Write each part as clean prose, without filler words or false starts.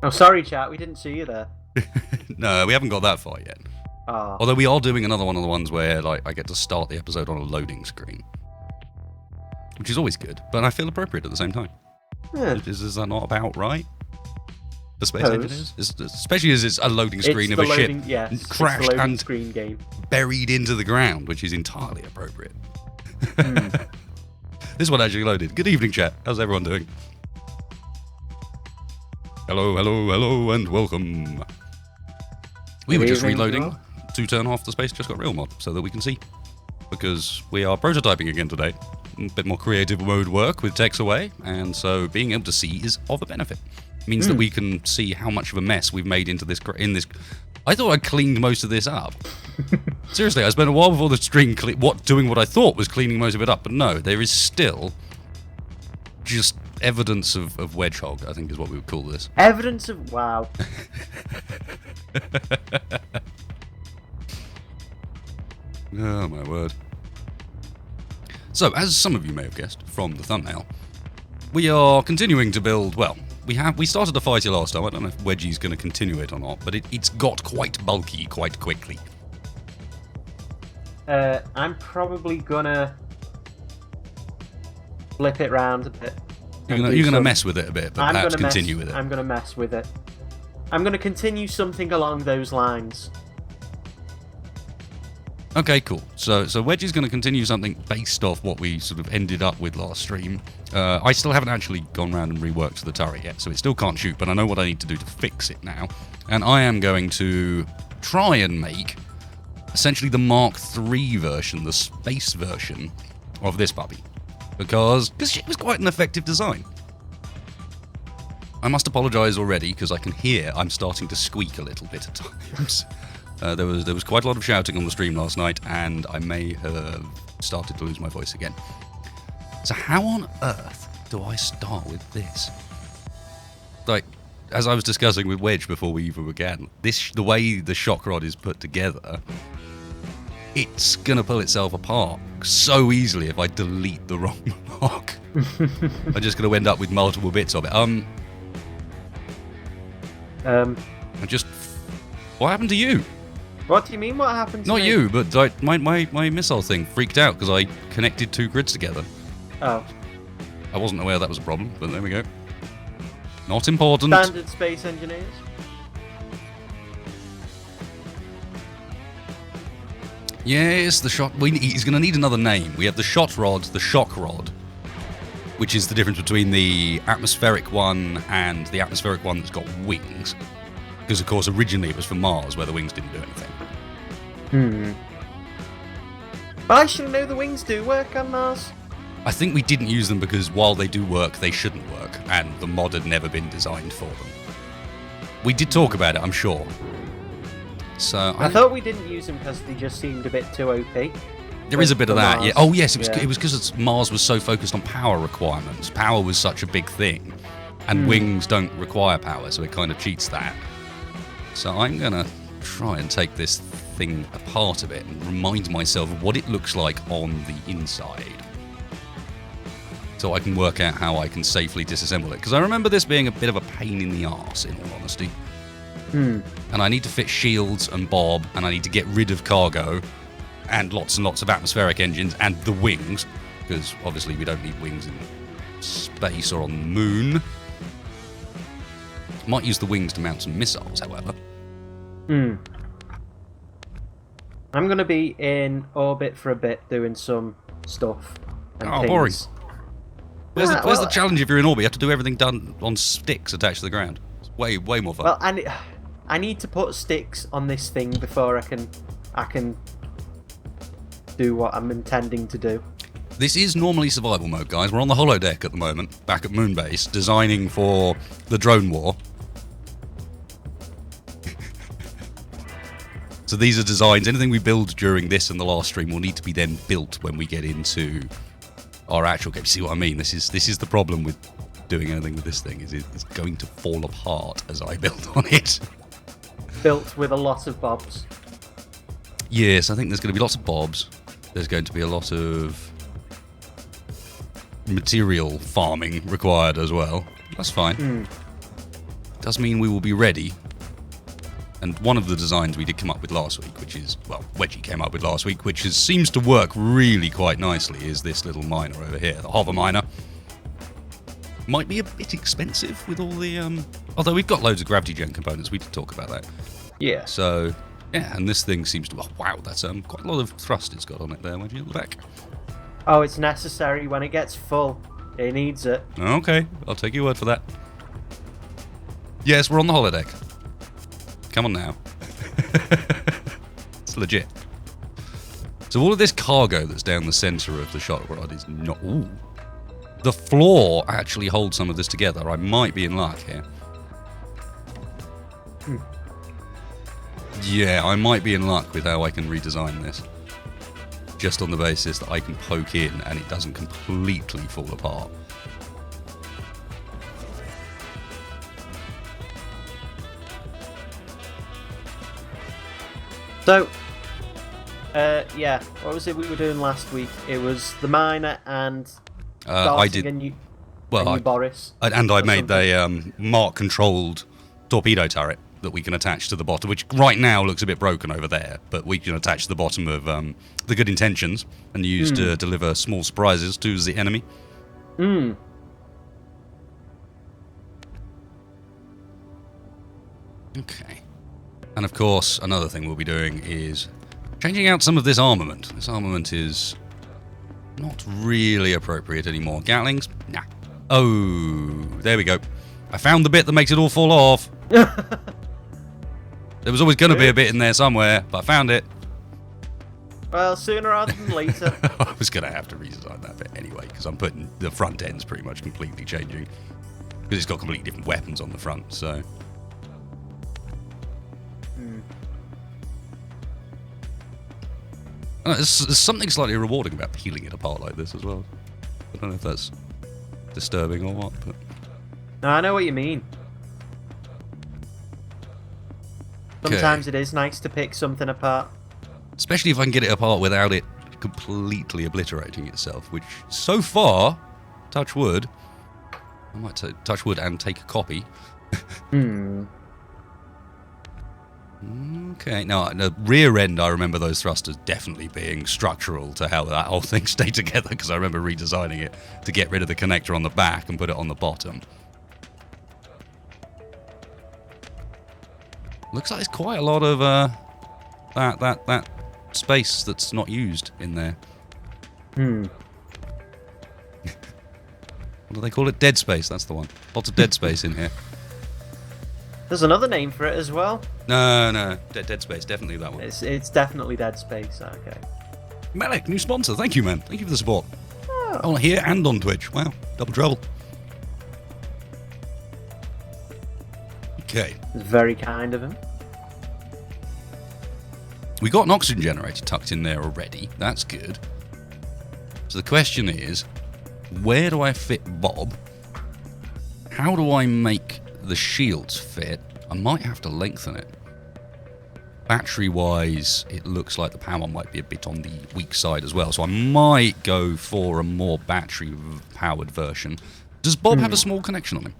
Oh, sorry, chat. We didn't see you there. No, we haven't got that far yet. Oh. Although we are doing another one of the ones where like I get to start the episode on a loading screen, which is always good, but I feel appropriate at the same time. Yeah. Is that not about right? The Space Suppose. Engineers? Especially as it's a loading screen It's of a the ship loading, yes, crashed it's the loading and screen game. buried into the ground, which is entirely appropriate. This one actually loaded. Good evening, chat. How's everyone doing? Hello, hello, hello, and welcome. We were just reloading to turn off the Space Just Got Real mod so that we can see. Because we are prototyping again today. A bit more creative mode work with text away, and so being able to see is of a benefit. It means that we can see how much of a mess we've made into this. I thought I cleaned most of this up. Seriously, I spent a while before the stream doing what I thought was cleaning most of it up, but no, there is still just evidence of Wedge hog, I think is what we would call this. Evidence of... Wow. Oh my word. So, as some of you may have guessed from the thumbnail, we are continuing to build, well, we started a fighter last time. I don't know if Wedgie's going to continue it or not, but it's got quite bulky quite quickly. I'm probably gonna flip it round a bit. You're gonna mess with it a bit, but perhaps continue with it. I'm gonna mess with it. I'm gonna continue something along those lines. Okay, cool. So Wedge is going to continue something based off what we sort of ended up with last stream. I still haven't actually gone around and reworked the turret yet, so it still can't shoot, but I know what I need to do to fix it now. And I am going to try and make essentially the Mark III version, the space version of this puppy. Because it was quite an effective design. I must apologise already, because I can hear I'm starting to squeak a little bit at times. There was quite a lot of shouting on the stream last night, and I may have started to lose my voice again. So how on earth do I start with this? Like, as I was discussing with Wedge before we even began, the way the shock rod is put together, it's gonna pull itself apart so easily if I delete the wrong block. I'm just gonna end up with multiple bits of it. What happened to you? What do you mean? What happened to Not me? you, but my missile thing freaked out because I connected two grids together. Oh. I wasn't aware that was a problem, but there we go. Not important. Standard Space Engineers. Yes, the shot. He's going to need another name. We have the shot rod, the shock rod, which is the difference between the atmospheric one and the atmospheric one that's got wings. Because, of course, originally it was for Mars, where the wings didn't do anything. But I should know the wings do work on Mars. I think we didn't use them because while they do work, they shouldn't work, and the mod had never been designed for them. We did talk about it, I'm sure. So I thought we didn't use them because they just seemed a bit too OP. There is a bit of that, Mars. yeah. Oh yes, it was because Mars was so focused on power requirements. Power was such a big thing, and wings don't require power, so it kind of cheats that. So I'm gonna try and take this thing apart a bit and remind myself of what it looks like on the inside, so I can work out how I can safely disassemble it. Because I remember this being a bit of a pain in the arse, in all honesty. And I need to fit shields and bob, and I need to get rid of cargo, and lots of atmospheric engines, and the wings, because obviously we don't need wings in space or on the moon. Might use the wings to mount some missiles, however. I'm going to be in orbit for a bit doing some stuff. And boring. Where's the challenge if you're in orbit? You have to do everything done on sticks attached to the ground. It's way more fun. Well, I need to put sticks on this thing before I can do what I'm intending to do. This is normally survival mode, guys. We're on the holodeck at the moment, back at Moonbase, designing for the drone war. So these are designs. Anything we build during this and the last stream will need to be then built when we get into our actual game. See what I mean? This is the problem with doing anything with this thing. Is it's going to fall apart as I build on it. Built with a lot of bobs. Yes, I think there's going to be lots of bobs. There's going to be a lot of material farming required as well. That's fine. does mean we will be ready. And one of the designs we did come up with last week, which is, well, Wedgie came up with last week, which seems to work really quite nicely, is this little miner over here, the hover miner. Might be a bit expensive with all the, although we've got loads of gravity gen components, we did talk about that. Yeah. So, yeah, and this thing seems to, oh, wow, that's quite a lot of thrust it's got on it there, Wedgie, at the back. Oh, it's necessary when it gets full. It needs it. Okay, I'll take your word for that. Yes, we're on the holodeck. Come on now. It's legit. So all of this cargo that's down the centre of the shot rod is not... Ooh. The floor actually holds some of this together. I might be in luck here. Yeah, I might be in luck with how I can redesign this. Just on the basis that I can poke in and it doesn't completely fall apart. So, yeah, what was it we were doing last week? It was the miner and I did. and you, well, and you Boris. And I made the Mark-controlled torpedo turret that we can attach to the bottom, which right now looks a bit broken over there, but we can attach to the bottom of the Good Intentions and use to deliver small surprises to the enemy. Okay. And of course, another thing we'll be doing is changing out some of this armament. This armament is not really appropriate anymore. Gatlings? Nah. Oh, there we go. I found the bit that makes it all fall off. There was always going to be a bit in there somewhere, but I found it. Well, sooner rather than later. I was going to have to redesign that bit anyway, because I'm putting the front ends pretty much completely changing. Because it's got completely different weapons on the front, so... There's something slightly rewarding about peeling it apart like this as well. I don't know if that's disturbing or what, but... No, I know what you mean. Sometimes it is nice to pick something apart. Especially if I can get it apart without it completely obliterating itself, which so far, touch wood, I might touch wood and take a copy. Okay, now the rear end, I remember those thrusters definitely being structural to how that whole thing stayed together, because I remember redesigning it to get rid of the connector on the back and put it on the bottom. Looks like there's quite a lot of that space that's not used in there. What do they call it? Dead space, that's the one. Lots of dead space in here. There's another name for it as well. No, dead space, definitely that one. It's definitely dead space. Okay. Malik, new sponsor. Thank you, man. Thank you for the support. Oh. Oh, here and on Twitch. Wow, double trouble. Okay. Very kind of him. We got an oxygen generator tucked in there already. That's good. So the question is, where do I fit Bob? How do I make the shields fit? I might have to lengthen it. Battery-wise, it looks like the power might be a bit on the weak side as well, so I might go for a more battery-powered version. Does Bob have a small connection on him?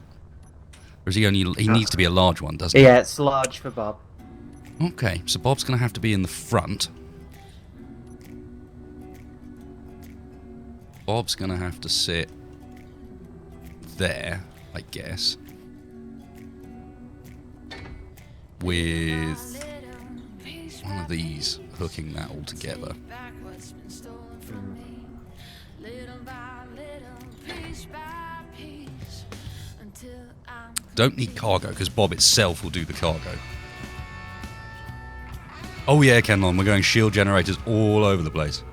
Or is he needs to be a large one, doesn't he? Yeah, it's large for Bob. Okay, so Bob's going to have to be in the front. Bob's going to have to sit there, I guess. With one of these hooking that all together. Don't need cargo, because Bob itself will do the cargo. Oh yeah, Kenlon, we're going shield generators all over the place.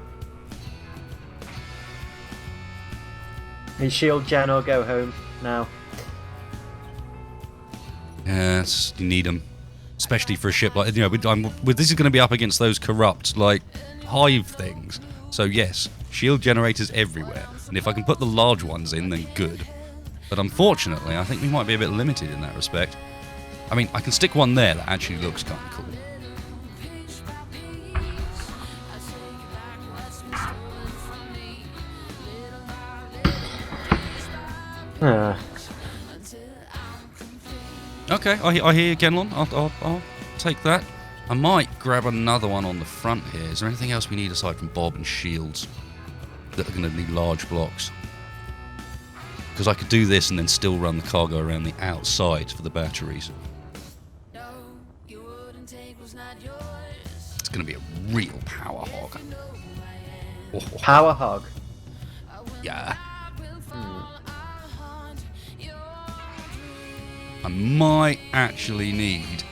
And shield gen or go home now. Yes, you need them. Especially for a ship like, you know, this is going to be up against those corrupt, like, hive things. So yes, shield generators everywhere. And if I can put the large ones in, then good. But unfortunately, I think we might be a bit limited in that respect. I mean, I can stick one there that actually looks kind of cool. Okay, I hear you, Kenlon. I'll take that. I might grab another one on the front here. Is there anything else we need aside from Bob and shields that are going to need large blocks? Because I could do this and then still run the cargo around the outside for the batteries. It's going to be a real power hog. Oh. Power hog? Yeah. I might actually need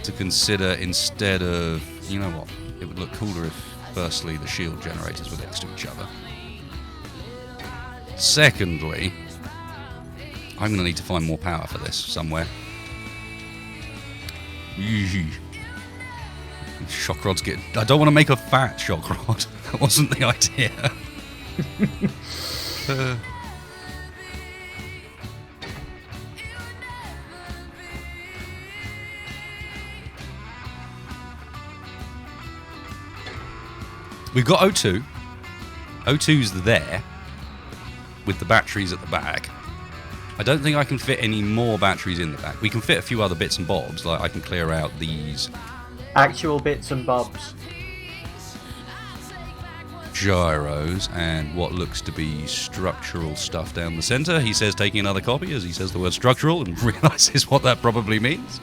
to consider, instead of, you know what, it would look cooler if firstly the shield generators were next to each other. Secondly, I'm going to need to find more power for this somewhere. Shock rod's getting... I don't want to make a fat shock rod. That wasn't the idea. We've got O2. O2's there with the batteries at the back. I don't think I can fit any more batteries in the back. We can fit a few other bits and bobs, like I can clear out these... Actual bits and bobs. Gyros and what looks to be structural stuff down the centre. He says taking another copy as he says the word structural and realises what that probably means.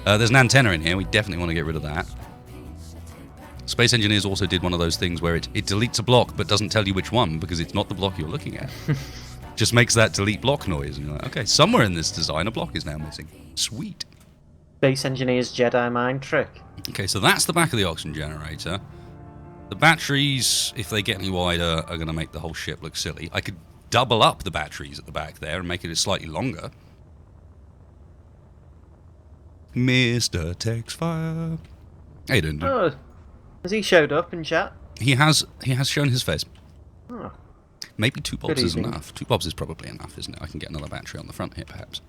There's an antenna in here. We definitely want to get rid of that. Space Engineers also did one of those things where it deletes a block but doesn't tell you which one because it's not the block you're looking at. Just makes that delete block noise. And you're like, okay, somewhere in this design a block is now missing. Sweet. Space Engineers Jedi mind trick. Okay, so that's the back of the oxygen generator. The batteries, if they get any wider, are going to make the whole ship look silly. I could double up the batteries at the back there and make it slightly longer. Mr. Texfire. Hey, Dundee. Oh, has he showed up in chat? He has shown his face. Oh. Maybe 2 bobs Good is evening. enough. 2 bobs is probably enough, isn't it? I can get another battery on the front here, perhaps.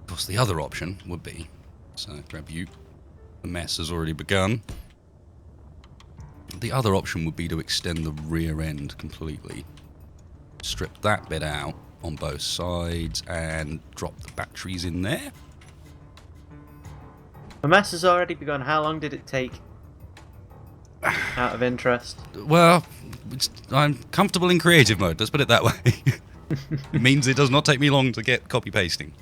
Of course, the other option would be... So, grab you. The mess has already begun. The other option would be to extend the rear end completely. Strip that bit out on both sides and drop the batteries in there. The mess has already begun. How long did it take? Out of interest. Well, I'm comfortable in creative mode, let's put it that way. It means it does not take me long to get copy-pasting.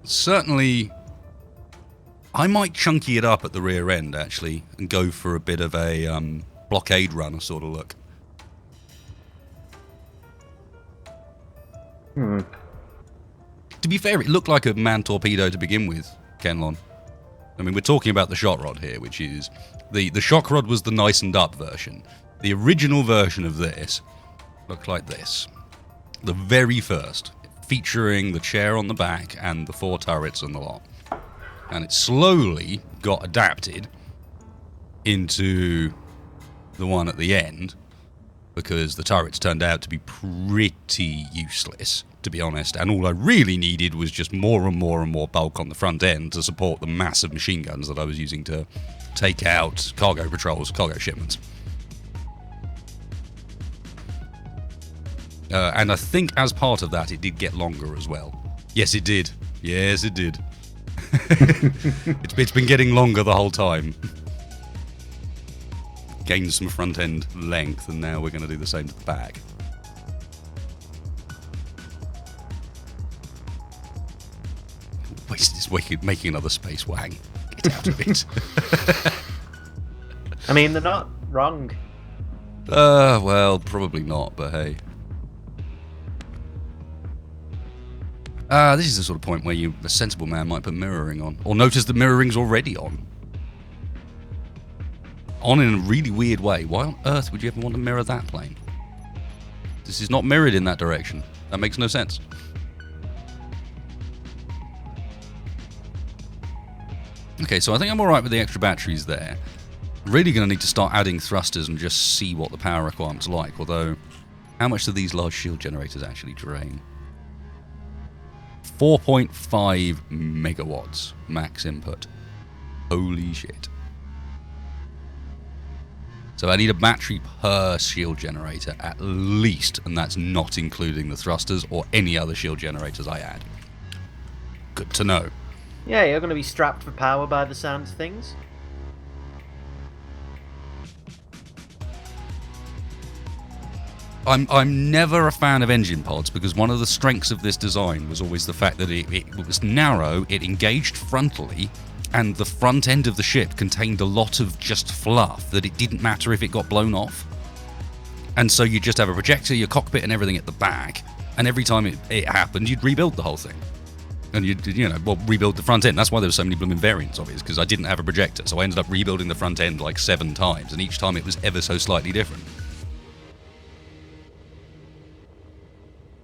Certainly, I might chunky it up at the rear end, actually, and go for a bit of a blockade runner sort of look. To be fair, it looked like a man torpedo to begin with, Kenlon. I mean, we're talking about the shock rod here, which is... The shock rod was the nicened up version. The original version of this looked like this. The very first, featuring the chair on the back and the 4 turrets and the lot. And it slowly got adapted into the one at the end, because the turrets turned out to be pretty useless, to be honest, and all I really needed was just more and more and more bulk on the front end to support the massive machine guns that I was using to take out cargo patrols, cargo shipments. And I think as part of that, it did get longer as well. Yes, it did. Yes, it did. It's been getting longer the whole time. Gained some front end length, and now we're going to do the same to the back. Making another space wang. Get out of it. I mean, they're not wrong. Well, probably not, but hey. This is the sort of point where a sensible man might put mirroring on. Or notice the mirroring's already on. On in a really weird way. Why on earth would you ever want to mirror that plane? This is not mirrored in that direction. That makes no sense. Okay, so I think I'm alright with the extra batteries there. Really going to need to start adding thrusters and just see what the power requirement's like. Although, how much do these large shield generators actually drain? 4.5 megawatts max input. Holy shit. So I need a battery per shield generator at least, and that's not including the thrusters or any other shield generators I add. Good to know. Yeah, you're going to be strapped for power by the sound of things. I'm never a fan of engine pods because one of the strengths of this design was always the fact that it was narrow, it engaged frontally, and the front end of the ship contained a lot of just fluff that it didn't matter if it got blown off. And so you just have a projector, your cockpit and everything at the back, and every time it happened, you'd rebuild the whole thing. And you'd, rebuild the front end. That's why there were so many blooming variants of it, because I didn't have a projector, so I ended up rebuilding the front end like 7 times, and each time it was ever so slightly different.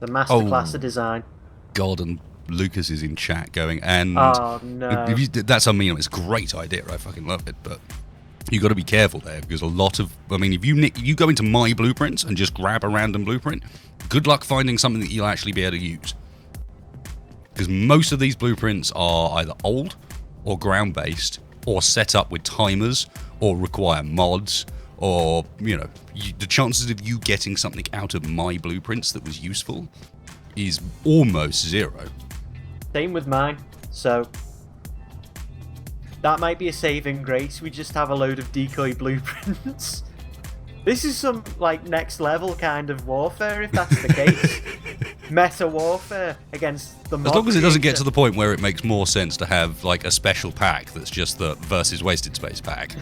The masterclass of design. God, and Lucas is in chat going, and oh no, that's I mean, it's a great idea. I fucking love it, but you got to be careful there because a lot of, I mean, if you go into my blueprints and just grab a random blueprint, good luck finding something that you'll actually be able to use. Because most of these blueprints are either old or ground-based or set up with timers or require mods. Or, the chances of you getting something out of my blueprints that was useful is almost 0. Same with mine. So that might be a saving grace. We just have a load of decoy blueprints. This is some next level kind of warfare, if that's the case. Meta warfare against the mod As long as it doesn't get creator. to the point where it makes more sense to have a special pack that's just the versus wasted space pack.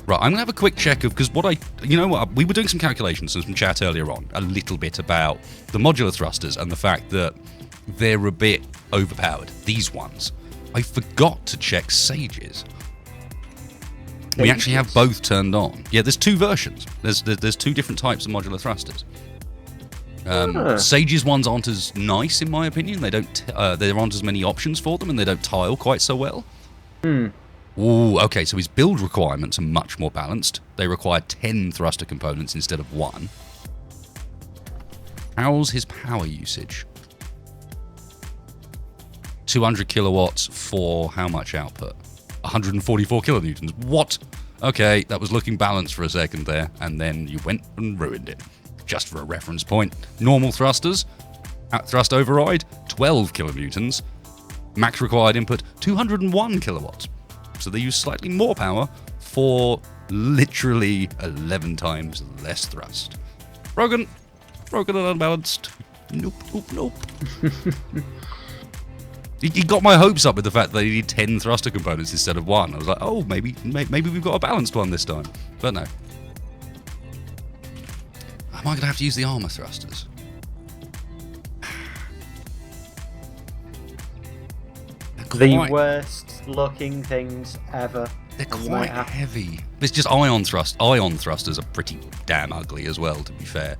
Right, I'm going to have a quick check of, because we were doing some calculations and some chat earlier on, a little bit about the modular thrusters and the fact that they're a bit overpowered, these ones. I forgot to check Sages. We actually have both turned on. Yeah, there's 2 versions. There's 2 different types of modular thrusters. Sages ones aren't as nice, in my opinion. They don't. There aren't as many options for them, and they don't tile quite so well. Ooh, okay, so his build requirements are much more balanced. They require 10 thruster components instead of 1. How's his power usage? 200 kilowatts for how much output? 144 kilonewtons. What? Okay, that was looking balanced for a second there, and then you went and ruined it. Just for a reference point, normal thrusters, at thrust override, 12 kilonewtons. Max required input, 201 kilowatts. So they use slightly more power for literally 11 times less thrust. Broken and unbalanced. Nope. He got my hopes up with the fact that he need 10 thruster components instead of 1. I was like, oh, maybe we've got a balanced one this time. But no. Am I going to have to use the armor thrusters? The worst looking things ever. They're quite heavy. It's just ion thrusters are pretty damn ugly as well, to be fair.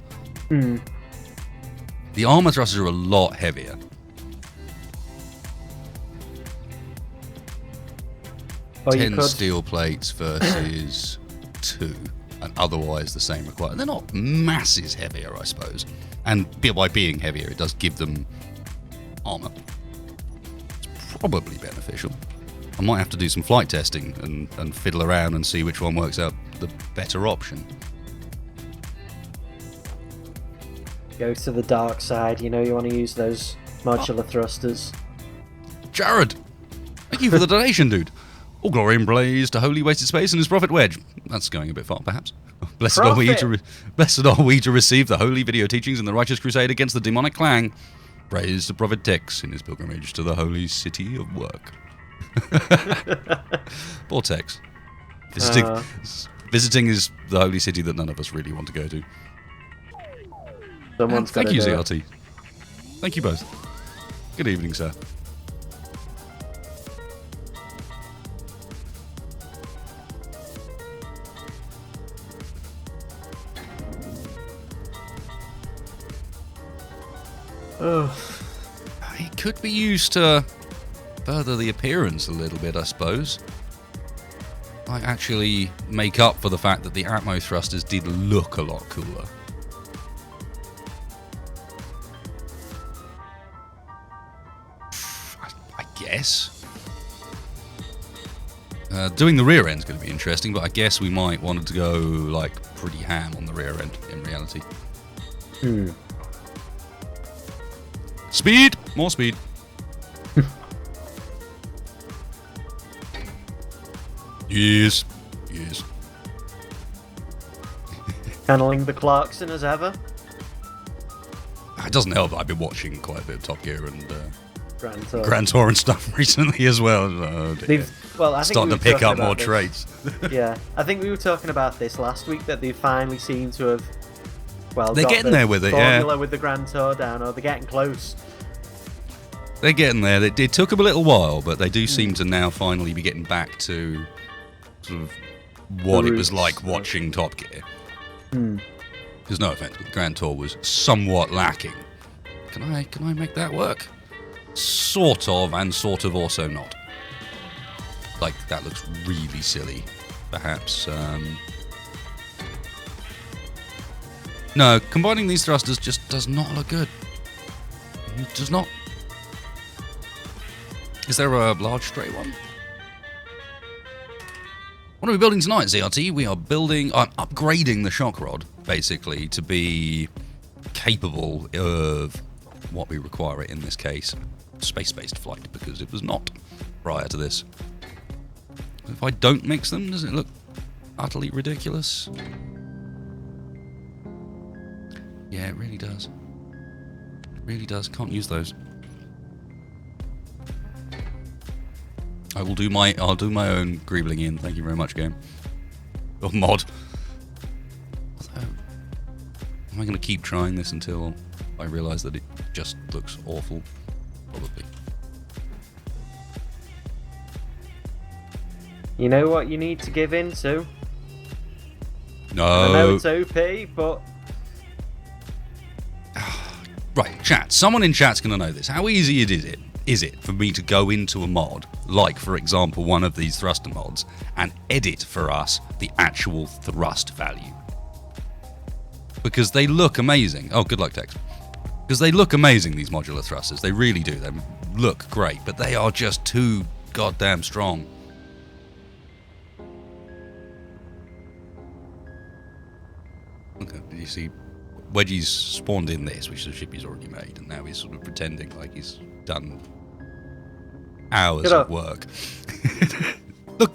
The armor thrusters are a lot heavier. Or 10 steel plates versus 2, and otherwise the same requirement. They're not masses heavier, I suppose. And by being heavier, it does give them armor. Probably beneficial. I might have to do some flight testing and fiddle around and see which one works out the better option. Go to the dark side, you want to use those modular thrusters. Jared! Thank you for the donation, dude. All glory and praise to Holy Wasted Space and his prophet Wedge. That's going a bit far, perhaps. Blessed are we to receive the holy video teachings in the righteous crusade against the demonic clang. Praise to Prophet Tex in his pilgrimage to the holy city of work. Poor Tex. Visiting is the holy city that none of us really want to go to. Thank you, ZRT. Thank you both. Good evening, sir. It could be used to further the appearance a little bit, I suppose. Might actually make up for the fact that the Atmo thrusters did look a lot cooler. I guess. Doing the rear end's going to be interesting, but I guess we might want to go like pretty ham on the rear end in reality. Speed! More speed. Yes. Yes. Channeling the Clarkson as ever. It doesn't help that I've been watching quite a bit of Top Gear and Grand Tour and stuff recently as well. Oh, dear. I think Starting to pick up more traits. Yeah, I think we were talking about this last week, that they finally seem to have, they're got getting there with it, formula with the Grand Tour down, or they're getting close. They're getting there. It took them a little while, but they do seem to now finally be getting back to sort of what it was like watching Top Gear. Because no offense, but the Grand Tour was somewhat lacking. Can I make that work? Sort of, and sort of also not. Like, that looks really silly, perhaps. No, combining these thrusters just does not look good. It does not. Is there a large straight one? What are we building tonight, ZRT? We are upgrading the shock rod, basically, to be capable of what we require it in this case. Space-based flight, because it was not prior to this. If I don't mix them, does it look utterly ridiculous? Yeah, it really does. It really does. Can't use those. I'll do my own greebling in. Thank you very much, game. Or mod. Although, am I going to keep trying this until I realise that it just looks awful? Probably. You know what you need to give in to? No. I know it's OP, but... Right, chat. Someone in chat's going to know this. How easy is it for me to go into a mod, like, for example, one of these thruster mods, and edit for us the actual thrust value? Because they look amazing. Oh, good luck, Tex. Because they look amazing, these modular thrusters. They really do. They look great, but they are just too goddamn strong. Okay, you see, Wedgie's spawned in this, which the ship he's already made, and now he's sort of pretending like he's done hours of work.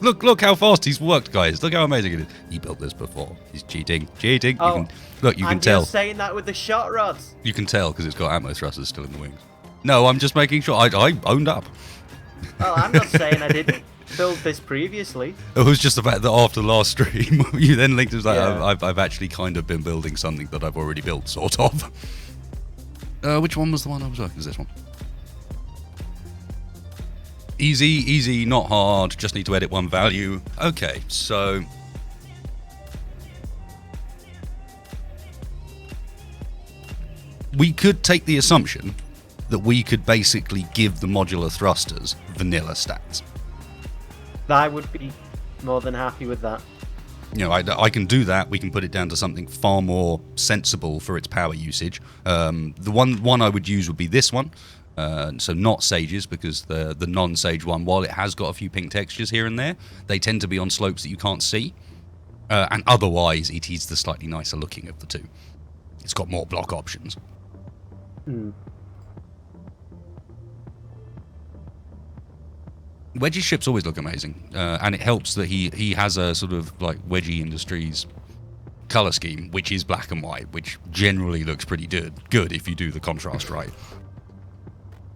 Look how fast he's worked, guys. Look how amazing it is. He built this before. He's cheating. Oh, you can tell. I'm just saying that with the shot rods. You can tell because it's got ammo thrusters still in the wings. No, I'm just making sure. I owned up. Well, I'm not saying I didn't build this previously. It was just the fact that after last stream, you then linked it like, Yeah. I've actually kind of been building something that I've already built, sort of. Which one was the one I was working? Is this one? Easy, not hard. Just need to edit one value. Okay, so we could take the assumption that we could basically give the modular thrusters vanilla stats. I would be more than happy with that. You know, I can do that. We can put it down to something far more sensible for its power usage. The one I would use would be this one. So not Sage's, because the non-Sage one, while it has got a few pink textures here and there, they tend to be on slopes that you can't see. And otherwise, it is the slightly nicer looking of the two. It's got more block options. Wedge's ships always look amazing, and it helps that he has a sort of like Wedgie Industries color scheme, which is black and white, which generally looks pretty good if you do the contrast right.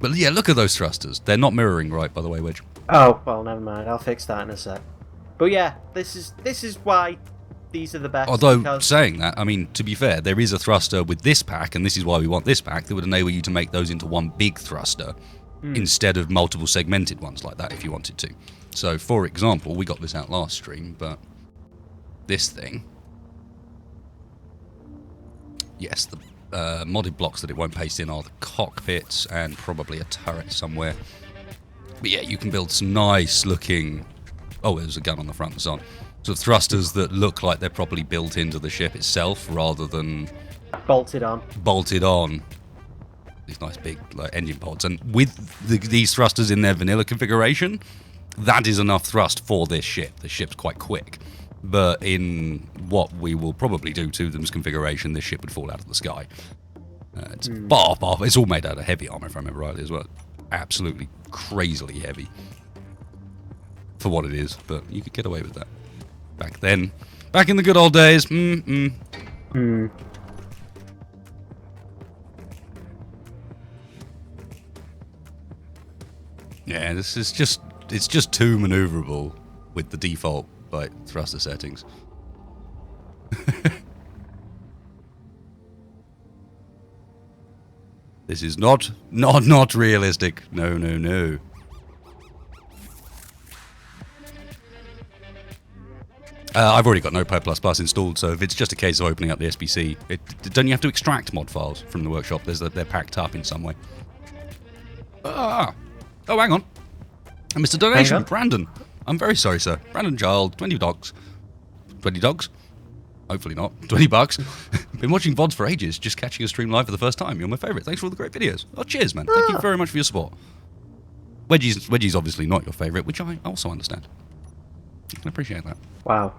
But yeah, look at those thrusters. They're not mirroring right, by the way, Wedge. Oh, well, never mind. I'll fix that in a sec. But yeah, this is why these are the best. Although, saying that, I mean, to be fair, there is a thruster with this pack, and this is why we want this pack, that would enable you to make those into one big thruster instead of multiple segmented ones like that if you wanted to. So, for example, we got this out last stream, but this thing... Yes, the modded blocks that it won't paste in are the cockpits and probably a turret somewhere. But yeah, you can build some nice looking... Oh, there's a gun on the front and so on. So thrusters that look like they're probably built into the ship itself rather than... Bolted on. These nice big like engine pods. And with these thrusters in their vanilla configuration, that is enough thrust for this ship. This ship's quite quick. But in what we will probably do to them's configuration, this ship would fall out of the sky. It's it's all made out of heavy armor, if I remember rightly, as well. Absolutely crazily heavy for what it is, but you could get away with that back then. Back in the good old days. Yeah, this is just, it's just too maneuverable with the default like thruster settings. This is not realistic. No. I've already got Notepad++ installed, so if it's just a case of opening up the SBC, don't you have to extract mod files from the workshop? They're packed up in some way. Oh, hang on. I missed a donation. Brandon. I'm very sorry, sir. Brandon Child, 20 dogs. 20 dogs? Hopefully not. 20 bucks. Been watching VODs for ages, just catching a stream live for the first time. You're my favourite. Thanks for all the great videos. Oh, cheers, man. Thank you very much for your support. Wedgie's obviously not your favourite, which I also understand. I can appreciate that. Wow.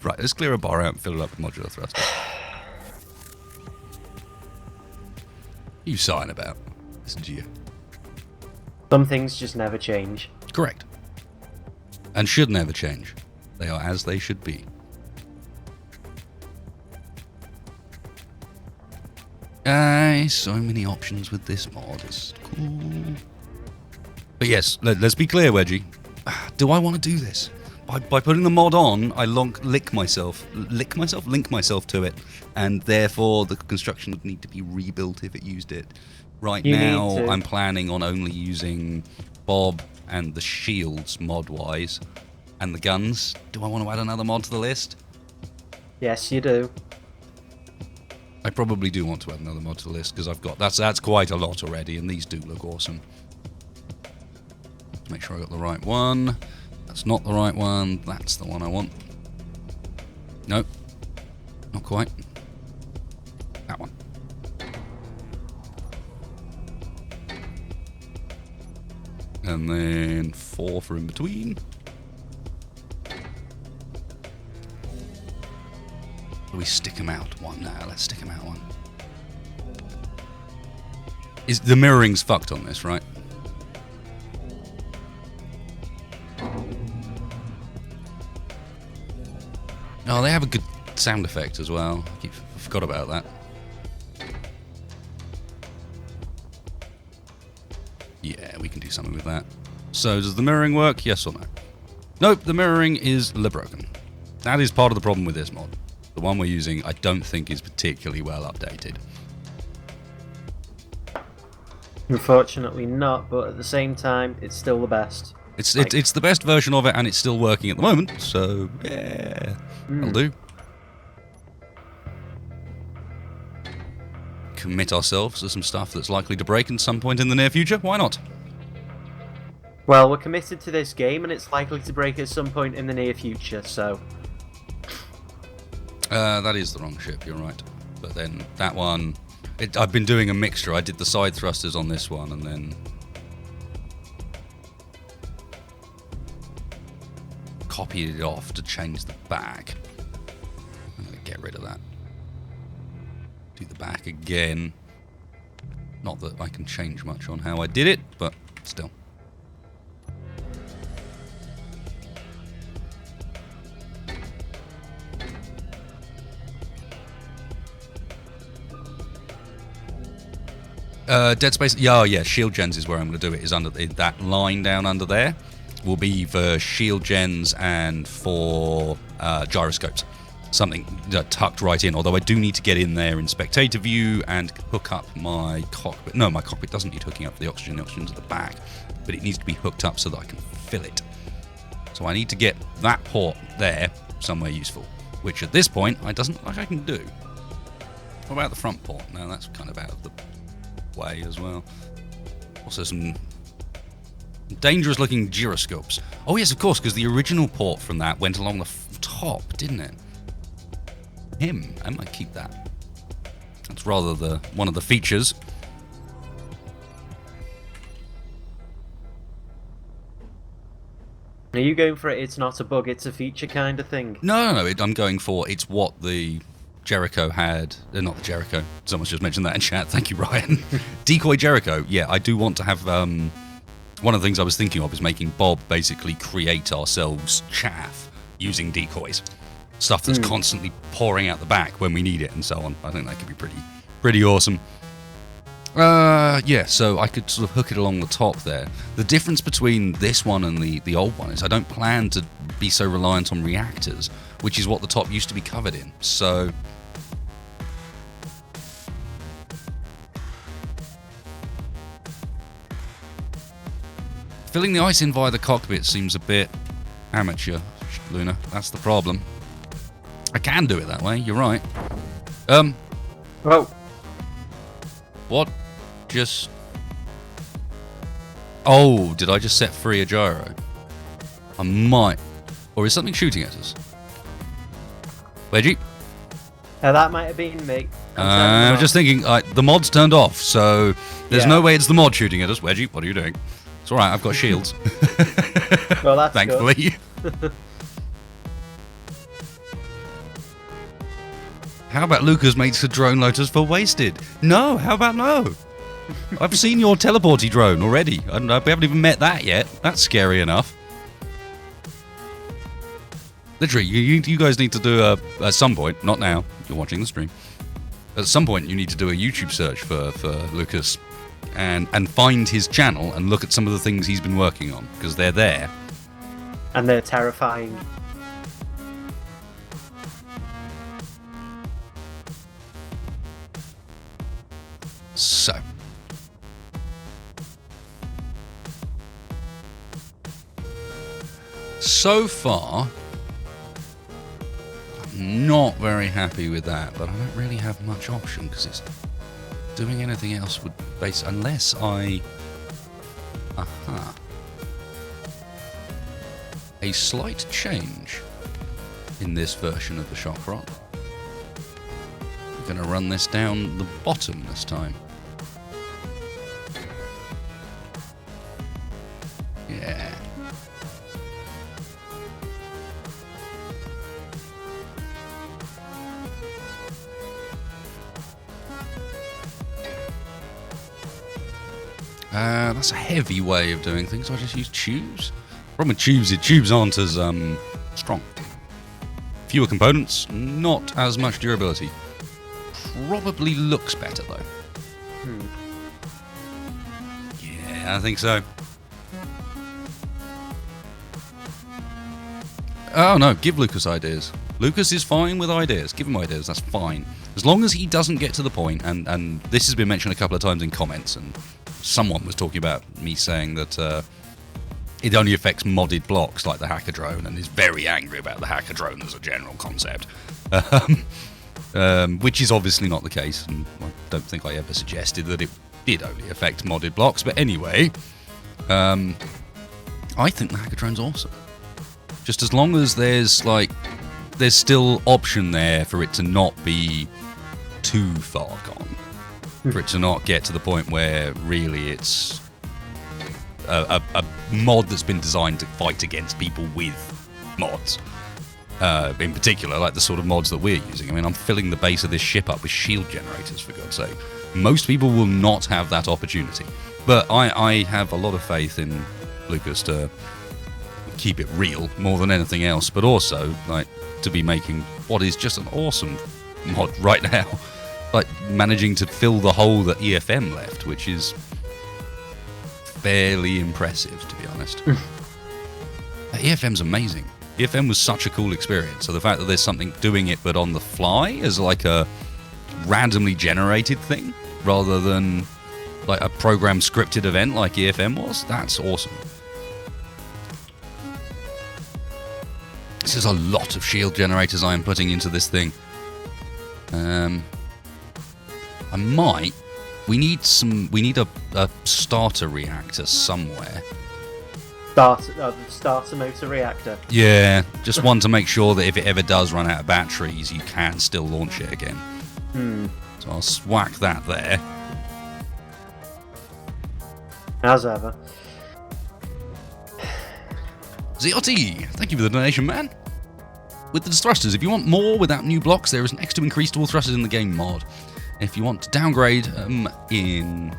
Right, let's clear a bar out and fill it up with modular thrusters. What are you sighing about? Listen to you. Some things just never change. Correct. And should never change. They are as they should be. So many options with this mod. It's cool. But yes, let's be clear, Wedgie. Do I want to do this? By putting the mod on, I link myself to it, and therefore the construction would need to be rebuilt if it used it. Right now, I'm planning on only using Bob and the shields mod-wise, and the guns. Do I want to add another mod to the list? Yes, you do. I probably do want to add another mod to the list, because I've got... That's quite a lot already, and these do look awesome. Make sure I got the right one. That's not the right one. That's the one I want. Nope. Not quite. That one. And then 4 for in between. We stick them out one now. Let's stick them out one. Is the mirroring's fucked on this, right? Oh, they have a good sound effect as well. I forgot about that. Yeah, we can do something with that. So, does the mirroring work? Yes or no? Nope, the mirroring is broken. That is part of the problem with this mod. The one we're using, I don't think is particularly well updated. Unfortunately not, but at the same time, it's still the best. It's the best version of it, and it's still working at the moment, so yeah, that'll do. Commit ourselves to some stuff that's likely to break at some point in the near future. Why not? Well, we're committed to this game, and it's likely to break at some point in the near future, so... That is the wrong ship, you're right. But then, that one... I've been doing a mixture. I did the side thrusters on this one, and then... copied it off to change the back. I'm going to get rid of that. Do the back again. Not that I can change much on how I did it, but still. Dead Space. Yeah. Shield gens is where I'm going to do it. Is under that line down under there. Will be for shield gens and for gyroscopes. Something tucked right in. Although I do need to get in there in spectator view and hook up my cockpit. No, my cockpit doesn't need hooking up for the oxygen. The oxygen's at the back, but it needs to be hooked up so that I can fill it. So I need to get that port there somewhere useful, which at this point I doesn't look like I can do. What about the front port? No, that's kind of out of the way as well. Also some dangerous looking gyroscopes. Oh yes, of course, because the original port from that went along the top, didn't it? I might keep that. That's rather one of the features. Are you going for it? It's not a bug, it's a feature kind of thing. No. I'm going for it's what the Jericho had. Not the Jericho. Someone's just mentioned that in chat. Thank you, Ryan. Decoy Jericho. Yeah, I do want to have. One of the things I was thinking of is making Bob basically create ourselves chaff using decoys. Stuff that's constantly pouring out the back when we need it and so on. I think that could be pretty awesome. Yeah, so I could sort of hook it along the top there. The difference between this one and the old one is I don't plan to be so reliant on reactors, which is what the top used to be covered in. So filling the ice in via the cockpit seems a bit amateur, Luna. That's the problem. I can do it that way, you're right. Oh. What? Just... Oh, did I just set free a gyro? I might. Or is something shooting at us? Wedgie? That might have been me. I'm just thinking, the mod's turned off, so there's no way it's the mod shooting at us. Wedgie, what are you doing? It's alright, I've got shields. Well, that's thankfully. How about Lucas makes a drone lotus for wasted? No, how about no? I've seen your teleporty drone already, and we haven't even met that yet. That's scary enough. Literally, you guys need to do at some point, not now, you're watching the stream. At some point, you need to do a YouTube search for Lucas and find his channel and look at some of the things he's been working on, because they're there. And they're terrifying. So far, I'm not very happy with that, but I don't really have much option because it's doing anything else would base unless I a slight change in this version of the shock rod. We're going to run this down the bottom this time. Yeah. That's a heavy way of doing things, so I just use tubes. Problem with tubes is tubes aren't as strong. Fewer components, not as much durability. Probably looks better though. Yeah, I think so. Oh no, give Lucas ideas. Lucas is fine with ideas. Give him ideas, that's fine. As long as he doesn't get to the point, and this has been mentioned a couple of times in comments, and someone was talking about me saying that it only affects modded blocks like the hacker drone, and is very angry about the hacker drone as a general concept. Which is obviously not the case, and I don't think I ever suggested that it did only affect modded blocks, but anyway, I think the hacker drone's awesome. Just as long as there's still option there for it to not be too far gone. For it to not get to the point where really it's a mod that's been designed to fight against people with mods. In particular, like the sort of mods that we're using. I mean, I'm filling the base of this ship up with shield generators, for God's sake. Most people will not have that opportunity. But I have a lot of faith in Lucas to keep it real more than anything else, but also like to be making what is just an awesome mod right now. Like managing to fill the hole that EFM left, which is fairly impressive, to be honest. EFM's amazing. EFM was such a cool experience. So the fact that there's something doing it but on the fly as like a randomly generated thing rather than like a program scripted event like EFM was, that's awesome. This is a lot of shield generators I am putting into this thing. We need a starter reactor somewhere. Starter motor reactor. Yeah, just one to make sure that if it ever does run out of batteries, you can still launch it again. So I'll whack that there. As ever. Ziotti, thank you for the donation, man. With the thrusters, if you want more without new blocks, there is an X to increase all thrusters in the game mod. If you want to downgrade in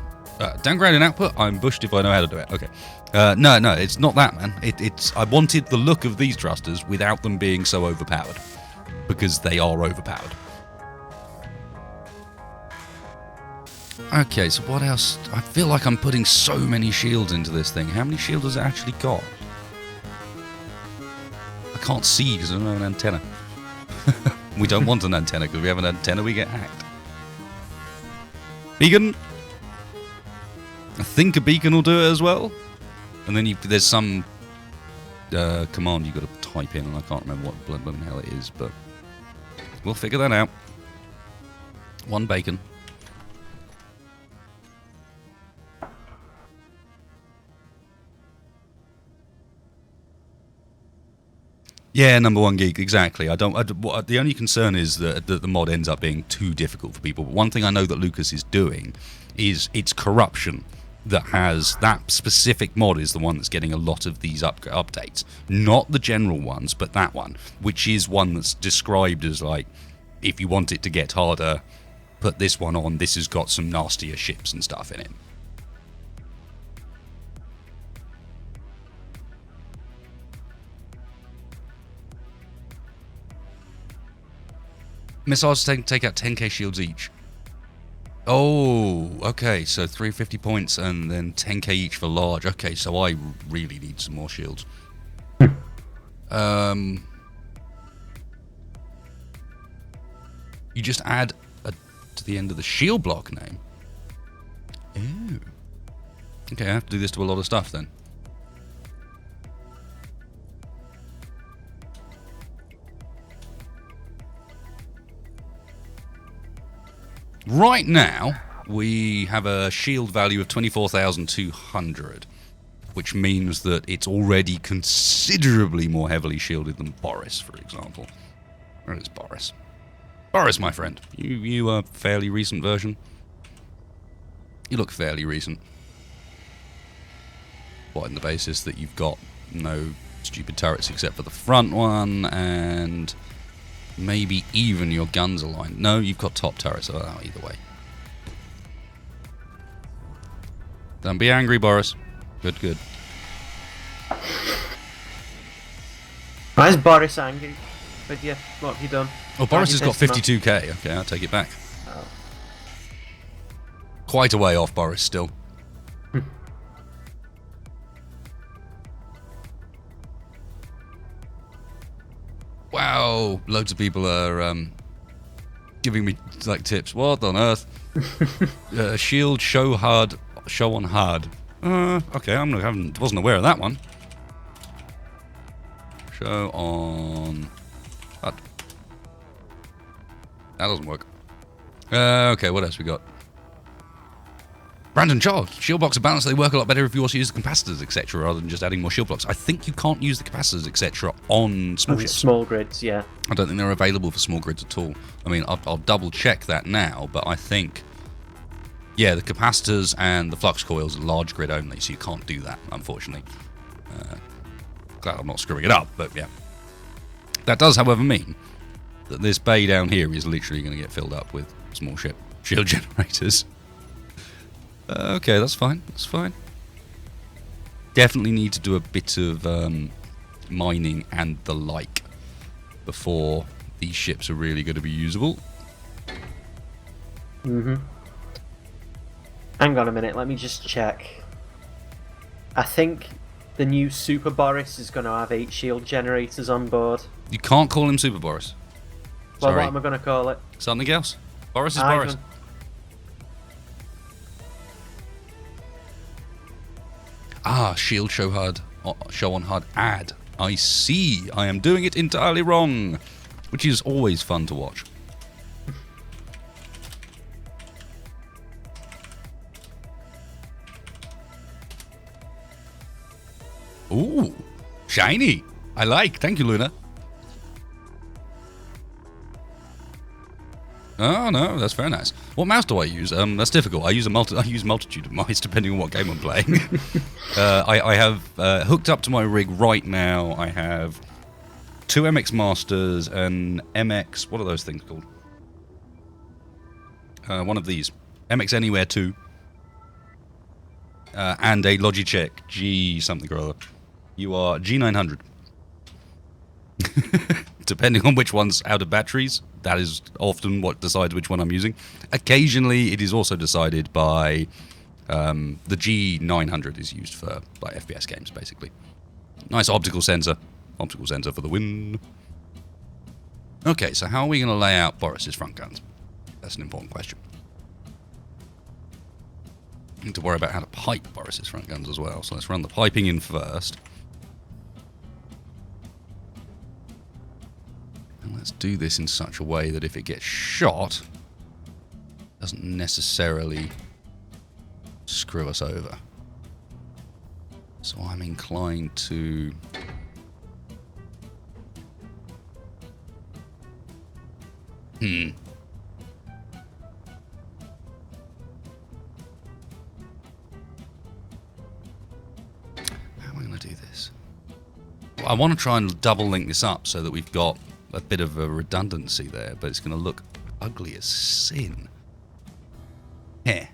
output, I'm bushed if I know how to do it. Okay. No, it's not that, man. I wanted the look of these thrusters without them being so overpowered. Because they are overpowered. Okay, so what else? I feel like I'm putting so many shields into this thing. How many shields has it actually got? I can't see because I don't have an antenna. We don't want an antenna because we have an antenna, we get hacked. Beacon? I think a beacon will do it as well. And then there's some command you've got to type in, and I can't remember what bloody hell it is, but we'll figure that out. One bacon. Yeah, number one geek, exactly. The only concern is that the mod ends up being too difficult for people. But one thing I know that Lucas is doing is it's corruption that has that specific mod is the one that's getting a lot of these updates. Not the general ones, but that one, which is one that's described as like, if you want it to get harder, put this one on. This has got some nastier ships and stuff in it. Missiles take out 10k shields each. Oh, okay, so 350 points and then 10k each for large. Okay, so I really need some more shields. You just add to the end of the shield block name. Ew. Okay, I have to do this to a lot of stuff then. Right now, we have a shield value of 24,200, which means that it's already considerably more heavily shielded than Boris, for example. Where is Boris? Boris, my friend, you are a fairly recent version. You look fairly recent. What, on the basis that you've got no stupid turrets except for the front one, and maybe even your guns aligned. No, you've got top turrets. Oh, either way. Don't be angry, Boris. Good. Why is Boris angry with you? What have you done? Oh, Boris has got 52k. Okay, I'll take it back. Oh. Quite a way off, Boris, still. Wow, loads of people are giving me like tips. What on earth? Shield show on hard. Okay, wasn't aware of that one. Show on hard. That doesn't work. Okay, what else we got? Brandon Charles, shield blocks are balanced. They work a lot better if you also use the capacitors, etc., rather than just adding more shield blocks. I think you can't use the capacitors, etc., on small ships. Small grids, yeah. I don't think they're available for small grids at all. I mean, I'll double check that now, but I think, yeah, the capacitors and the flux coils are large grid only, so you can't do that, unfortunately. Glad I'm not screwing it up, but yeah. That does, however, mean that this bay down here is literally going to get filled up with small ship shield generators. Okay, that's fine. That's fine. Definitely need to do a bit of mining and the like before these ships are really going to be usable. Hang on a minute, let me just check. I think the new Super Boris is going to have 8 shield generators on board. You can't call him Super Boris. Well, Sorry. what am I going to call it? Something else. Boris is Ivan. Boris. Ah, shield show on hard add. I see. I am doing it entirely wrong, which is always fun to watch. Ooh, shiny. I like. Thank you, Luna. Oh no, that's very nice. What mouse do I use? That's difficult. I use multitude of mice depending on what game I'm playing. I have hooked up to my rig right now. I have 2 MX Masters and MX. What are those things called? One of these, MX Anywhere 2, and a Logitech G something or other. You are G900. Depending on which one's out of batteries, that is often what decides which one I'm using. Occasionally, it is also decided by the G900 is used for like FPS games, basically. Nice optical sensor. Optical sensor for the win. Okay, so how are we going to lay out Boris's front guns? That's an important question. Need to worry about how to pipe Boris's front guns as well. So let's run the piping in first. And let's do this in such a way that if it gets shot, it doesn't necessarily screw us over. So I'm inclined to... How am I going to do this? Well, I want to try and double link this up so that we've got a bit of a redundancy there, but it's going to look ugly as sin. Heh.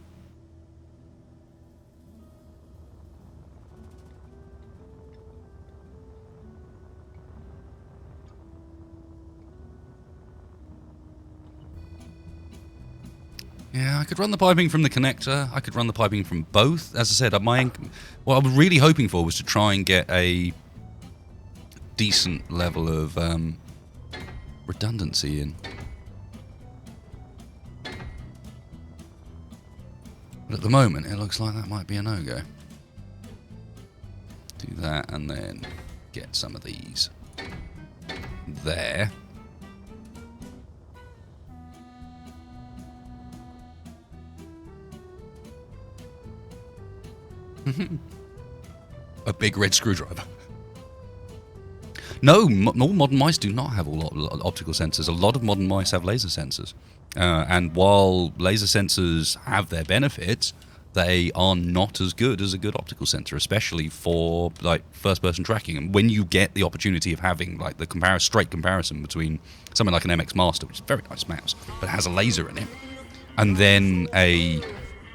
Yeah, I could run the piping from the connector. I could run the piping from both. As I said, what I was really hoping for was to try and get a decent level of redundancy in. But at the moment, it looks like that might be a no-go. Do that and then get some of these there. A big red screwdriver. No, all modern mice do not have all optical sensors. A lot of modern mice have laser sensors. And while laser sensors have their benefits, they are not as good as a good optical sensor, especially for like first-person tracking. And when you get the opportunity of having like the straight comparison between something like an MX Master, which is a very nice mouse, but has a laser in it, and then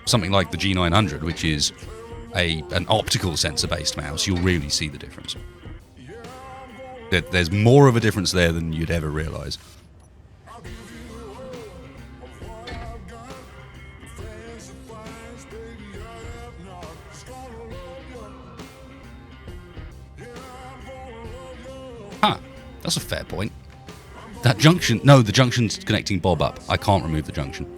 something like the G900, which is an optical sensor-based mouse, you'll really see the difference. There's more of a difference there than you'd ever realise. Huh, that's a fair point. That junction... No, the junction's connecting Bob up. I can't remove the junction.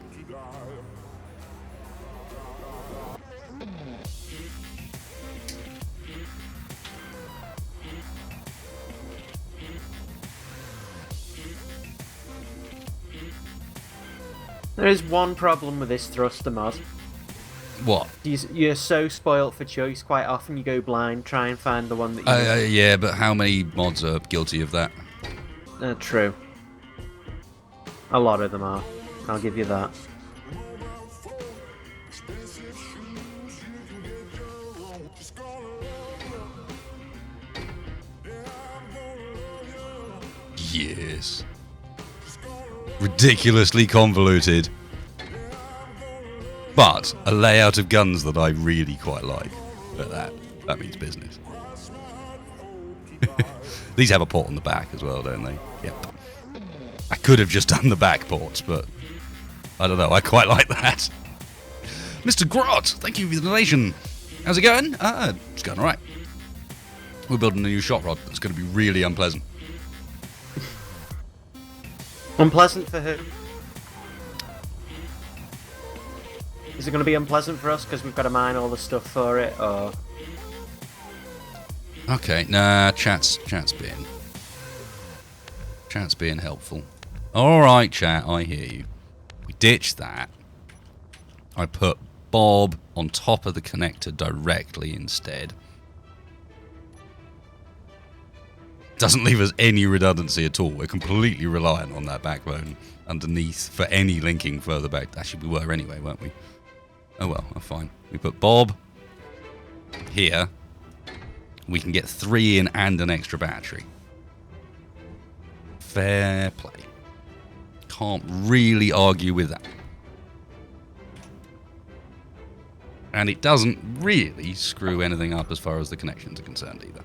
There is one problem with this thruster mod. What? You're so spoilt for choice. Quite often you go blind, try and find the one that you yeah, but how many mods are guilty of that? True. A lot of them are. I'll give you that. Yes. Ridiculously convoluted. But a layout of guns that I really quite like. But that means business. These have a port on the back as well, don't they? Yep. I could have just done the back ports, but I don't know, I quite like that. Mr. Grot, thank you for the donation. How's it going? It's going alright. We're building a new shot rod that's going to be really unpleasant. Unpleasant for who? Is it going to be unpleasant for us because we've got to mine all the stuff for it, or...? Okay, nah, chat's being helpful. Alright, chat, I hear you. We ditched that. I put Bob on top of the connector directly instead. Doesn't leave us any redundancy at all. We're completely reliant on that backbone underneath for any linking further back. Actually, we were anyway, weren't we? Oh well, fine. We put Bob here. We can get 3 in and an extra battery. Fair play. Can't really argue with that. And it doesn't really screw anything up as far as the connections are concerned either.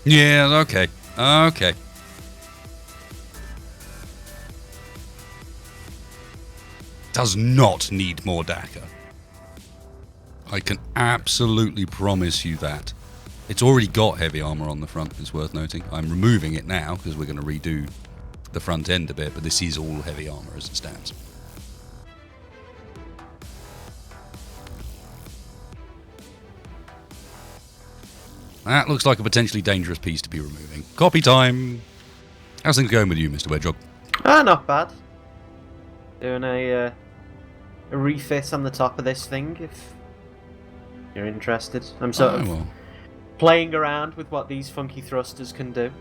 Yeah, okay. Okay. Does not need more DACA. I can absolutely promise you that. It's already got heavy armor on the front, it's worth noting. I'm removing it now because we're going to redo the front end a bit, but this is all heavy armor as it stands. That looks like a potentially dangerous piece to be removing. Copy time! How's things going with you, Mr. Wedge? Not bad. Doing a refit on the top of this thing, if you're interested. I'm sort of playing around with what these funky thrusters can do.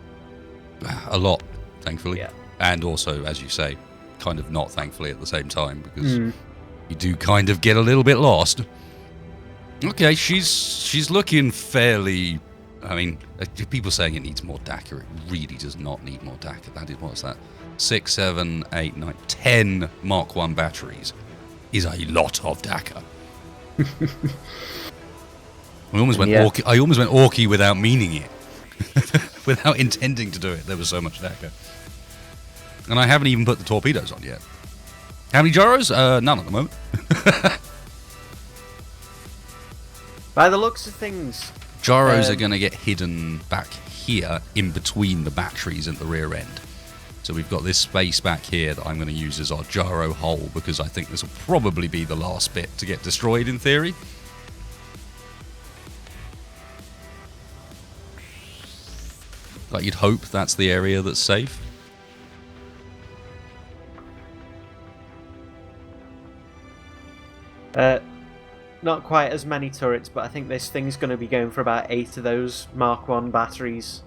A lot, thankfully. Yeah. And also, as you say, kind of not thankfully at the same time, because you do kind of get a little bit lost. Okay, she's looking fairly... I mean, people saying it needs more DACA. It really does not need more DACA. That is, what's that? 6, 7, 8, 9, 10 Mark 1 batteries is a lot of DACA. I almost went Orky without meaning it. Without intending to do it. There was so much DACA. And I haven't even put the torpedoes on yet. How many gyros? None at the moment. By the looks of things... Gyros are going to get hidden back here in between the batteries at the rear end. So we've got this space back here that I'm going to use as our gyro hole, because I think this will probably be the last bit to get destroyed in theory. Like, you'd hope that's the area that's safe. Not quite as many turrets, but I think this thing's going to be going for about 8 of those Mark 1 batteries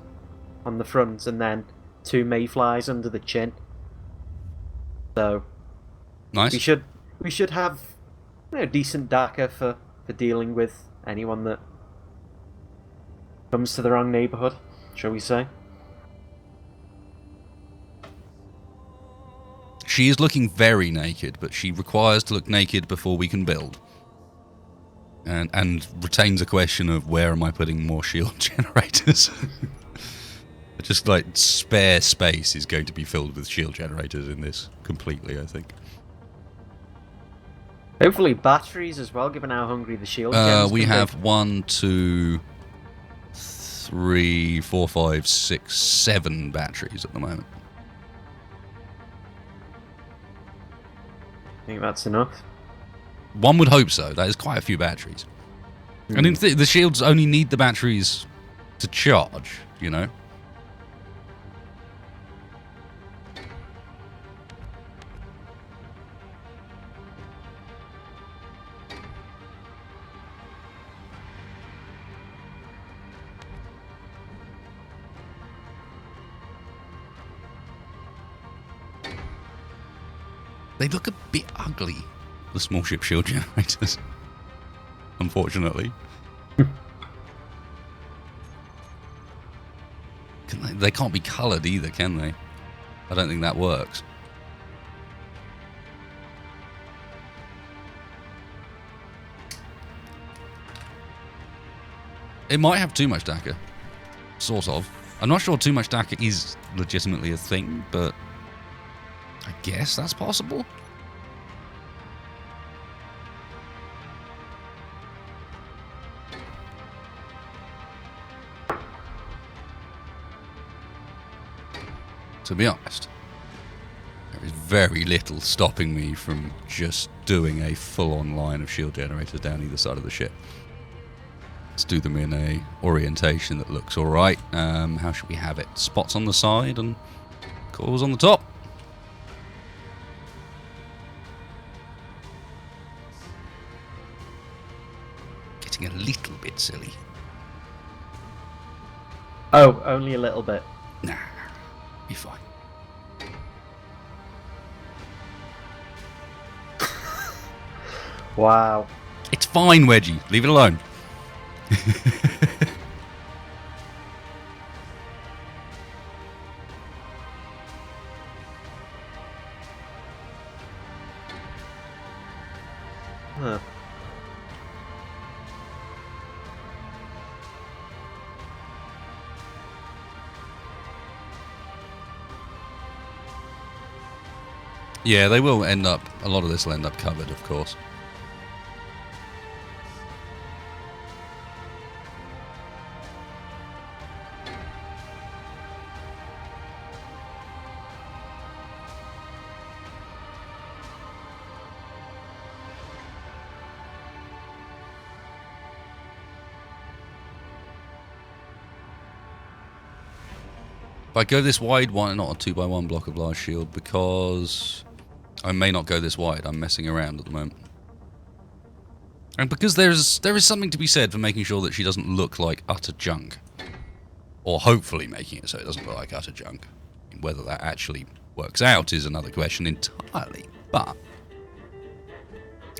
on the front, and then 2 mayflies under the chin. So nice. We should have, you know, decent DACA for dealing with anyone that comes to the wrong neighbourhood, shall we say. She is looking very naked, but she requires to look naked before we can build. And retains a question of where am I putting more shield generators? Just like spare space is going to be filled with shield generators in this completely, I think. Hopefully batteries as well, given how hungry the shield gens we can have be. 1, 2, 3, 4, 5, 6, 7 batteries at the moment. I think that's enough. One would hope so. That is quite a few batteries. And in the shields only need the batteries to charge, you know? They look a bit ugly, the small ship shield generators. Unfortunately. They can't be coloured either, can they? I don't think that works. It might have too much DACA. Sort of. I'm not sure too much DACA is legitimately a thing, but I guess that's possible. to be honest, there is very little stopping me from just doing a full-on line of shield generators down either side of the ship. Let's do them in a orientation that looks alright. How should we have it? Spots on the side and cores on the top. Getting a little bit silly. Oh, only a little bit. Nah, be fine. Wow. It's fine, Wedgie. Leave it alone. Huh. Yeah, they will end up, a lot of this will end up covered, of course. If I go this wide, why not a 2x1 block of large shield? Because I may not go this wide. I'm messing around at the moment. And because there is something to be said for making sure that she doesn't look like utter junk. Or hopefully making it so it doesn't look like utter junk. Whether that actually works out is another question entirely. But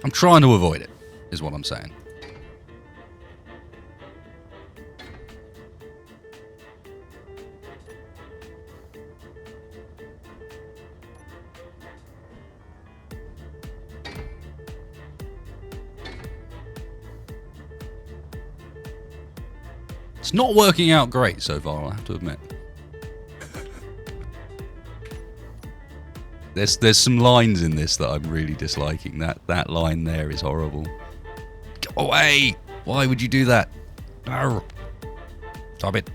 I'm trying to avoid it, is what I'm saying. It's not working out great so far, I have to admit. There's some lines in this that I'm really disliking. That line there is horrible. Go away! Why would you do that? No! Stop it.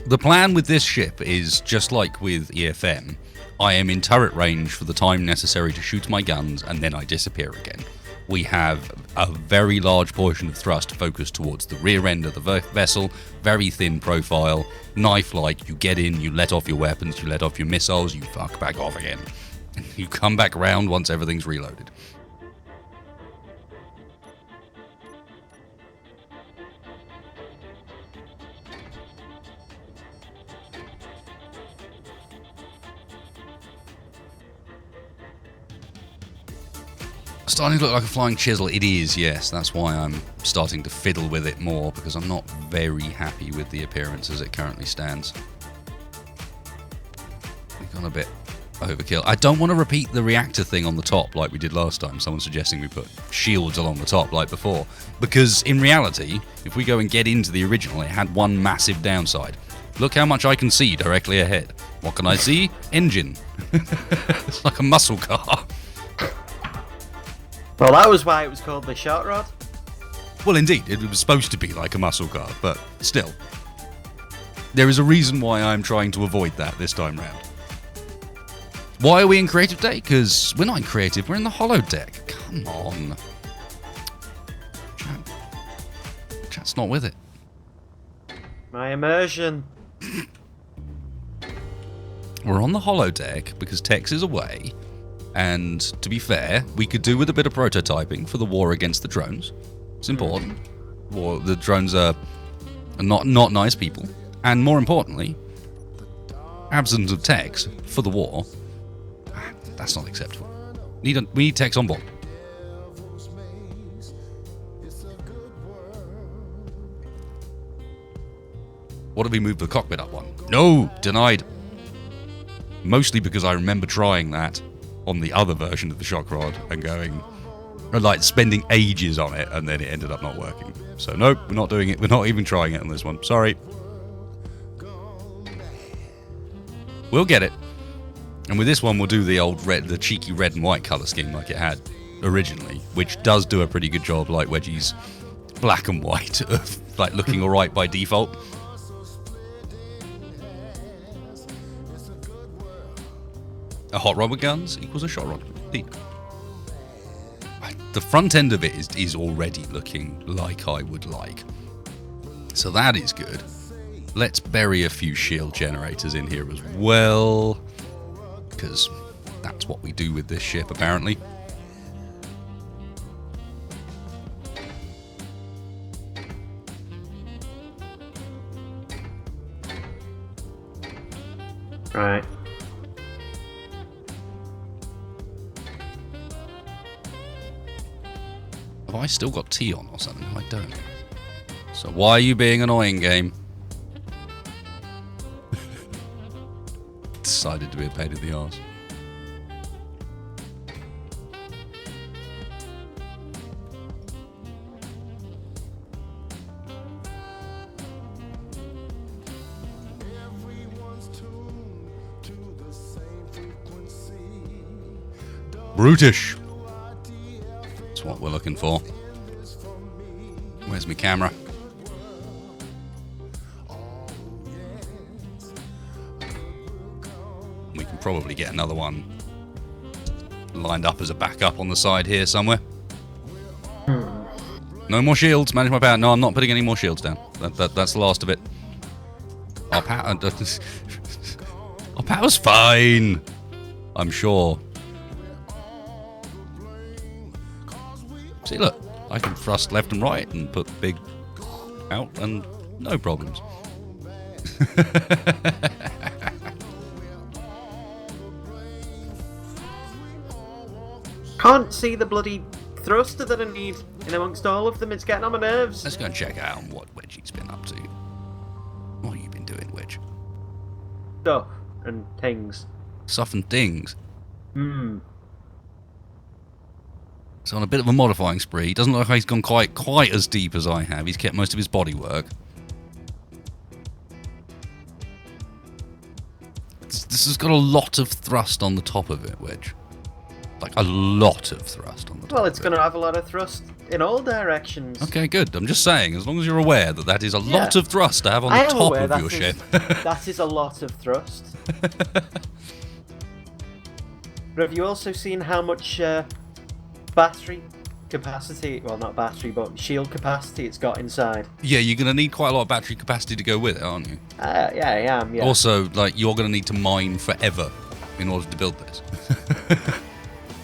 The plan with this ship is, just like with EFM, I am in turret range for the time necessary to shoot my guns, and then I disappear again. We have a very large portion of thrust focused towards the rear end of the vessel, very thin profile, knife-like. You get in, you let off your weapons, you let off your missiles, you fuck back off again. You come back round once everything's reloaded. Starting to look like a flying chisel. It is, yes. That's why I'm starting to fiddle with it more, because I'm not very happy with the appearance as it currently stands. We've gone a bit overkill. I don't want to repeat the reactor thing on the top like we did last time. Someone's suggesting we put shields along the top like before. Because in reality, if we go and get into the original, it had one massive downside. Look how much I can see directly ahead. What can I see? Engine. It's like a muscle car. Well, that was why it was called the shot rod. Well, indeed, it was supposed to be like a muscle car, but still. There is a reason why I'm trying to avoid that this time round. Why are we in creative day? Because we're not in creative, we're in the holodeck. Come on. Chat's not with it. My immersion. We're on the holodeck because Tex is away. And to be fair, we could do with a bit of prototyping for the war against the drones. It's important. The drones are not nice people. And more importantly, absence of Tex for the war. That's not acceptable. We need Tex on board. What if we move the cockpit up one? No! Denied. Mostly because I remember trying that on the other version of the shock rod and going, like, spending ages on it, and then it ended up not working. So nope, we're not doing it. We're not even trying it on this one. Sorry. We'll get it. And with this one, we'll do the cheeky red and white colour scheme like it had originally, which does do a pretty good job, like Wedgie's black and white, of like looking alright by default. A hot rod with guns equals a shot rod. Indeed. The front end of it is already looking like I would like. So that is good. Let's bury a few shield generators in here as well, because that's what we do with this ship, apparently. Right. Have I still got T on or something? I don't. So why are you being annoying, game? Decided to be a pain in the arse. Brutish. That's what we're looking for. Where's my camera? We can probably get another one lined up as a backup on the side here somewhere. No more shields. Manage my power. No, I'm not putting any more shields down. That's the last of it. Our power's fine, I'm sure. See, look, I can thrust left and right and put big out and no problems. Can't see the bloody thruster that I need in amongst all of them. It's getting on my nerves. Let's go and check out what Wedgie's been up to. What have you been doing, Wedge? Stuff and things. Stuff and things. Hmm. So on a bit of a modifying spree. Doesn't look like he's gone quite as deep as I have. He's kept most of his body work. This has got a lot of thrust on the top of it, Wedge. Like a lot of thrust on the top. Well, it's going to have a lot of thrust in all directions. Okay, good. I'm just saying, as long as you're aware that is a lot of thrust to have on the top of your ship. That is a lot of thrust. But have you also seen how much battery capacity, well, not battery, but shield capacity it's got inside? Yeah, you're going to need quite a lot of battery capacity to go with it, aren't you? Yeah, I am, yeah. Also, like, you're going to need to mine forever in order to build this.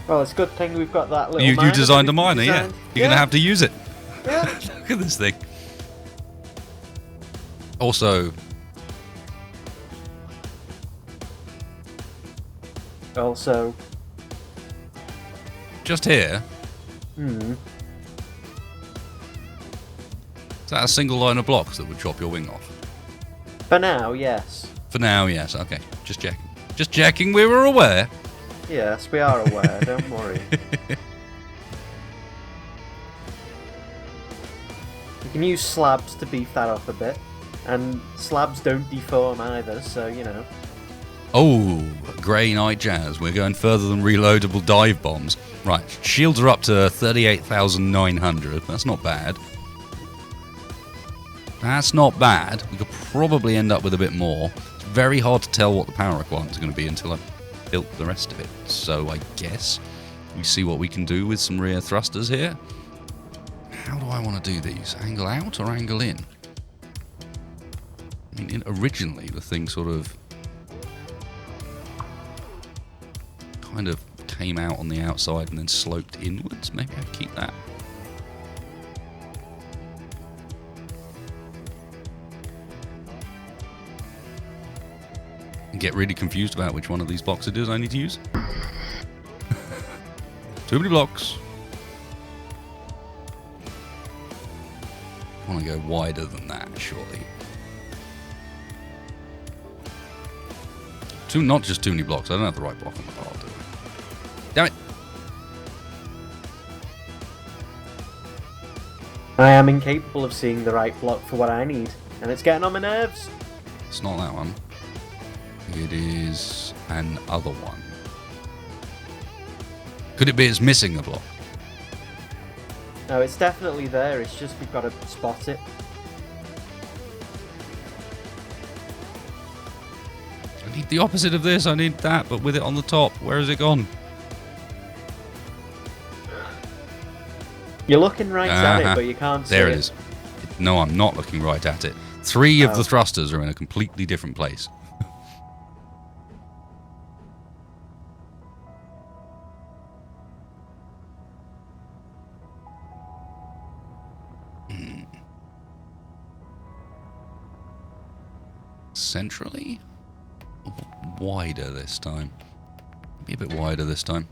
Well, it's a good thing we've got that little You designed a miner, yeah. You're going to have to use it. Yeah. Look at this thing. Also, just here. Hmm. Is that a single line of blocks that would chop your wing off? For now, yes. For now, yes. Okay, just checking. Just checking we were aware. Yes, we are aware, don't worry. You can use slabs to beef that up a bit. And slabs don't deform either, so, you know. Oh, grey night jazz. We're going further than reloadable dive bombs. Right, shields are up to 38,900. That's not bad. That's not bad. We could probably end up with a bit more. It's very hard to tell what the power requirement is going to be until I've built the rest of it. So I guess we see what we can do with some rear thrusters here. How do I want to do these? Angle out or angle in? I mean, originally the thing sort of kind of came out on the outside and then sloped inwards. Maybe I'd keep that. And get really confused about which one of these blocks it is I need to use. Too many blocks. I want to go wider than that, surely. Not just too many blocks. I don't have the right block on the part, do I? Damn it! I am incapable of seeing the right block for what I need, and it's getting on my nerves. It's not that one. It is another one. Could it be it's missing a block? No, it's definitely there. It's just we've got to spot it. I need the opposite of this. I need that, but with it on the top. Where has it gone? You're looking right at it, but you can't see it. There it is. No, I'm not looking right at it. 3 of the thrusters are in a completely different place. Centrally? Wider this time. Be a bit wider this time.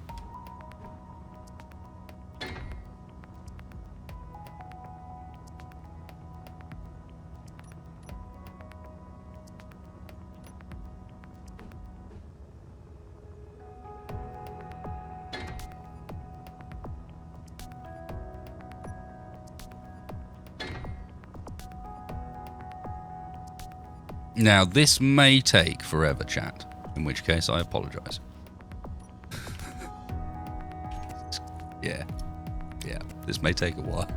Now, this may take forever, chat, in which case I apologise. Yeah, this may take a while.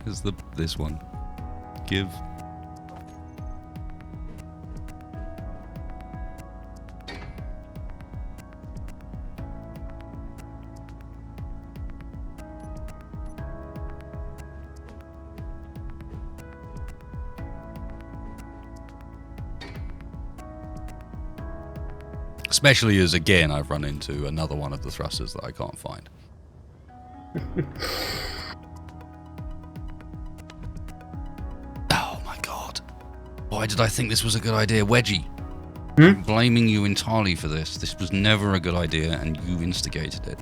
Here's this one. Give. Especially as, again, I've run into another one of the thrusters that I can't find. Oh my god. Why did I think this was a good idea? Wedgie, I'm blaming you entirely for this. This was never a good idea and you instigated it.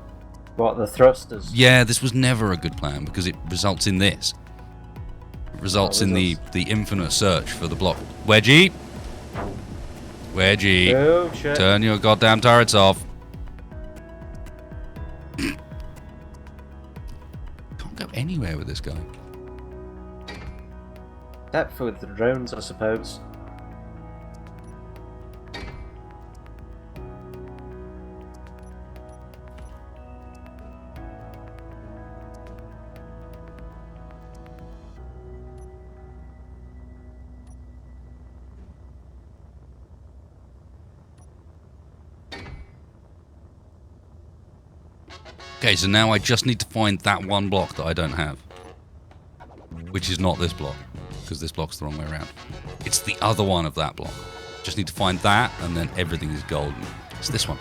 What, the thrusters? Yeah, this was never a good plan because it results in this. It results in the infinite search for the block. Wedgie! Wedgie, oh, shit. Turn your goddamn turrets off. Can't go anywhere with this guy. Depth with the drones, I suppose. Okay, so now I just need to find that one block that I don't have. Which is not this block, because this block's the wrong way around. It's the other one of that block. Just need to find that, and then everything is golden. It's this one.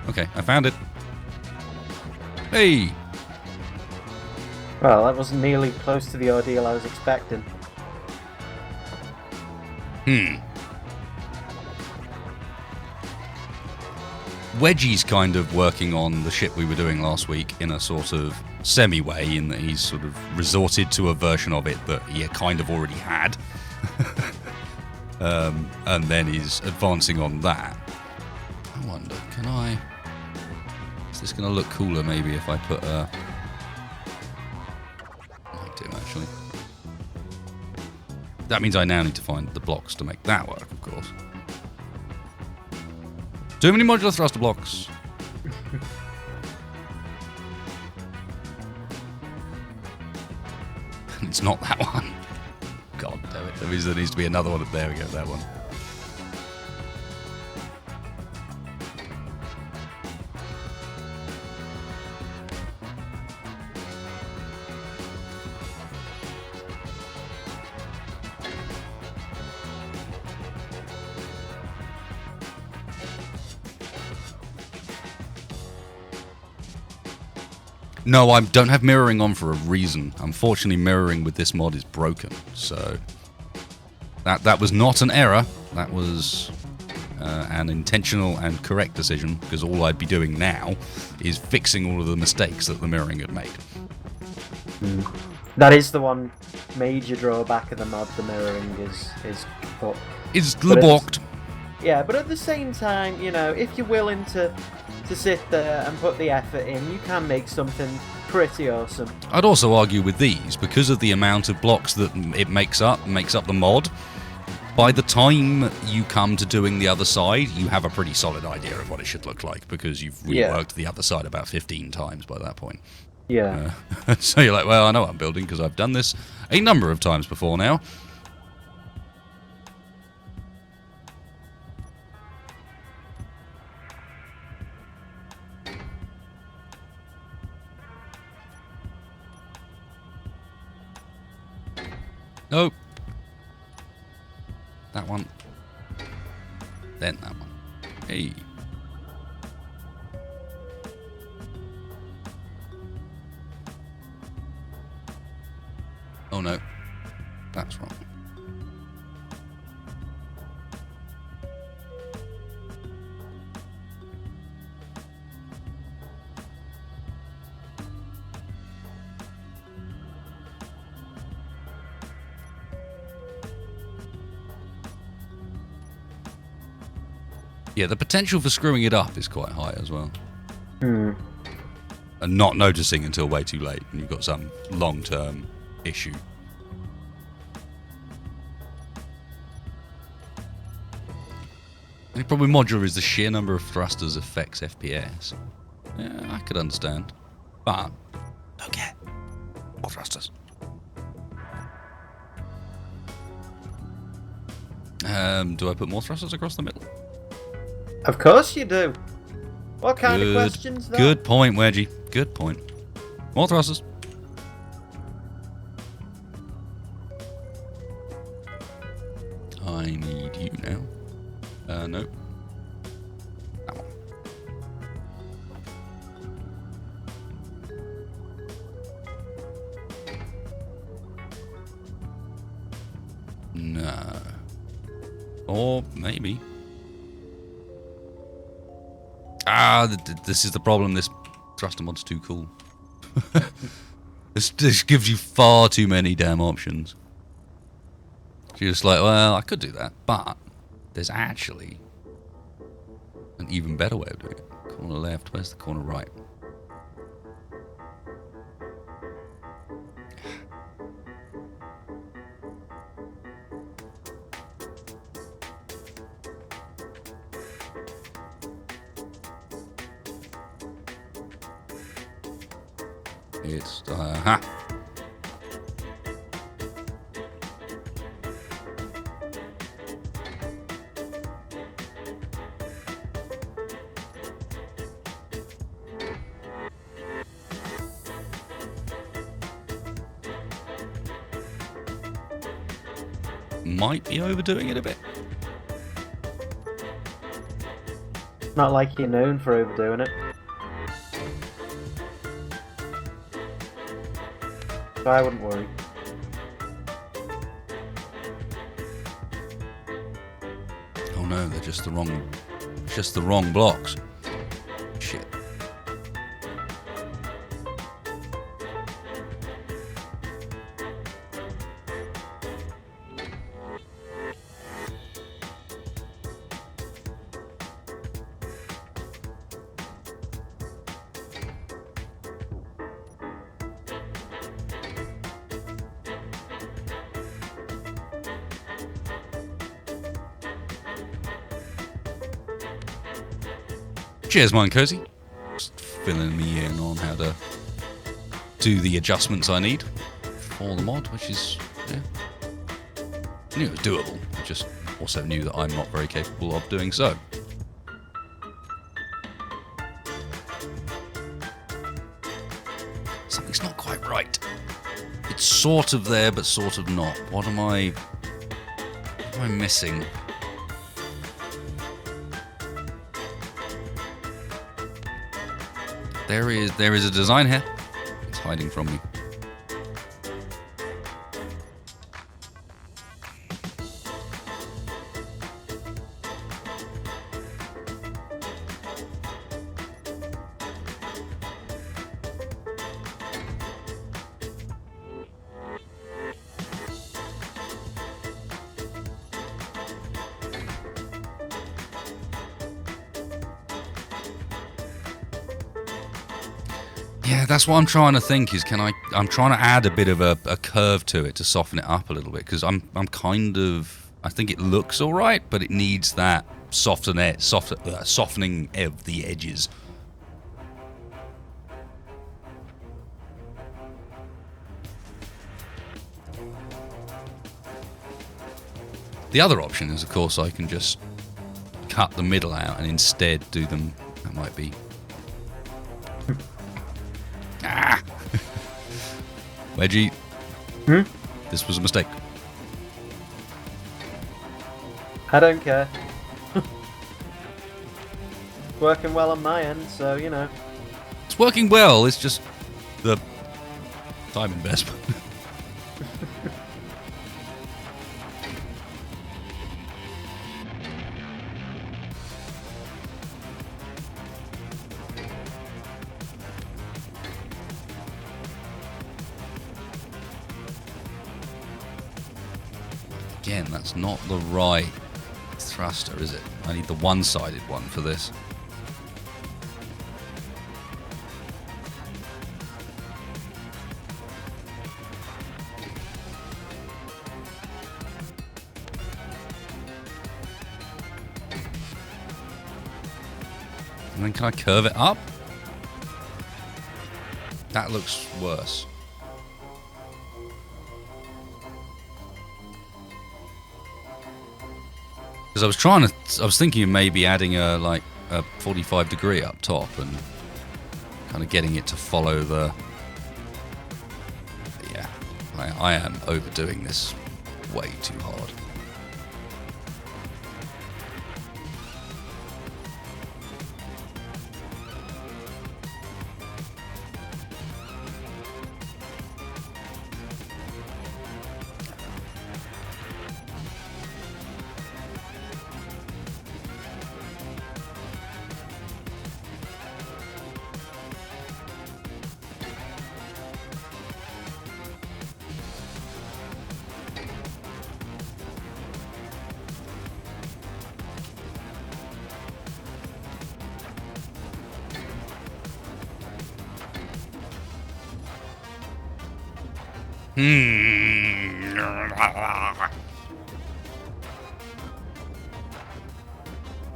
Okay, I found it. Hey! Well, that wasn't nearly close to the ordeal I was expecting. Wedgie's kind of working on the ship we were doing last week in a sort of semi-way, in that he's sort of resorted to a version of it that he kind of already had. And then he's advancing on that. I wonder, can I... Is this going to look cooler maybe if I put a... I might do, actually. That means I now need to find the blocks to make that work, of course. Too many modular thruster blocks. It's not that one. God damn it. That means there needs to be another one. There we go, that one. No, I don't have mirroring on for a reason. Unfortunately, mirroring with this mod is broken. So that was not an error. That was an intentional and correct decision, because all I'd be doing now is fixing all of the mistakes that the mirroring had made. That is the one major drawback of the mod. The mirroring is fucked. It's blocked. Yeah, but at the same time, you know, if you're willing to sit there and put the effort in, you can make something pretty awesome. I'd also argue with these, because of the amount of blocks that it makes up the mod, by the time you come to doing the other side, you have a pretty solid idea of what it should look like, because you've reworked the other side about 15 times by that point. Yeah. So you're like, well, I know what I'm building because I've done this a number of times before now. Nope. That one. Then that one. Hey. Oh no. That's wrong. Yeah, the potential for screwing it up is quite high as well. And not noticing until way too late, and you've got some long-term issue. The problem with modular is the sheer number of thrusters affects FPS. Yeah, I could understand. But, don't care. More thrusters. Do I put more thrusters across the middle? Of course you do. What kind of questions, though? Good point, Wedgie. Good point. More thrusters. I need you now. Nope. That one. No. Or maybe. This is the problem. This thruster mod's too cool. This gives you far too many damn options. You're just like, well, I could do that, but there's actually an even better way of doing it. Corner left, where's the corner right? It's, might be overdoing it a bit. Not like you're known for overdoing it. So I wouldn't worry. Oh no, they're just the wrong blocks. Shit. Cheers, mine cozy. Just filling me in on how to do the adjustments I need for the mod, which is, yeah, I knew it was doable. I just also knew that I'm not very capable of doing so. Something's not quite right. It's sort of there, but sort of not. What am I missing? There is a design here. It's hiding from me. Yeah, that's what I'm trying to think is I'm trying to add a bit of a curve to it to soften it up a little bit, because I'm kind of I think it looks all right, but it needs that softening of the edges. The other option is, of course, I can just cut the middle out and instead do them. That might be. Wedgie. This was a mistake. I don't care. Working well on my end, so you know. It's working well. It's just the time investment. Again, that's not the right thruster, is it? I need the one-sided one for this. And then can I curve it up? That looks worse. Because I was thinking of maybe adding a 45 degree up top and kind of getting it to follow the. Yeah, I am overdoing this way too hard.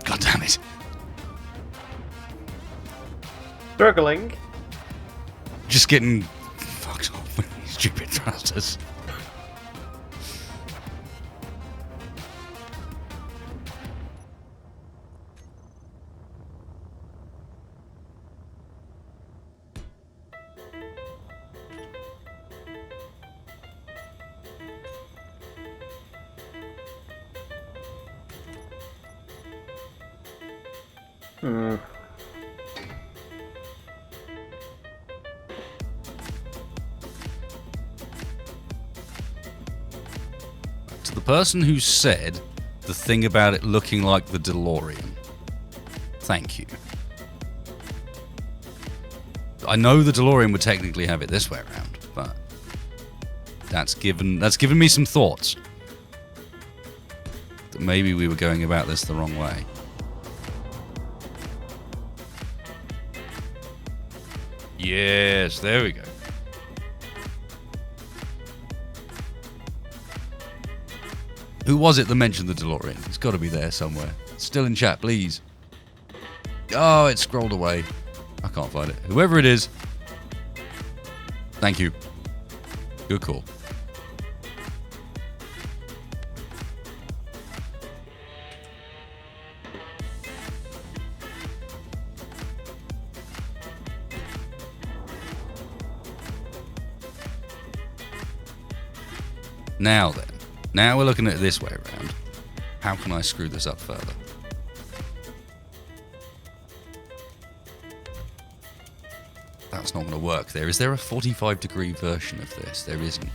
God damn it. Struggling. Just getting fucked off with these stupid thrusters. To the person who said the thing about it looking like the DeLorean, thank you. I know the DeLorean would technically have it this way around, but that's given me some thoughts. That maybe we were going about this the wrong way. Yes, there we go. Who was it that mentioned the DeLorean? It's got to be there somewhere. Still in chat, please. Oh, it scrolled away. I can't find it. Whoever it is, thank you. Good call. Now then, now we're looking at it this way around. How can I screw this up further? That's not going to work there. Is there a 45-degree version of this? There isn't.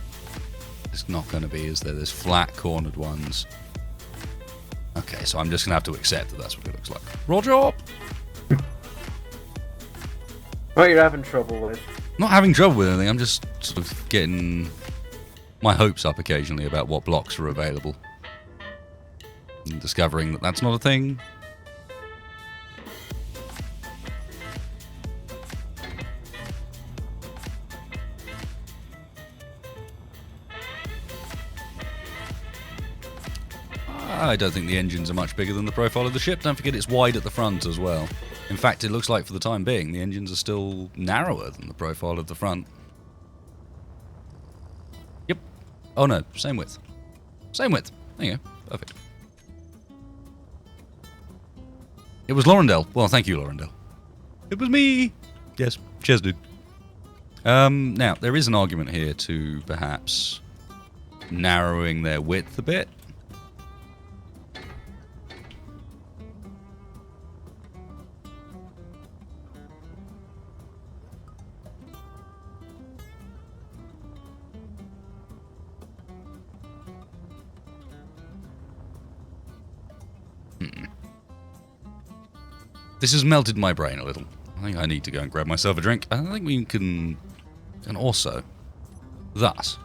It's not going to be, is there? There's flat cornered ones. Okay, so I'm just going to have to accept that that's what it looks like. Roger! What you're having trouble with? Not having trouble with anything, I'm just sort of getting my hopes up occasionally about what blocks are available. And discovering that that's not a thing. I don't think the engines are much bigger than the profile of the ship. Don't forget it's wide at the front as well. In fact, it looks like for the time being, the engines are still narrower than the profile of the front. Yep. Oh no, same width. Same width. There you go. Perfect. It was Laurendale. Well, thank you, Laurendale. It was me. Yes, cheers, dude. Now, there is an argument here to perhaps narrowing their width a bit. This has melted my brain a little. I think I need to go and grab myself a drink. I think we can also, thus,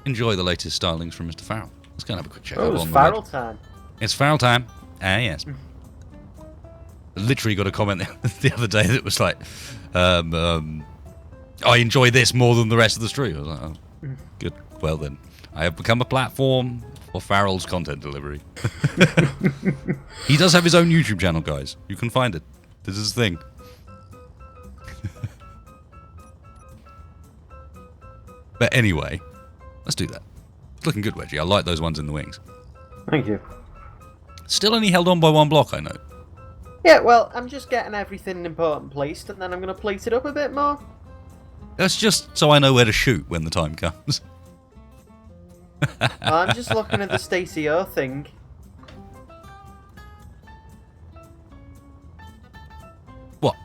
enjoy the latest stylings from Mr. Farrell. Let's go and have a quick check. Oh, it's Farrell time. It's Farrell time. Ah, yes. I literally got a comment the other day that was like, I enjoy this more than the rest of the stream. I was like, oh, good. Well then, I have become a platform for Farrell's content delivery. He does have his own YouTube channel, guys. You can find it. This is the thing. But anyway, let's do that. It's looking good, Wedgie. I like those ones in the wings. Thank you. Still only held on by one block, I know. Yeah, well, I'm just getting everything important placed, and then I'm going to plate it up a bit more. That's just so I know where to shoot when the time comes. I'm just looking at the Stacy O thing. What?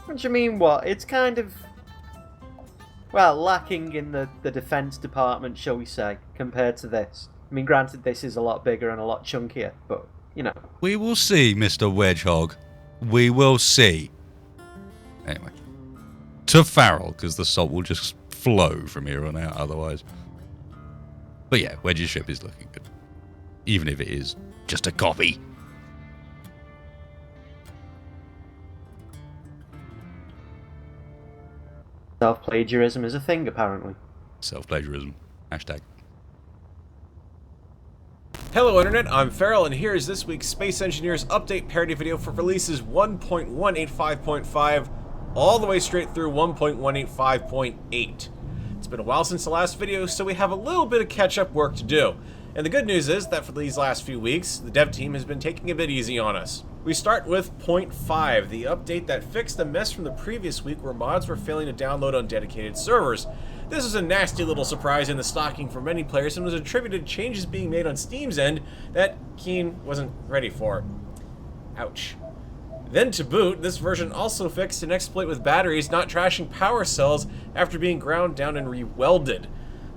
What do you mean, what? It's kind of, well, lacking in the defense department, shall we say, compared to this. I mean, granted, this is a lot bigger and a lot chunkier, but, you know. We will see, Mr. Wedgehog. We will see. Anyway. To Farrell, because the salt will just flow from here on out otherwise. But yeah, Wedge's ship is looking good. Even if it is just a copy. Self-plagiarism is a thing, apparently. Self-plagiarism. Hashtag. Hello Internet, I'm Farrell, and here is this week's Space Engineers Update parody video for releases 1.185.5 all the way straight through 1.185.8. It's been a while since the last video, so we have a little bit of catch-up work to do. And the good news is that for these last few weeks, the dev team has been taking a bit easy on us. We start with 0.5, the update that fixed the mess from the previous week where mods were failing to download on dedicated servers. This was a nasty little surprise in the stocking for many players and was attributed to changes being made on Steam's end that Keen wasn't ready for. Ouch. Then to boot, this version also fixed an exploit with batteries not trashing power cells after being ground down and re-welded.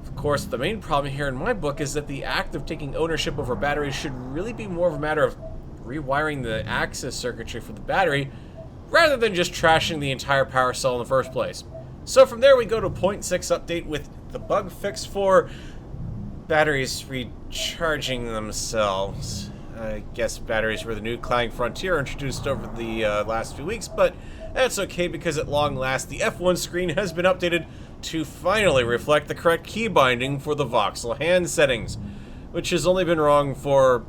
Of course, the main problem here in my book is that the act of taking ownership over batteries should really be more of a matter of rewiring the access circuitry for the battery, rather than just trashing the entire power cell in the first place. So from there we go to 0.6 update with the bug fix for batteries recharging themselves. I guess batteries were the new Clang Frontier introduced over the last few weeks, but that's okay because at long last the F1 screen has been updated to finally reflect the correct key binding for the voxel hand settings, which has only been wrong for,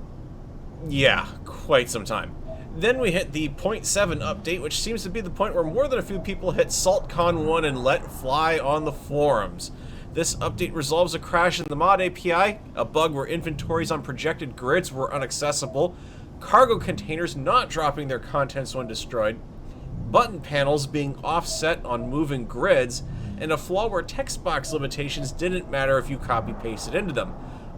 yeah, quite some time. Then we hit the 0.7 update, which seems to be the point where more than a few people hit SaltCon 1 and let fly on the forums. This update resolves a crash in the mod API, a bug where inventories on projected grids were inaccessible, cargo containers not dropping their contents when destroyed, button panels being offset on moving grids, and a flaw where text box limitations didn't matter if you copy-pasted into them.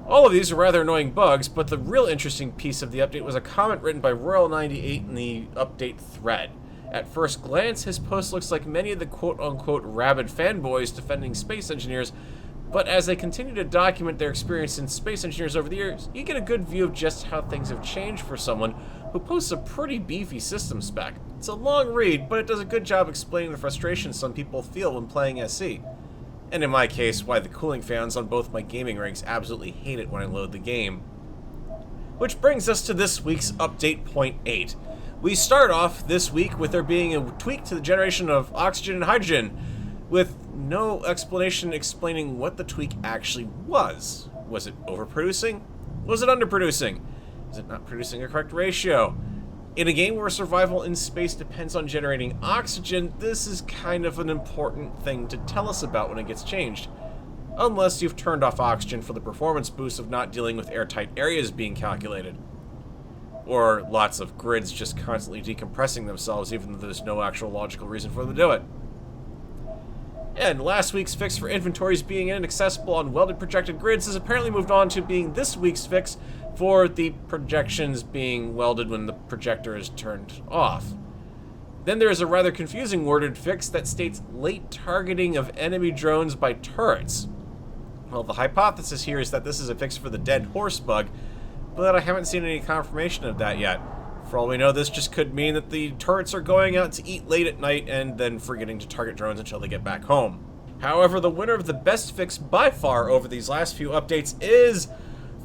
All of these are rather annoying bugs, but the real interesting piece of the update was a comment written by Royal98 in the update thread. At first glance, his post looks like many of the quote-unquote rabid fanboys defending space engineers, but as they continue to document their experience in space engineers over the years, you get a good view of just how things have changed for someone who posts a pretty beefy system spec. It's a long read, but it does a good job explaining the frustration some people feel when playing SC. And in my case, why the cooling fans on both my gaming rigs absolutely hate it when I load the game. Which brings us to this week's update 0.8. We start off this week with there being a tweak to the generation of oxygen and hydrogen, with no explanation explaining what the tweak actually was. Was it overproducing? Was it underproducing? Is it not producing a correct ratio? In a game where survival in space depends on generating oxygen, this is kind of an important thing to tell us about when it gets changed. Unless you've turned off oxygen for the performance boost of not dealing with airtight areas being calculated. Or lots of grids just constantly decompressing themselves even though there's no actual logical reason for them to do it. And last week's fix for inventories being inaccessible on welded projected grids has apparently moved on to being this week's fix for the projections being welded when the projector is turned off. Then there is a rather confusing worded fix that states late targeting of enemy drones by turrets. Well, the hypothesis here is that this is a fix for the dead horse bug, but I haven't seen any confirmation of that yet. For all we know, this just could mean that the turrets are going out to eat late at night and then forgetting to target drones until they get back home. However, the winner of the best fix by far over these last few updates is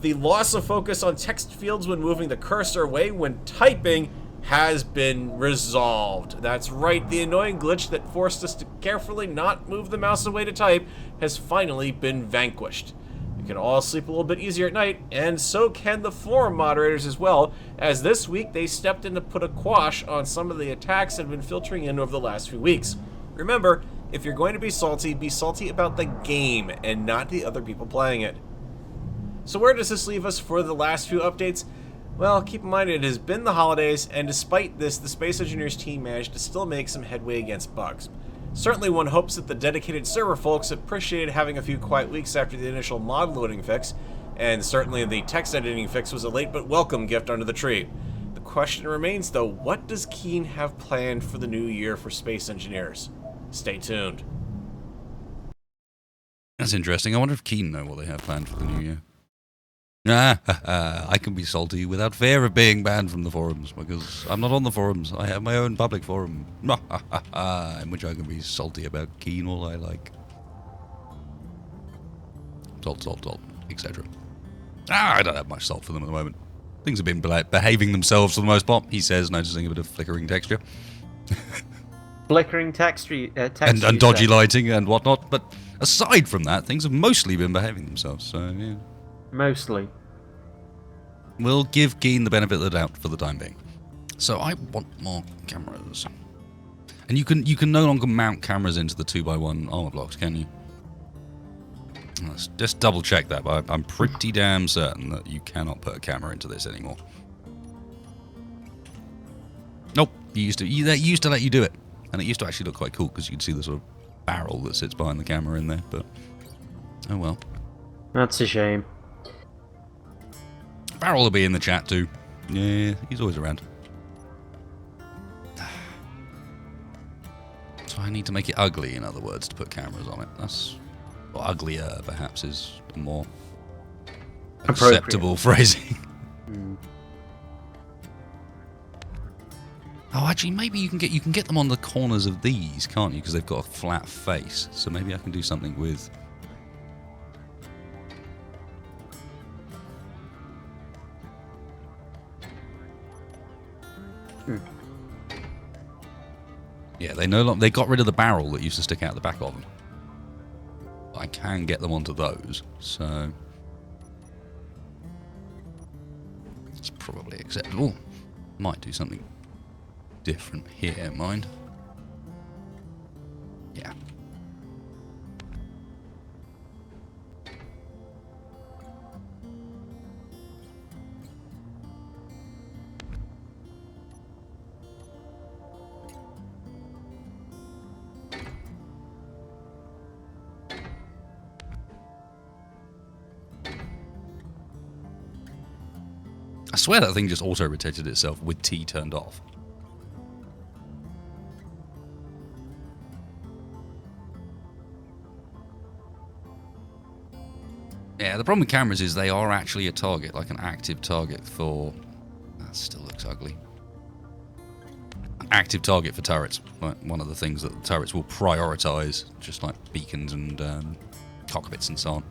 the loss of focus on text fields when moving the cursor away when typing has been resolved. That's right, the annoying glitch that forced us to carefully not move the mouse away to type has finally been vanquished. We can all sleep a little bit easier at night, and so can the forum moderators as well, as this week they stepped in to put a quash on some of the attacks that have been filtering in over the last few weeks. Remember, if you're going to be salty about the game and not the other people playing it. So where does this leave us for the last few updates? Well, keep in mind it has been the holidays, and despite this, the Space Engineers team managed to still make some headway against bugs. Certainly one hopes that the dedicated server folks appreciated having a few quiet weeks after the initial mod loading fix, and certainly the text editing fix was a late but welcome gift under the tree. The question remains though, what does Keen have planned for the new year for Space Engineers? Stay tuned. That's interesting. I wonder if Keen know what they have planned for the new year. I can be salty without fear of being banned from the forums, because I'm not on the forums. I have my own public forum, in which I can be salty about Keen all I like. Salt, etc. I don't have much salt for them at the moment. Things have been behaving themselves for the most part, he says, noticing a bit of flickering texture. Flickering texture, and dodgy lighting and whatnot, but aside from that, things have mostly been behaving themselves, so yeah. Mostly. We'll give Keen the benefit of the doubt for the time being. So I want more cameras. And you can no longer mount cameras into the 2x1 armor blocks, can you? Let's just double check that, but I'm pretty damn certain that you cannot put a camera into this anymore. Nope, that used to let you do it. And it used to actually look quite cool because you could see the sort of barrel that sits behind the camera in there, but oh well. That's a shame. Barrel will be in the chat too. Yeah, he's always around. So I need to make it ugly, in other words, to put cameras on it. That's... Well, uglier, perhaps, is more acceptable phrasing. Oh, actually, maybe you can get them on the corners of these, can't you? Because they've got a flat face. So maybe I can do something with... Yeah, they got rid of the barrel that used to stick out the back of them. I can get them onto those, so it's probably acceptable. Might do something different here, mind. Yeah. I swear that thing just auto-rotated itself with T turned off. Yeah, the problem with cameras is they are actually a target, like an active target for... That still looks ugly. An active target for turrets. Like one of the things that the turrets will prioritise, just like beacons and cockpits and so on.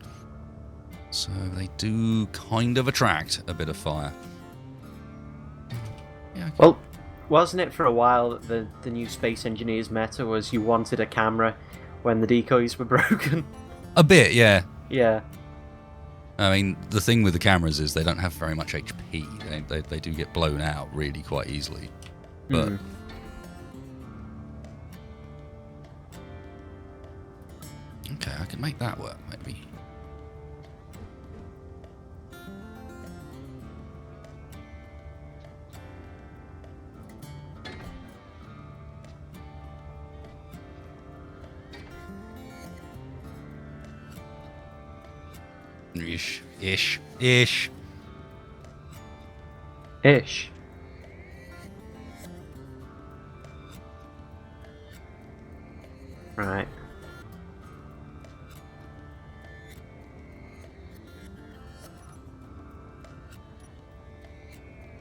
So they do kind of attract a bit of fire. Yeah, okay. Well, wasn't it for a while that the new Space Engineers meta was you wanted a camera when the decoys were broken? A bit, yeah. Yeah. I mean, the thing with the cameras is they don't have very much HP. They do get blown out really quite easily. But okay, I can make that work maybe. Ish. Right.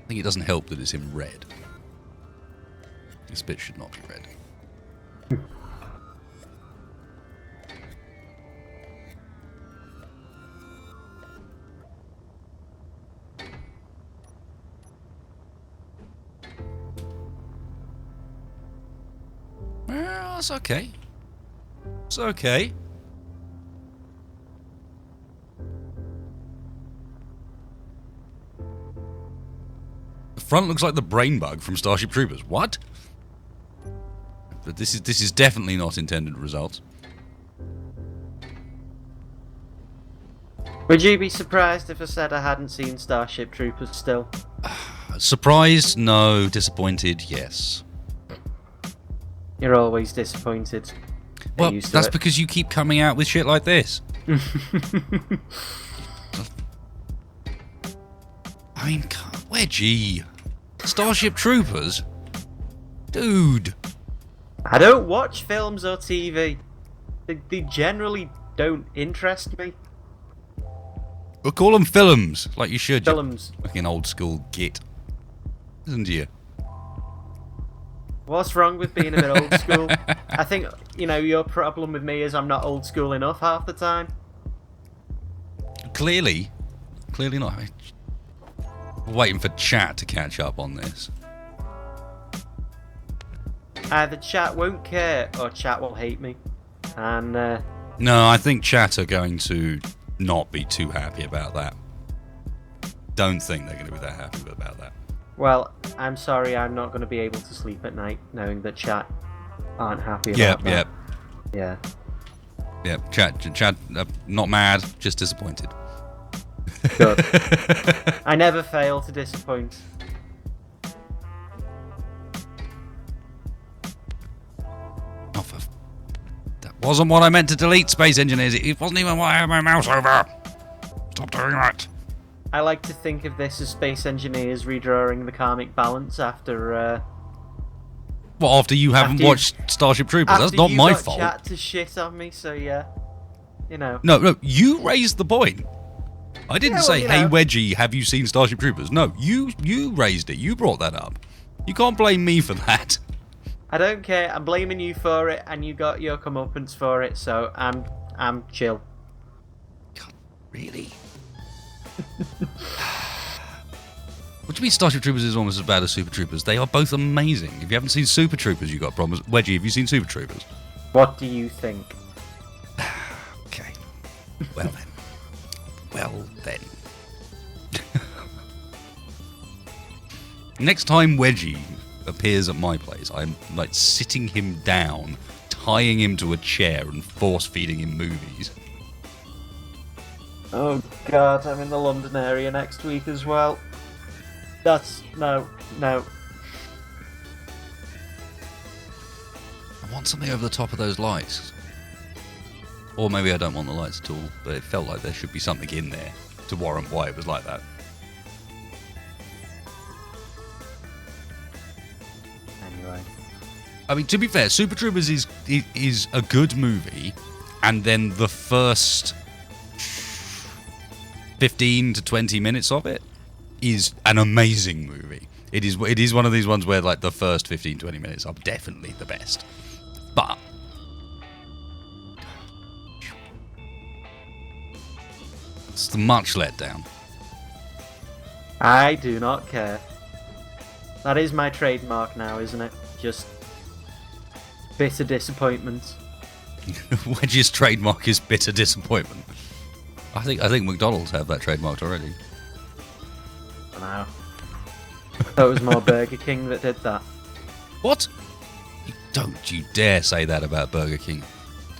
I think it doesn't help that it's in red. This bit should not be red. Well, that's okay. It's okay. The front looks like the brain bug from Starship Troopers. What? But this is definitely not intended results. Would you be surprised if I said I hadn't seen Starship Troopers still? Surprised? No. Disappointed? Yes. You're always disappointed. Well, that's because you keep coming out with shit like this. I mean, Wedgie. Starship Troopers? Dude. I don't watch films or TV. They generally don't interest me. We'll call them films, like you should. Films. Like an old school git. Isn't you? What's wrong with being a bit old school? I think, your problem with me is I'm not old school enough half the time. Clearly not. I'm waiting for chat to catch up on this. Either chat won't care or chat will hate me. And, No, I think chat are going to not be too happy about that. Don't think they're going to be that happy about that. Well, I'm sorry I'm not going to be able to sleep at night knowing that chat aren't happy about that. Yeah. Yep, chat, not mad, just disappointed. Good. I never fail to disappoint. Oh, that wasn't what I meant to delete, Space Engineers. It wasn't even what I had my mouse over. Stop doing that. I like to think of this as Space Engineers redrawing the karmic balance after... Well, after you haven't watched Starship Troopers, that's not my fault. Chat to shit on me, so yeah, No, you raised the point. I didn't say, hey Wedgie, have you seen Starship Troopers? No, you raised it. You brought that up. You can't blame me for that. I don't care. I'm blaming you for it, and you got your comeuppance for it, so I'm chill. God, really? What do you mean Starship Troopers is almost as bad as Super Troopers? They are both amazing. If you haven't seen Super Troopers, you've got problems. Wedgie, have you seen Super Troopers? What do you think? Okay. Well then. Next time Wedgie appears at my place, I'm like sitting him down, tying him to a chair and force feeding him movies. Oh god, I'm in the London area next week as well. That's... no. I want something over the top of those lights. Or maybe I don't want the lights at all, but it felt like there should be something in there to warrant why it was like that. Anyway. I mean, to be fair, Super Troopers is a good movie, and then the first 15 to 20 minutes of it is an amazing movie. It is one of these ones where like the first 15-20 minutes are definitely the best. But it's much let down. I do not care. That is my trademark now, isn't it? Just bitter disappointment. Wedge's trademark is bitter disappointment. I think McDonald's have that trademarked already. I don't know. I thought it was more Burger King that did that. What? Don't you dare say that about Burger King.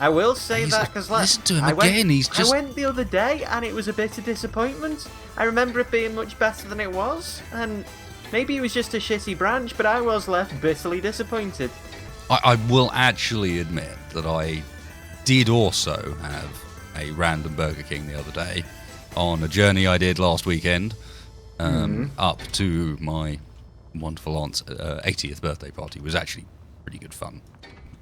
I will say that because listen to him again. I went the other day and it was a bit of disappointment. I remember it being much better than it was, and maybe it was just a shitty branch, but I was left bitterly disappointed. I will actually admit that I did also have a random Burger King the other day on a journey I did last weekend up to my wonderful aunt's 80th birthday party. It was actually pretty good fun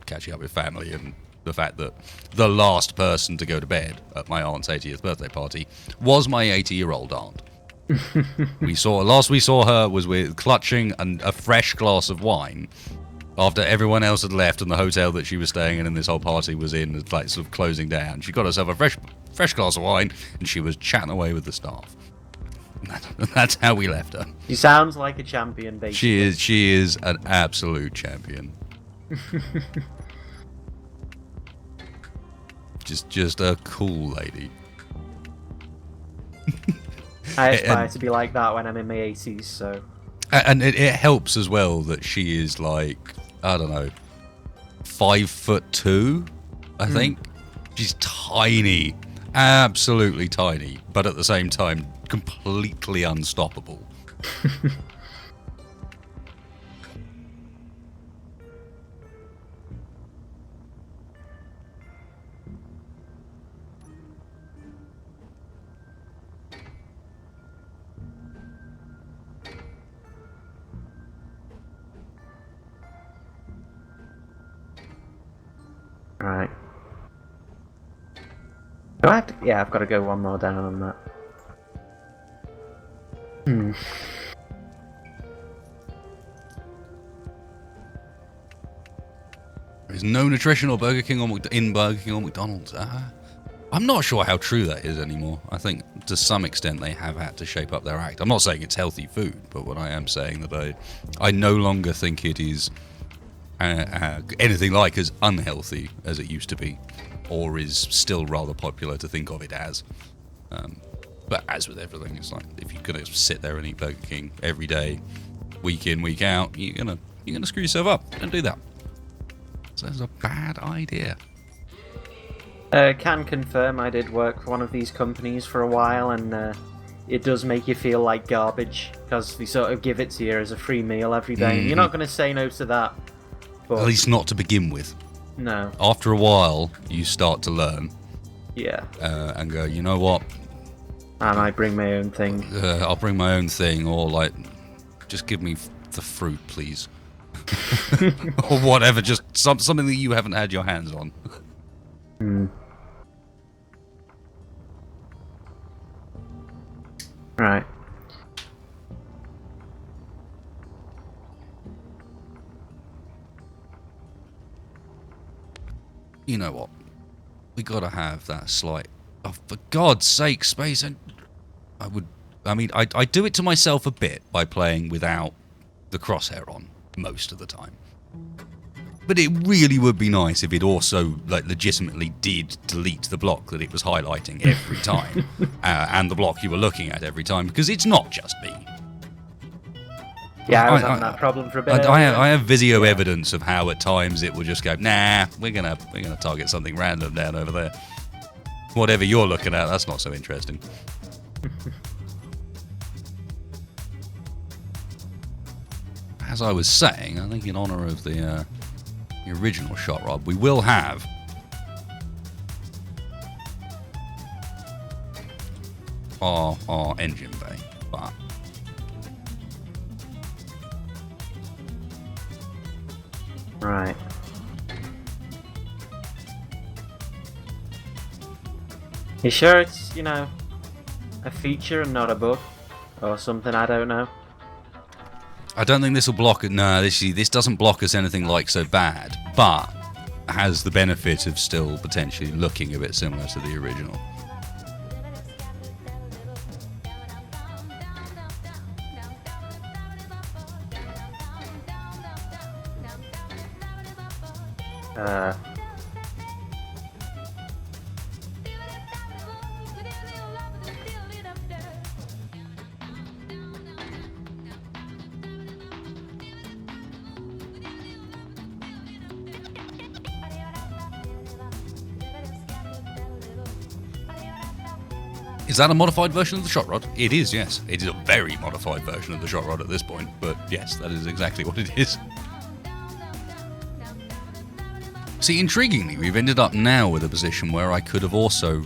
catching up with family, and the fact that the last person to go to bed at my aunt's 80th birthday party was my 80-year-old aunt. Last we saw her was with clutching a fresh glass of wine after everyone else had left and the hotel that she was staying in and this whole party was in was like sort of closing down. She got herself a fresh glass of wine and she was chatting away with the staff. That's how we left her. She sounds like a champion, basically. She is an absolute champion. just a cool lady. I aspire to be like that when I'm in my 80s, so... And it helps as well that she is like, I don't know, 5'2", I think. She's tiny, absolutely tiny, but at the same time, completely unstoppable. Right. Do I have to... Yeah, I've got to go one more down on that. There's no nutritional Burger King in Burger King or McDonald's. I'm not sure how true that is anymore. I think to some extent they have had to shape up their act. I'm not saying it's healthy food, but what I am saying that I no longer think it is anything like as unhealthy as it used to be, or is still rather popular to think of it as. But as with everything, it's like if you're gonna sit there and eat Burger King every day, week in, week out, you're gonna screw yourself up. Don't do that. So it's a bad idea. Can confirm I did work for one of these companies for a while, and it does make you feel like garbage because they sort of give it to you as a free meal every day. And you're not going to say no to that. But at least not to begin with. No. After a while, you start to learn. Yeah. And go, you know what? I might bring my own thing. I'll bring my own thing, or like, just give me the fruit, please. Or whatever, just something that you haven't had your hands on. Right. You know what? We gotta have that slight... Oh, for God's sake, space. And I do it to myself a bit by playing without the crosshair on most of the time. But it really would be nice if it also, like, legitimately did delete the block that it was highlighting every time, and the block you were looking at every time, because it's not just me. Yeah, I was having that problem for a bit. I have video evidence of how at times it will just go, nah, we're gonna target something random down over there. Whatever you're looking at, that's not so interesting. As I was saying, I think in honor of the original shot rod, we will have our engine bay, but right. You sure it's, a feature and not a bug? Or something, I don't know. I don't think this will block it. No, this doesn't block us anything like so bad, but has the benefit of still potentially looking a bit similar to the original. Is that a modified version of the shot rod? It is, yes. It is a very modified version of the shot rod at this point, but yes, that is exactly what it is. See, intriguingly, we've ended up now with a position where I could have also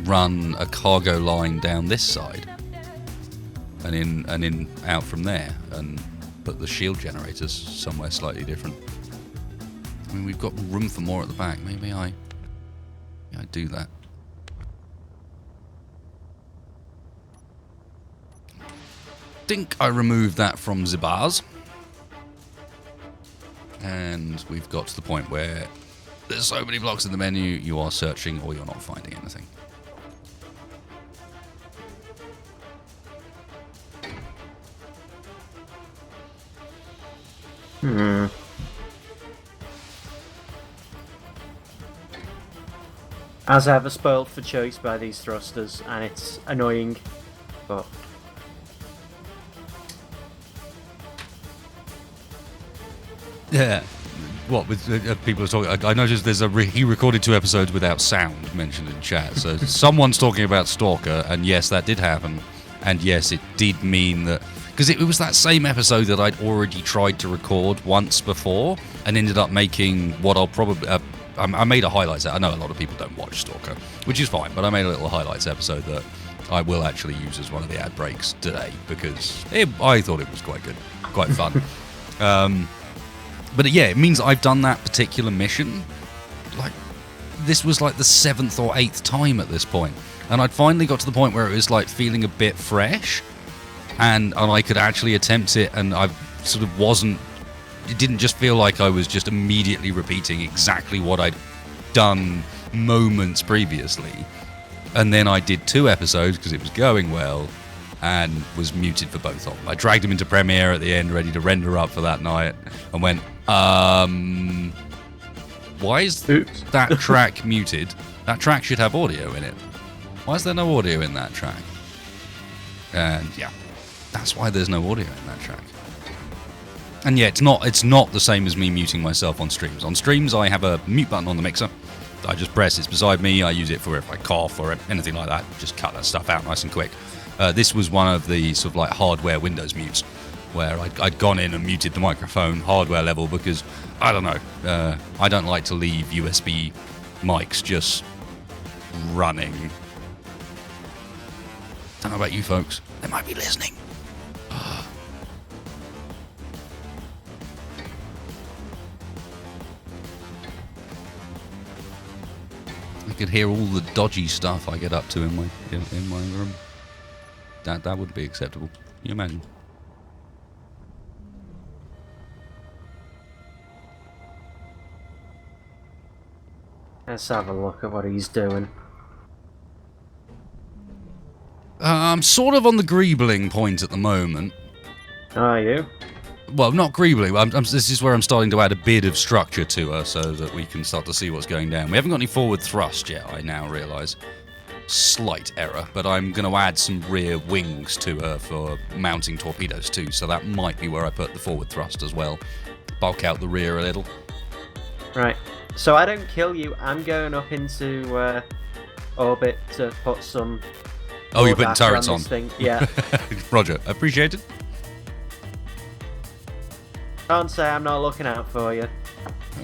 run a cargo line down this side and in out from there and put the shield generators somewhere slightly different. I mean, we've got room for more at the back. Maybe I do that. Think I removed that from the bars. And we've got to the point where there's so many blocks in the menu, you are searching or you're not finding anything. As ever, spoiled for choice by these thrusters, and it's annoying, but... Yeah. What, with people are talking... I noticed there's he recorded 2 episodes without sound mentioned in chat, so someone's talking about Stalker, and yes, that did happen, and yes, it did mean that... Because it was that same episode that I'd already tried to record once before, and ended up making what I'll probably... I made a highlights... I know a lot of people don't watch Stalker, which is fine, but I made a little highlights episode that I will actually use as one of the ad breaks today, because I thought it was quite good, quite fun. But yeah, it means I've done that particular mission. Like, this was like the 7th or 8th time at this point. And I'd finally got to the point where it was like feeling a bit fresh. And I could actually attempt it, and I sort of wasn't... It didn't just feel like I was just immediately repeating exactly what I'd done moments previously. And then I did 2 episodes because it was going well, and was muted for both of them. I dragged them into Premiere at the end, ready to render up for that night, and went, why is that track muted? That track should have audio in it. Why is there no audio in that track? And yeah, that's why there's no audio in that track. And yeah, it's not the same as me muting myself on streams. On streams, I have a mute button on the mixer. I just press, it's beside me. I use it for if I cough or anything like that. Just cut that stuff out nice and quick. This was one of the sort of like hardware Windows mutes, where I'd gone in and muted the microphone hardware level because, I don't know, I don't like to leave USB mics just running. Don't know about you folks. They might be listening. I could hear all the dodgy stuff I get up to in my room. That wouldn't be acceptable. Can you imagine? Let's have a look at what he's doing. I'm sort of on the greebling point at the moment. Are you? Well, not greebling. This is where I'm starting to add a bit of structure to her so that we can start to see what's going down. We haven't got any forward thrust yet, I now realise. Slight error, but I'm going to add some rear wings to her for mounting torpedoes too, so that might be where I put the forward thrust as well. Bulk out the rear a little. Right. So I don't kill you, I'm going up into orbit to put some... Oh, you're putting turrets on? Thing. Yeah. Roger. Appreciated. Don't say I'm not looking out for you.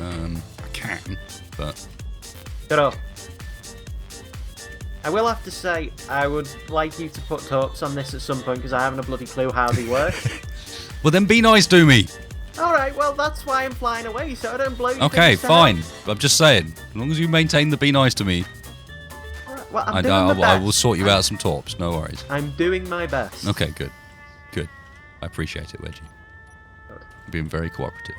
I can, but... Shut up. I will have to say, I would like you to put torps on this at some point, because I haven't a bloody clue how they work. Well, then be nice to me. Alright, well, that's why I'm flying away, so I don't blow you. Okay, fine. I'm just saying. As long as you maintain the be nice to me, Alright, well, I'm doing my best. I will sort you out some torps, no worries. I'm doing my best. Okay, good. Good. I appreciate it, Wedgie. You've been very cooperative.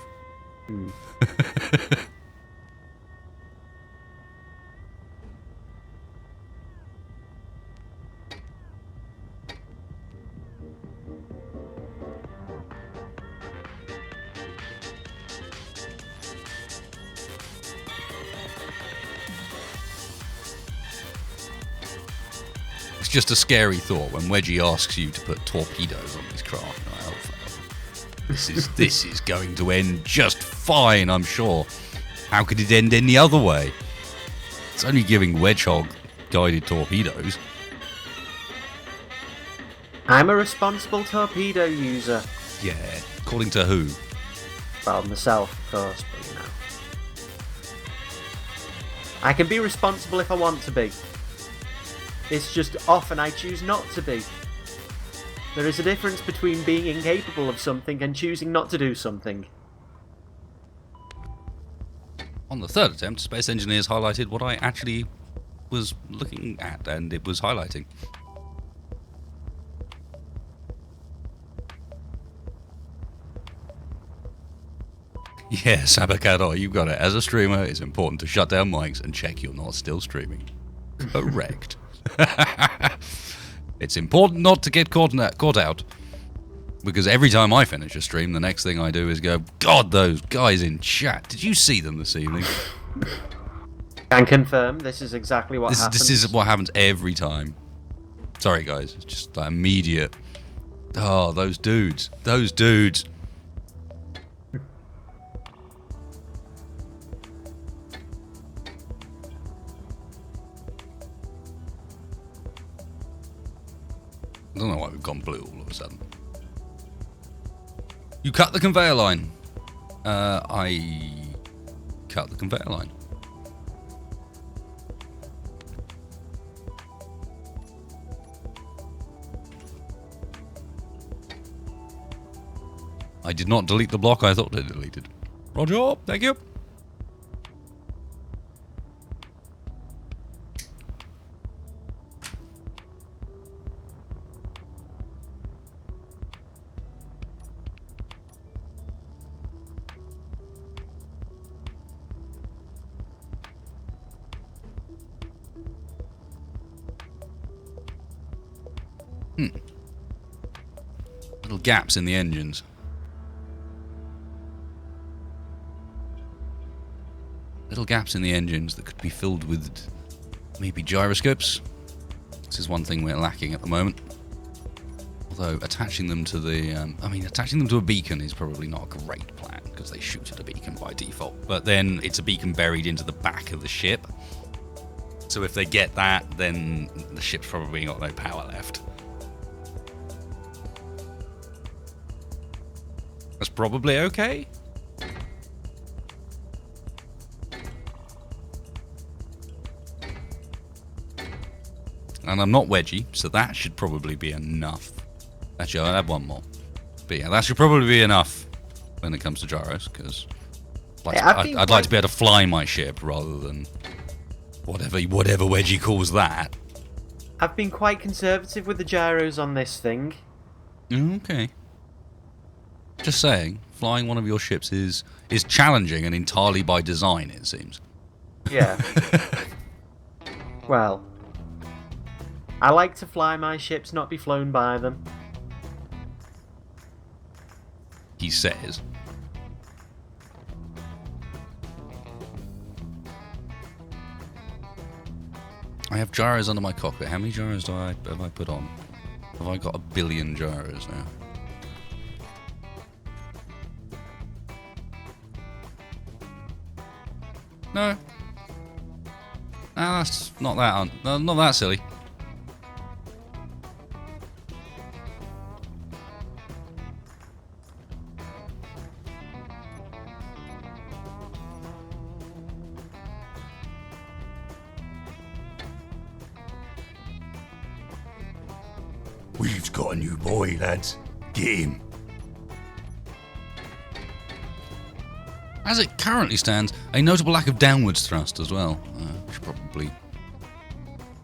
It's just a scary thought when Wedgie asks you to put torpedoes on his craft. Like, oh, this is going to end just fine, I'm sure. How could it end any other way? It's only giving Wedgehog guided torpedoes. I'm a responsible torpedo user. Yeah, according to who? Well, myself, of course, but you know. I can be responsible if I want to be. It's just often I choose not to be. There is a difference between being incapable of something and choosing not to do something. On the third attempt, Space Engineers highlighted what I actually was looking at, and it was highlighting. Yes, Abacado, you got it. As a streamer, it's important to shut down mics and check you're not still streaming. Correct. It's important not to get caught out. Because every time I finish a stream, the next thing I do is go, God, those guys in chat. Did you see them this evening? Can confirm this is exactly what happens. This is what happens every time. Sorry, guys. It's just that immediate. Oh, those dudes. Those dudes. I don't know why we've gone blue all of a sudden. You cut the conveyor line. I cut the conveyor line. I did not delete the block I thought I deleted. Roger, thank you. Little gaps in the engines. Little gaps in the engines that could be filled with maybe gyroscopes. This is one thing we're lacking at the moment. Although attaching them to the, attaching them to a beacon is probably not a great plan because they shoot at a beacon by default. But then it's a beacon buried into the back of the ship. So if they get that, then the ship's probably got no power left. That's probably okay. And I'm not wedgy, so that should probably be enough. Actually, I'll add one more. But yeah, that should probably be enough when it comes to gyros, because I'd like to be able to fly my ship rather than whatever wedgy calls that. I've been quite conservative with the gyros on this thing. Okay. Just saying, flying one of your ships is challenging and entirely by design, it seems. Yeah. Well, I like to fly my ships, not be flown by them. He says. I have gyros under my cockpit. How many gyros have I put on? Have I got 1 billion gyros now? No. That's not not that silly. We've got a new boy, lads. Get him. As it currently stands, a notable lack of downwards thrust as well. We should probably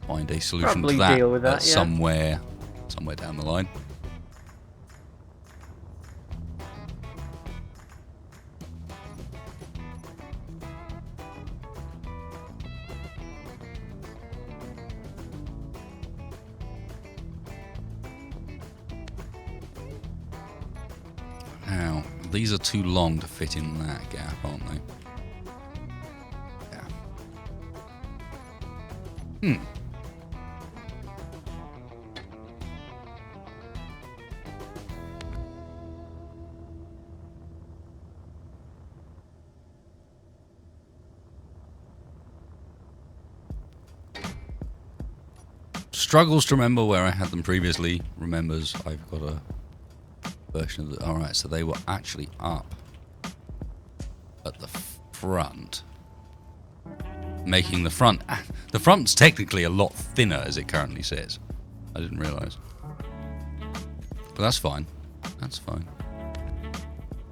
find a solution to that, deal with that somewhere down the line. Now, these are too long to fit in that gap, aren't they? Yeah. Struggles to remember where I had them previously. Remembers I've got a version of the... Alright, so they were actually up at the front. Making the front... The front's technically a lot thinner as it currently sits. I didn't realise. But that's fine. That's fine.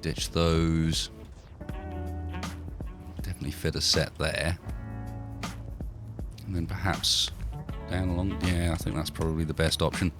Ditch those. Definitely fit a set there. And then perhaps down along... Yeah, I think that's probably the best option.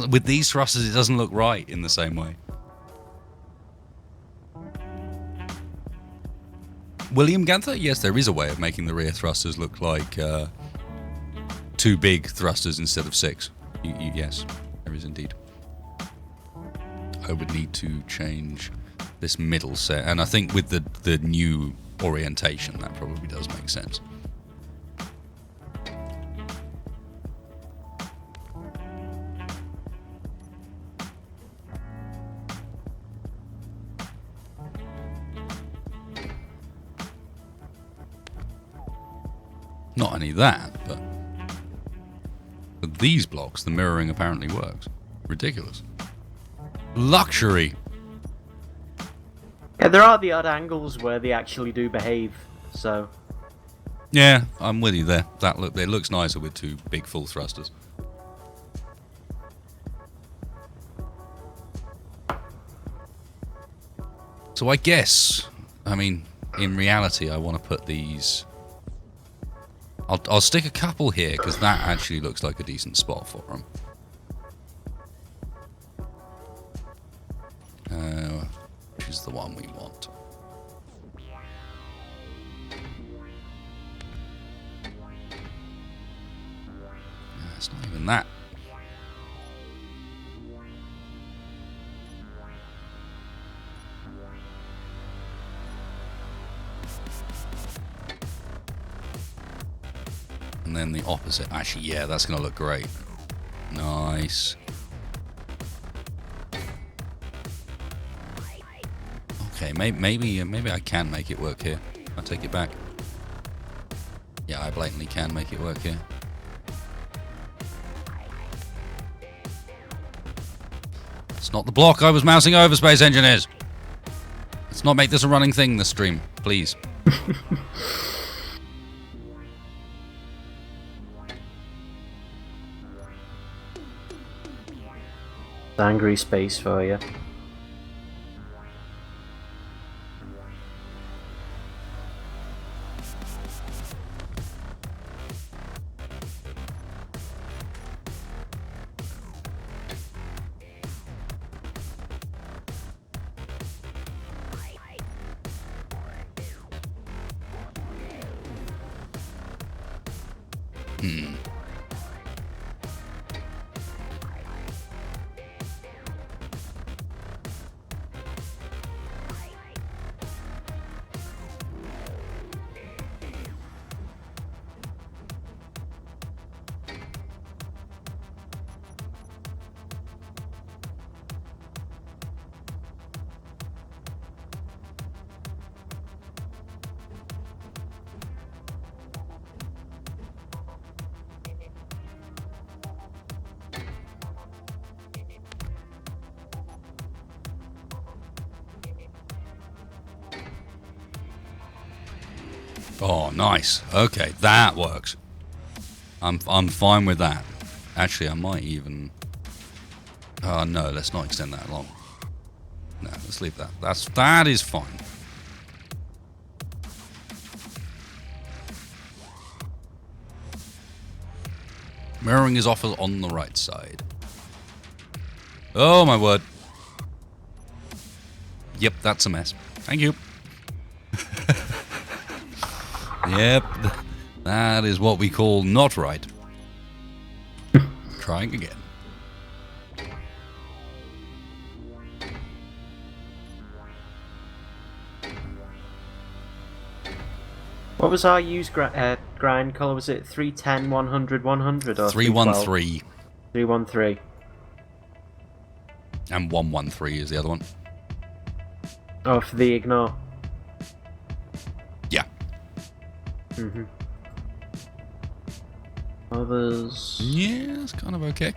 With these thrusters, it doesn't look right in the same way. William Ganther? Yes, there is a way of making the rear thrusters look like 2 big thrusters instead of 6. Yes, there is indeed. I would need to change this middle set, and I think with the new orientation, that probably does make sense. Not only that, but with these blocks, the mirroring apparently works. Ridiculous. Luxury! Yeah, there are the odd angles where they actually do behave, so... Yeah, I'm with you there. It looks nicer with 2 big full thrusters. So I guess, I mean, in reality, I want to put these... I'll stick a couple here, because that actually looks like a decent spot for them. Which is the one we want. It's not even that. And then the opposite. Actually, yeah, that's going to look great. Nice. Okay, maybe I can make it work here. I take it back. Yeah, I blatantly can make it work here. It's not the block I was mousing over, Space Engineers. Let's not make this a running thing, this stream, please. Angry space for you. Oh, nice. Okay, that works. I'm fine with that. Actually, I might even... Oh, no, let's not extend that long. No, let's leave that. That is fine. Mirroring is off on the right side. Oh, my word. Yep, that's a mess. Thank you. Yep, that is what we call not right. Trying again. What was our used grind colour? Was it 310, 100, 100 or 313? 313. And 113 is the other one. Oh, for the ignore. Yeah. Mhm. Others. Yeah, it's kind of okay.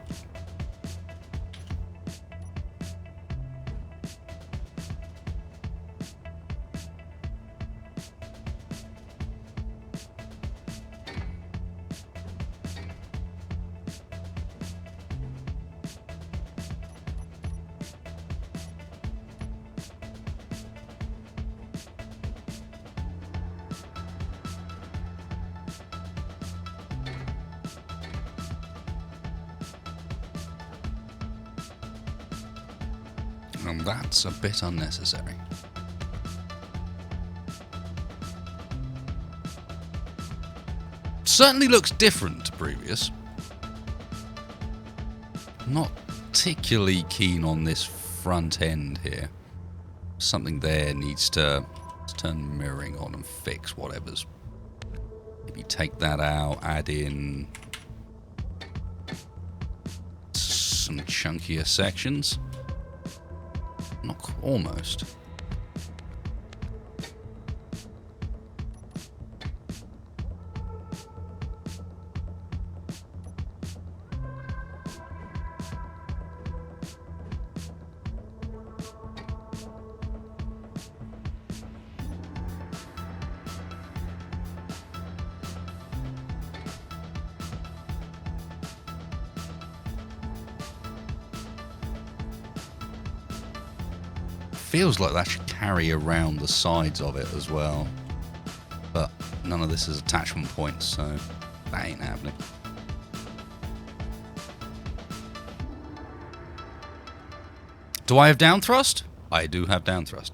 And that's a bit unnecessary. Certainly looks different to previous. Not particularly keen on this front end here. Something there needs to turn mirroring on and fix whatever's. Maybe take that out, add in some chunkier sections. Not almost. Feels like that should carry around the sides of it as well, but none of this is attachment points, so that ain't happening. Do I have down thrust? I do have down thrust.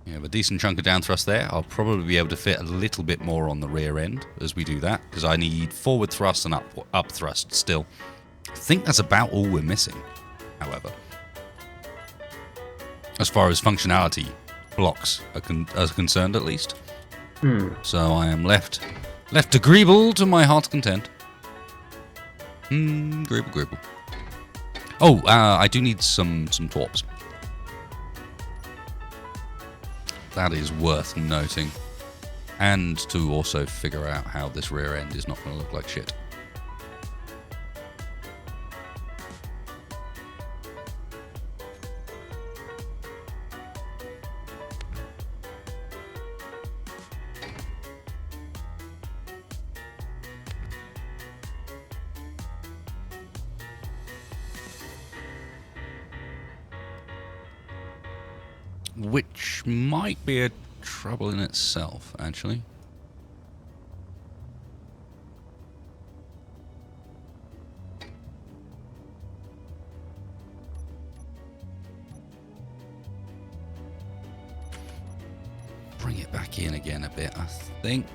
You have a decent chunk of down thrust there. I'll probably be able to fit a little bit more on the rear end as we do that, because I need forward thrust and up thrust still. I think that's about all we're missing, however. As far as functionality blocks are concerned, at least. So I am left agreeable to my heart's content. Agreeable. Oh, I do need some torps. That is worth noting. And to also figure out how this rear end is not going to look like shit. Which might be a trouble in itself, actually. Bring it back in again a bit, I think.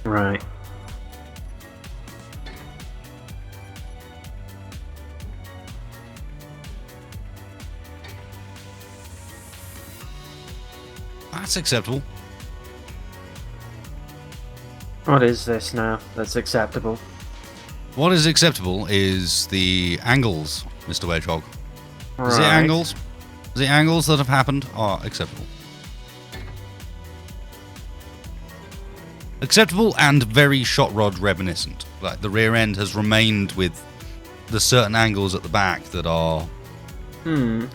Right. That's acceptable. What is this now that's acceptable? What is acceptable is the angles, Mr. Wedgehog. Right. The angles. The angles that have happened are acceptable. Acceptable and very shot rod reminiscent. Like the rear end has remained with the certain angles at the back that are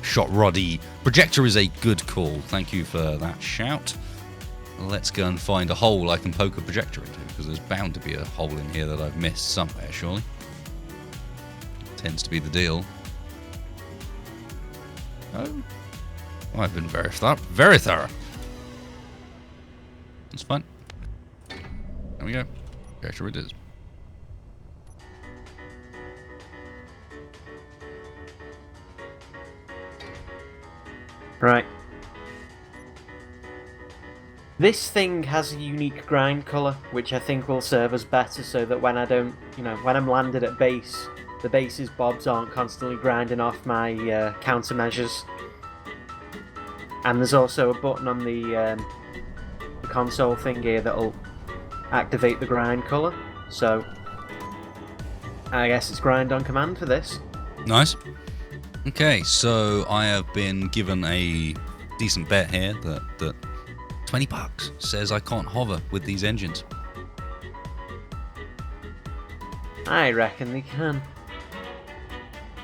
shot roddy. Projector is a good call. Thank you for that shout. let's go and find a hole I can poke a projector into, because there's bound to be a hole in here that I've missed somewhere, surely. Tends to be the deal. Oh, I've been very thorough. That's fine. There we go. Projector it is. Right. This thing has a unique grind colour, which I think will serve us better so that when I don't, when I'm landed at base, the base's bobs aren't constantly grinding off my countermeasures. And there's also a button on the console thing here that'll activate the grind colour. So, I guess it's grind on command for this. Nice. Okay, so I have been given a decent bet here that $20 says I can't hover with these engines. I reckon they can.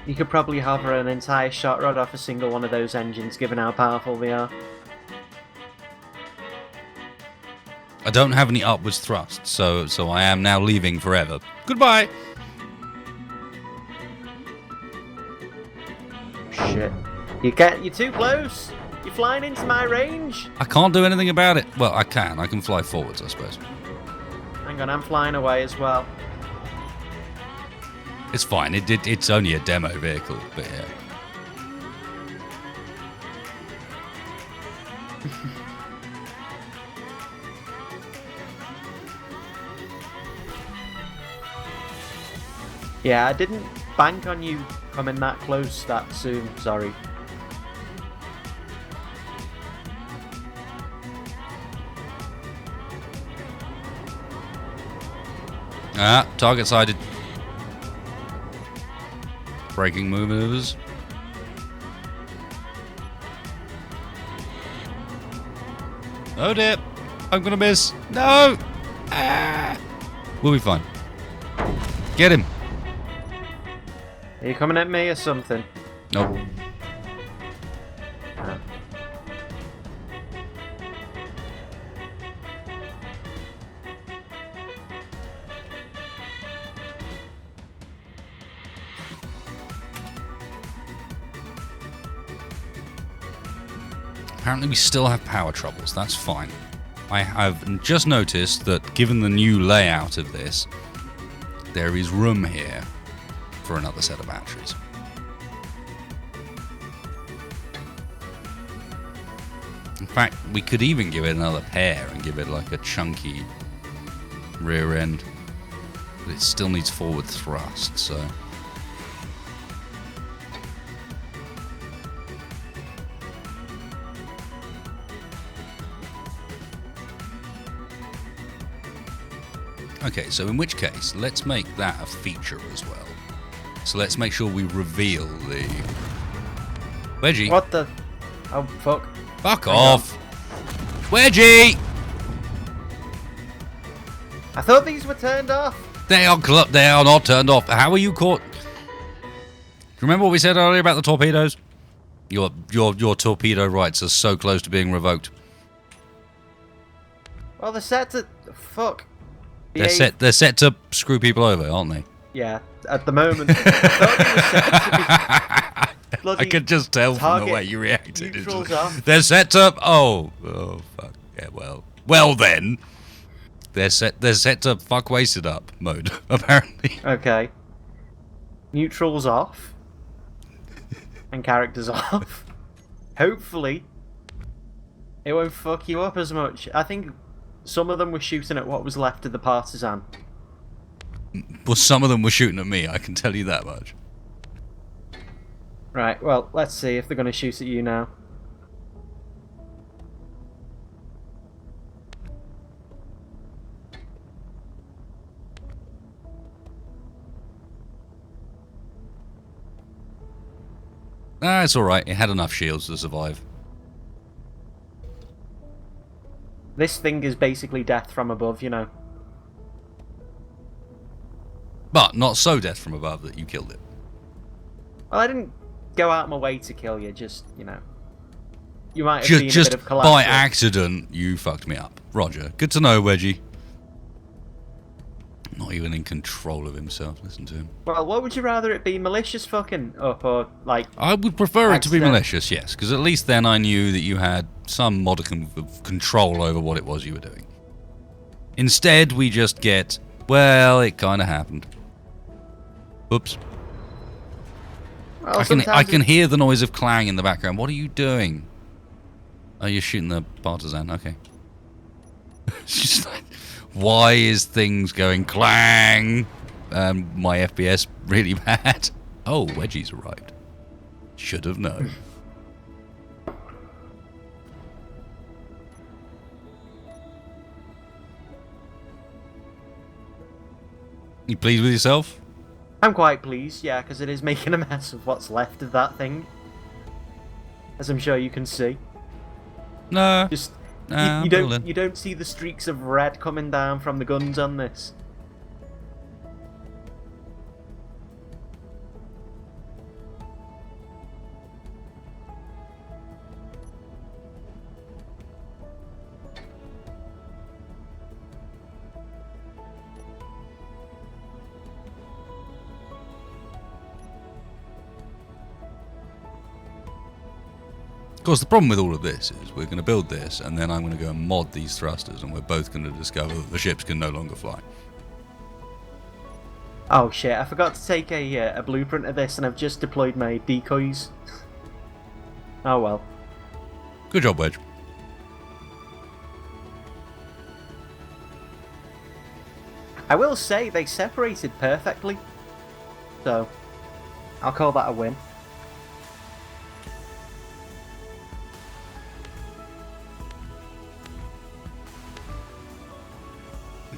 You could probably hover an entire shot rod off a single one of those engines, given how powerful they are. I don't have any upwards thrust, so I am now leaving forever. Goodbye! Shit. You're too close! You're flying into my range! I can't do anything about it. Well, I can. I can fly forwards, I suppose. Hang on, I'm flying away as well. It's fine. It's only a demo vehicle, but yeah. Yeah, I didn't bank on you coming that close that soon, sorry. Ah, target sighted. Braking maneuvers. Oh dear, I'm gonna miss. No! Ah! We'll be fine. Get him. Are you coming at me or something? Nope. Apparently we still have power troubles, that's fine. I have just noticed that given the new layout of this, there is room here for another set of batteries. In fact, we could even give it another pair and give it like a chunky rear end. But it still needs forward thrust, so... Okay, so in which case, let's make that a feature as well. So let's make sure we reveal the... Wedgie! What the... Oh, fuck. Fuck off! Wedgie! I thought these were turned off. They are not turned off. How are you caught? Do you remember what we said earlier about the torpedoes? Your torpedo rights are so close to being revoked. Well, they're set to... Fuck. They're set to screw people over, aren't they? Yeah, at the moment. I thought they were set to be I could just tell from the way you reacted. They're set to... Oh, fuck. Yeah, well then. They're set to fuck wasted up mode, apparently. Okay. Neutrals off. And characters off. Hopefully, it won't fuck you up as much. I think some of them were shooting at what was left of the partisan. Well, some of them were shooting at me, I can tell you that much. Right, well, let's see if they're going to shoot at you now. Ah, it's alright. It had enough shields to survive. This thing is basically death from above, you know. But not so death from above that you killed it. Well, I didn't go out of my way to kill you, just, you know. you might have seen just a bit of collateral. by accident, you fucked me up. Roger. Good to know, Wedgie. Not even in control of himself. Listen to him. Well, what would you rather it be, malicious fucking up or like? I would prefer it to be accident? malicious, yes, because at least then I knew that you had some modicum of control over what it was you were doing. Instead, we just get, well, it kind of happened. Oops. Well, I can hear the noise of clang in the background. What are you doing? Oh, you're shooting the partisan. Okay. It's just like, why is things going clang? My FPS really bad. Oh, Wedgie's arrived. Should have known. You pleased with yourself? I'm quite pleased, yeah, because it is making a mess of what's left of that thing. As I'm sure you can see. No. Just Nah, you don't see the streaks of red coming down from the guns on this. Of course, the problem with all of this is we're going to build this, and then I'm going to go and mod these thrusters, and we're both going to discover that the ships can no longer fly. Oh shit, I forgot to take a blueprint of this, and I've just deployed my decoys. Oh well. Good job, Wedge. I will say they separated perfectly. So, I'll call that a win.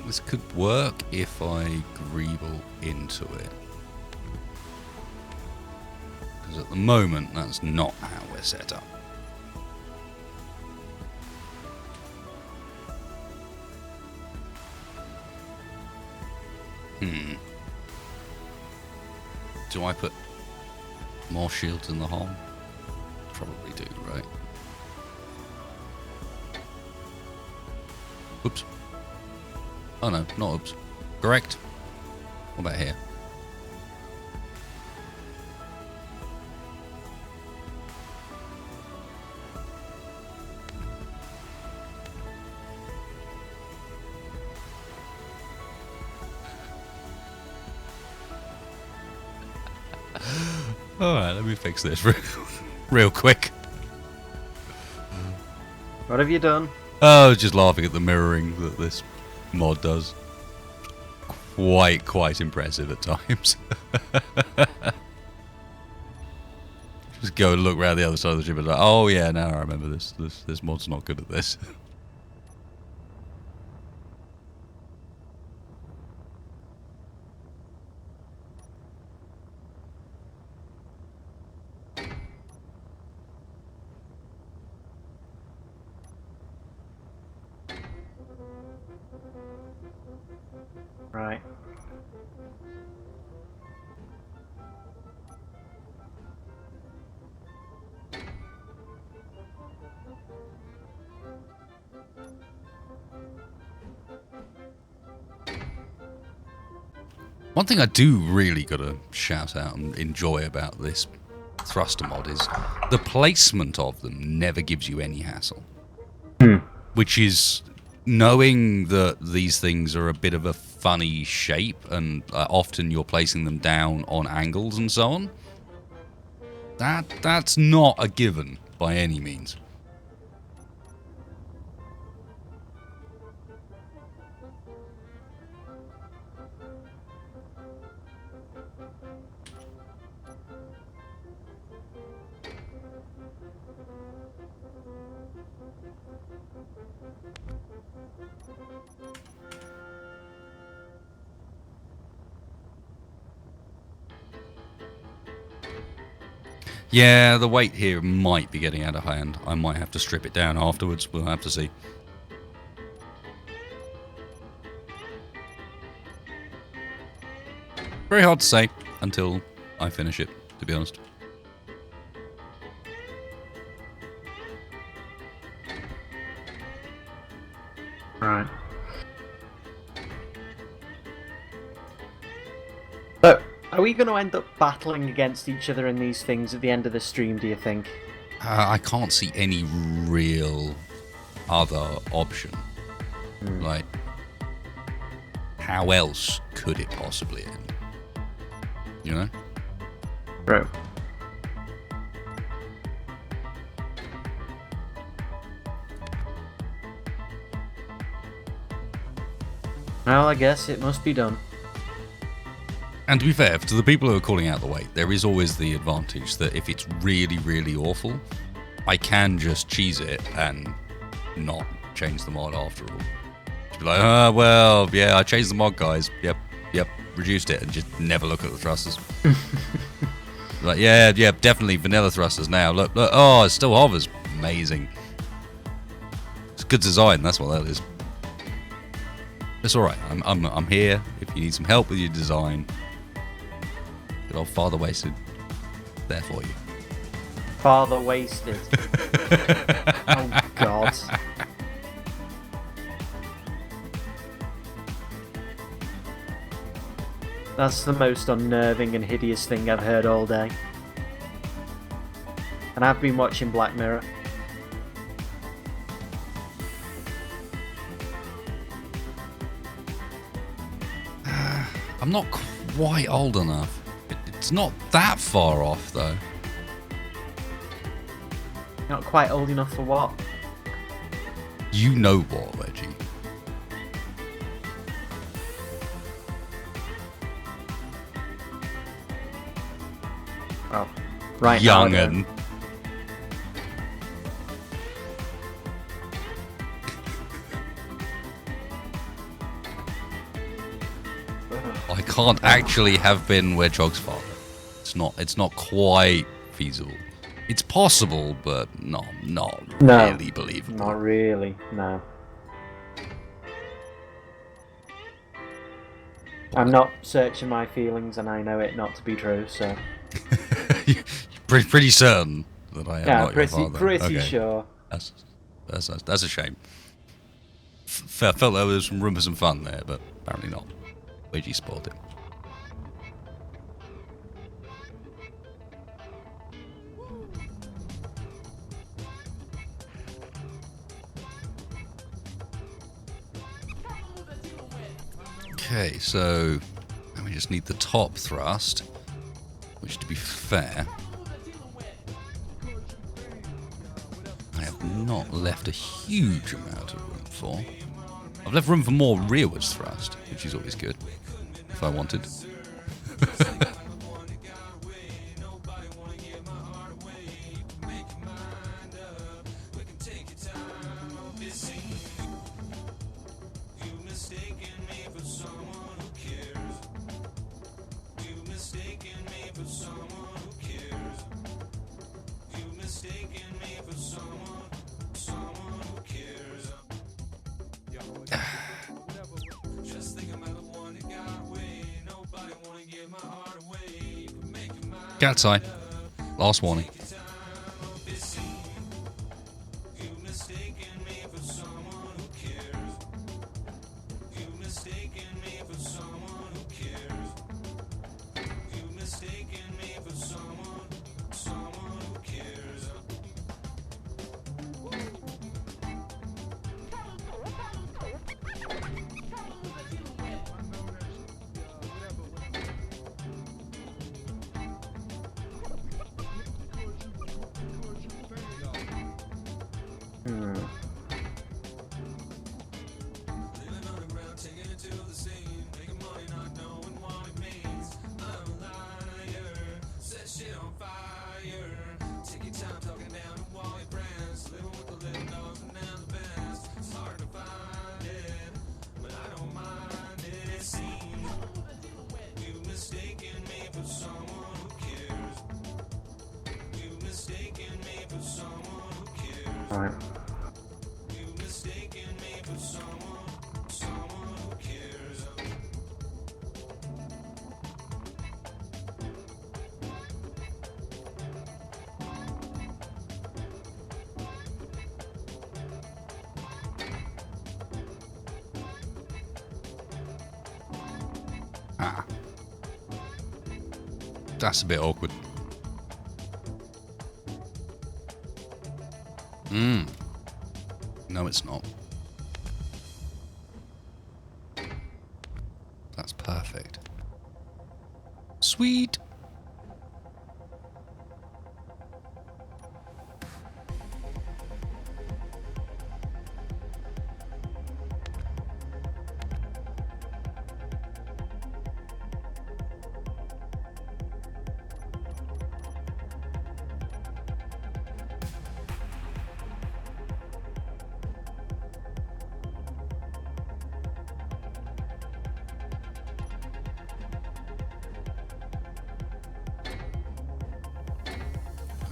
This could work if I greeble into it. Because at the moment, that's not how we're set up. Do I put more shields in the hull? Probably do, right? Oops. Oh no, not oops. Correct. What about here? Alright, let me fix this real quick. What have you done? Oh, I was just laughing at the mirroring that this mod does. Quite impressive at times. Just go and look around the other side of the ship and like, oh yeah, now I remember this. This mod's not good at this. Right. One thing I do really gotta shout out and enjoy about this thruster mod is the placement of them never gives you any hassle. Which is knowing that these things are a bit of a funny shape and often you're placing them down on angles and so on. That's not a given by any means. Yeah, the weight here might be getting out of hand. I might have to strip it down afterwards. We'll have to see. Very hard to say until I finish it, to be honest. Right. So, are we going to end up battling against each other in these things at the end of the stream, do you think? I can't see any real other option. Like, how else could it possibly end? You know? Right. Well, I guess it must be done. And to be fair, to the people who are calling out the wait, there is always the advantage that if it's really, really awful, I can just cheese it and not change the mod after all. Just be like, well, yeah, I changed the mod, guys. Yep, reduced it, and just never look at the thrusters. Like, yeah, definitely vanilla thrusters now. Look, oh, it still hovers. Amazing. It's good design, that's what that is. It's alright, I'm here if you need some help with your design. Good old Father Wasted, there for you. Father Wasted. Oh, God. That's the most unnerving and hideous thing I've heard all day. And I've been watching Black Mirror. I'm not quite old enough. It's not that far off, though. Not quite old enough for what? You know what, Wedgie. Oh, right now. Young'un. I can't actually have been Wedgehog's father. It's not quite feasible. It's possible, but not really believable. Not really, no. I'm not searching my feelings, and I know it not to be true, so... pretty certain that I am not your father. Pretty sure. That's a shame. Felt there was some room for some fun there, but apparently not. Wedgie spoiled it. Okay, so we just need the top thrust, which, to be fair, I have not left a huge amount of room for. I've left room for more rearwards thrust, which is always good, if I wanted. Cat's eye. Last warning. Alright. Ah. That's a bit awkward. No, it's not. That's perfect. Sweet.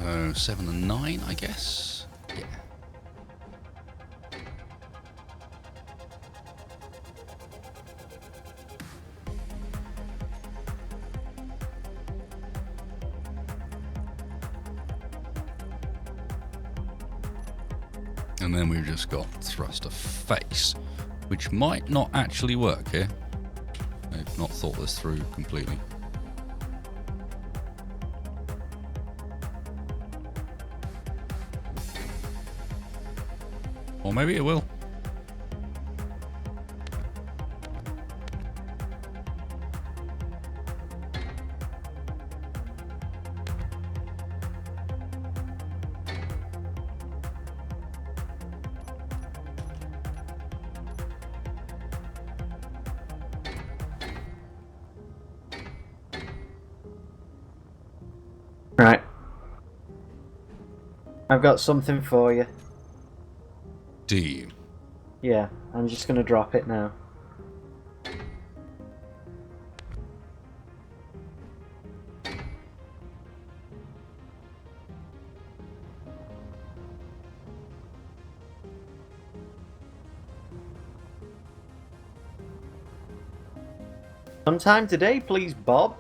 Oh, 7 and 9, I guess. Yeah. And then we've just got thrust of face, which might not actually work here. I've not thought this through completely. Or maybe it will. Right. I've got something for you. Do you? Yeah, I'm just gonna drop it now. Sometime today, please, Bob.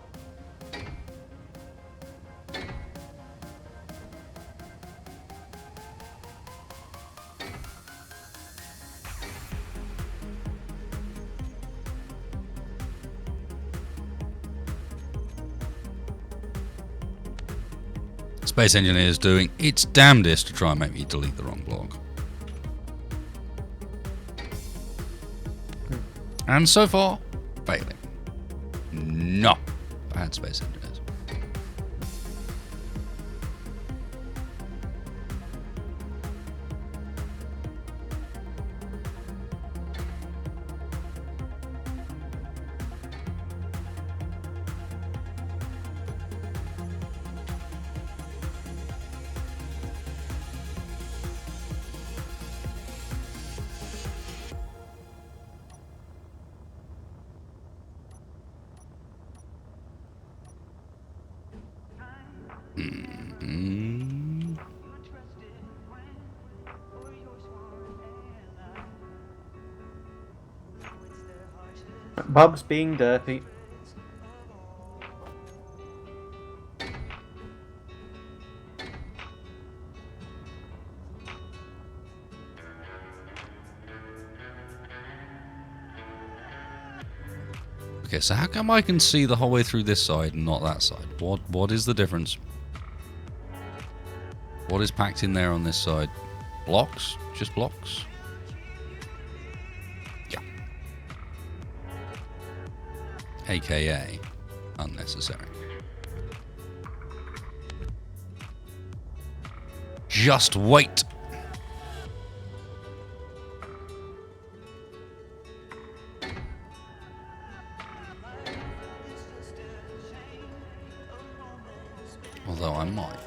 Space Engineer's doing its damnedest to try and make me delete the wrong blog. And so far, failing. No. Bad Space Engineers. Bob's being derpy. Okay, so how come I can see the whole way through this side and not that side? What is the difference? What is packed in there on this side? Blocks? Just blocks? Yeah. AKA unnecessary. Just wait. Although I might.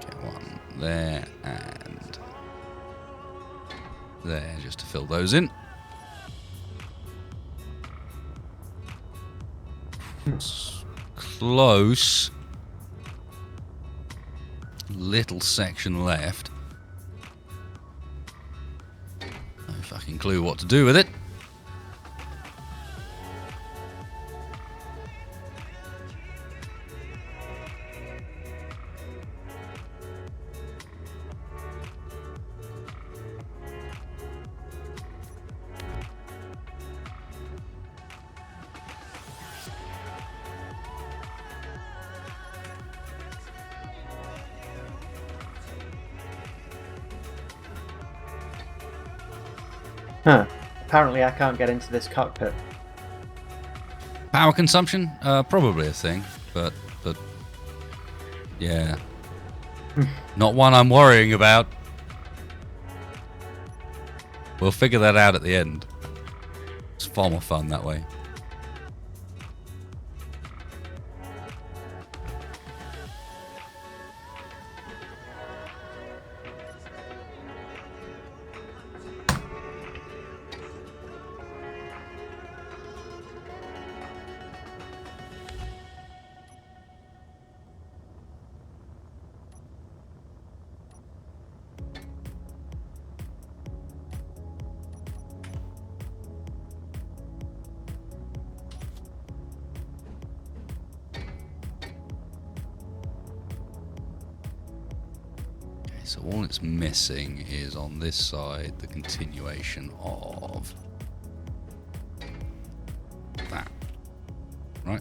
Get one there and there just to fill those in. It's close. Little section left. No fucking clue what to do with it. Huh. Apparently I can't get into this cockpit. Power consumption? Probably a thing, but yeah. Not one I'm worrying about. We'll figure that out at the end. It's far more fun that way. So all it's missing is on this side the continuation of that, right?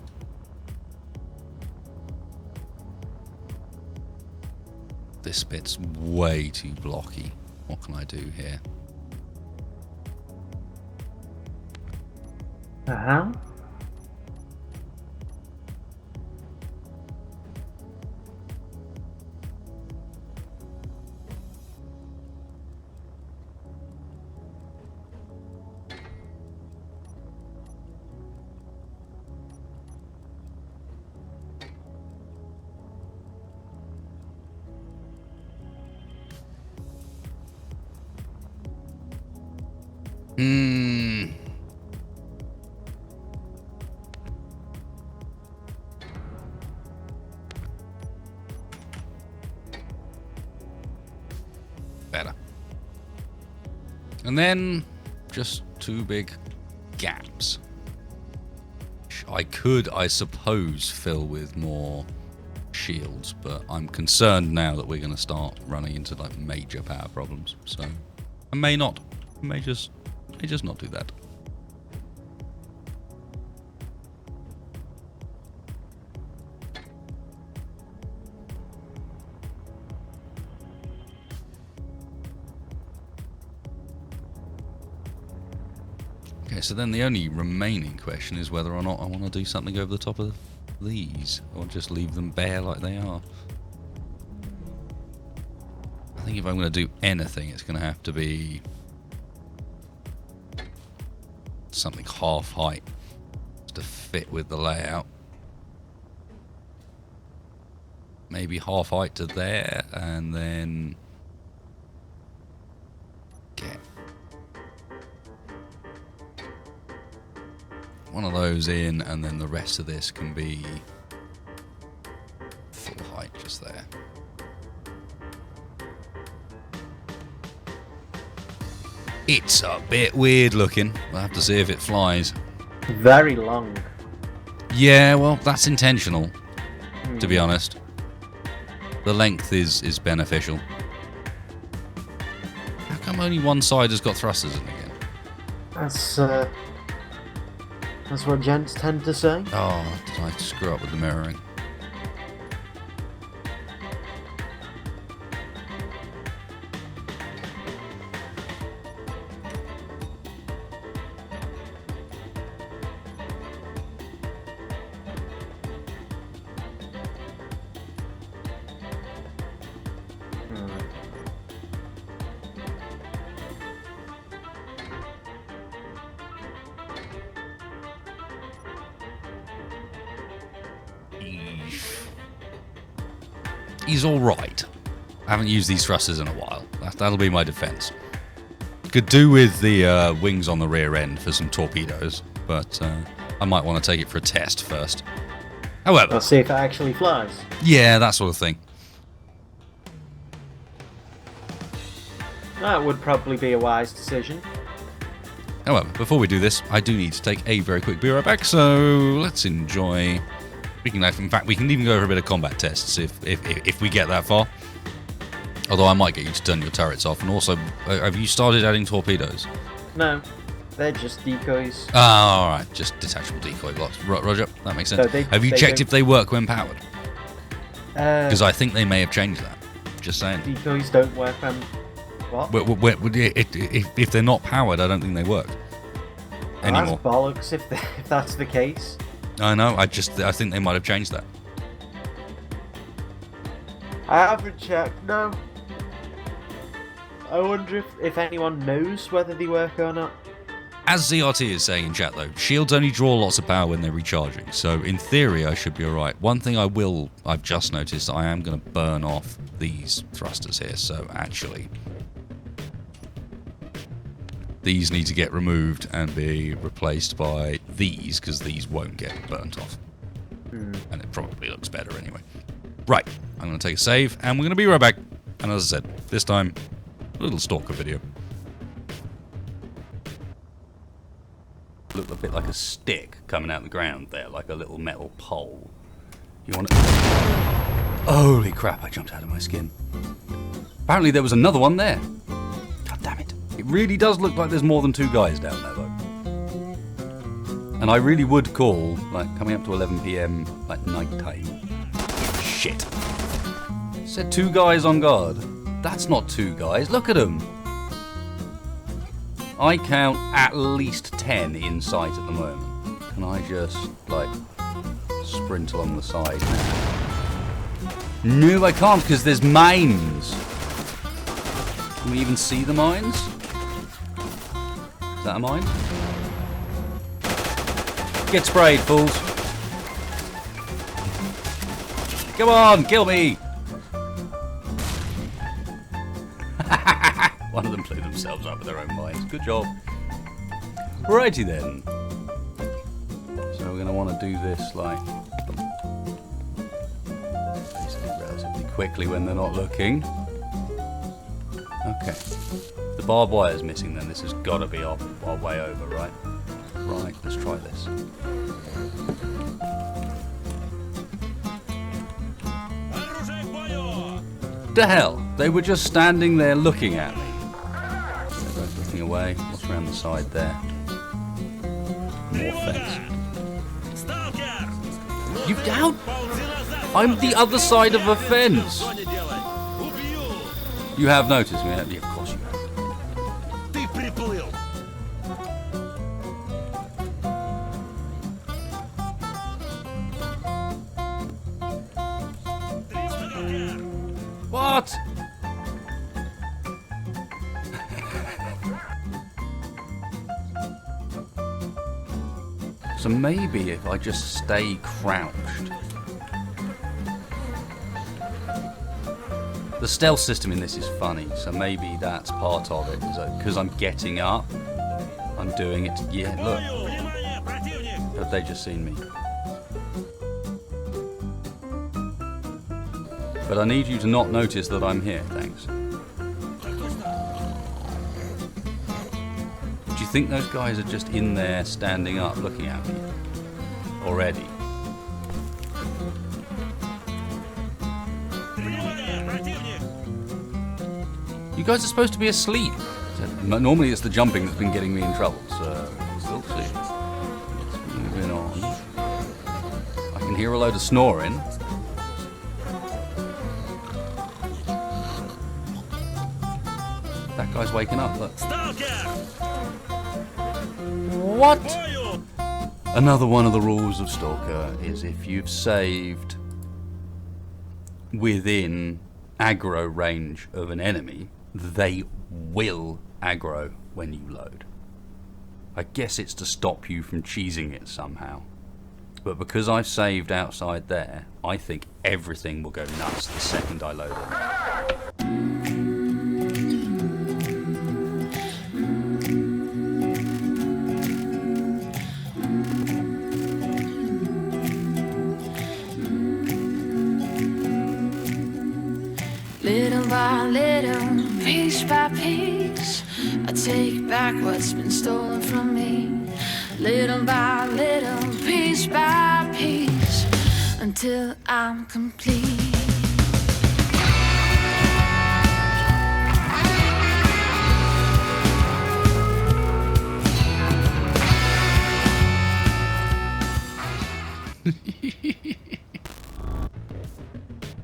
This bit's way too blocky. What can I do here? Uh-huh. Better. And then just two big gaps. Which I could, I suppose, fill with more shields, but I'm concerned now that we're going to start running into like major power problems. So I may not. I may just not do that. Okay, so then the only remaining question is whether or not I want to do something over the top of these, or just leave them bare like they are. I think if I'm going to do anything, it's going to have to be something half height to fit with the layout. Maybe half height to there, and then get one of those in, and then the rest of this can be full height just there. It's a bit weird looking. We'll have to see if it flies. Very long. Yeah, well, that's intentional, to be honest. The length is beneficial. How come only one side has got thrusters in again? That's what gents tend to say. Oh, did I screw up with the mirroring? He's alright. I haven't used these thrusters in a while. That'll be my defense. Could do with the wings on the rear end for some torpedoes, but I might want to take it for a test first. However, I'll see if it actually flies. Yeah, that sort of thing. That would probably be a wise decision. However, before we do this, I do need to take a very quick be right back, so let's enjoy. In fact, we can even go over a bit of combat tests if we get that far. Although I might get you to turn your turrets off. And also, have you started adding torpedoes? No, they're just decoys. Oh, alright, just detachable decoy blocks. Roger, that makes sense. So have you checked if they work when powered? Because I think they may have changed that. Just saying. Decoys don't work when What? If they're not powered, I don't think they work anymore. That's bollocks if that's the case. I know. I think they might have changed that. I haven't checked. No. I wonder if anyone knows whether they work or not. As ZRT is saying in chat though, shields only draw lots of power when they're recharging, so in theory I should be alright. One thing I've just noticed, I am going to burn off these thrusters here, so actually these need to get removed and be replaced by these, because these won't get burnt off. And it probably looks better anyway. Right, I'm going to take a save, and we're going to be right back. And as I said, this time, a little Stalker video. Looked a bit like a stick coming out of the ground there, like a little metal pole. You want to... Holy crap, I jumped out of my skin. Apparently there was another one there. God damn it. It really does look like there's more than 2 guys down there, though. And I really would call, like, coming up to 11 PM, like, night time. Shit. It said 2 guys on guard. That's not 2 guys. Look at them. I count at least 10 in sight at the moment. Can I just, like, sprint along the side now? No, I can't, because there's mines. Can we even see the mines? Is that a mine? Get sprayed, fools. Come on, kill me. One of them blew themselves up with their own mines. Good job. Righty then. So we're going to want to do this, like, basically relatively quickly when they're not looking. Okay. The barbed wire's missing then. This has got to be our way over, right? Right, let's try this. The hell? They were just standing there looking at me. They're both looking away. What's around the side there? More fence. You down? I'm the other side of a fence. You have noticed me, haven't you? Of course you have. What? So maybe if I just stay crouched. The stealth system in this is funny, so maybe that's part of it. Because I'm getting up, I'm doing it. Yeah, look. Have they just seen me? But I need you to not notice that I'm here, thanks. Do you think those guys are just in there, standing up, looking at me? Already? You guys are supposed to be asleep. Normally it's the jumping that's been getting me in trouble, so we'll see. Moving on. I can hear a load of snoring. That guy's waking up, look. Stalker! What? Another one of the rules of Stalker is if you've saved within aggro range of an enemy, they will aggro when you load. I guess it's to stop you from cheesing it somehow. But because I've saved outside there, I think everything will go nuts the second I load it. Little by little, piece by piece, I take back what's been stolen from me. Little by little, piece by piece, until I'm complete.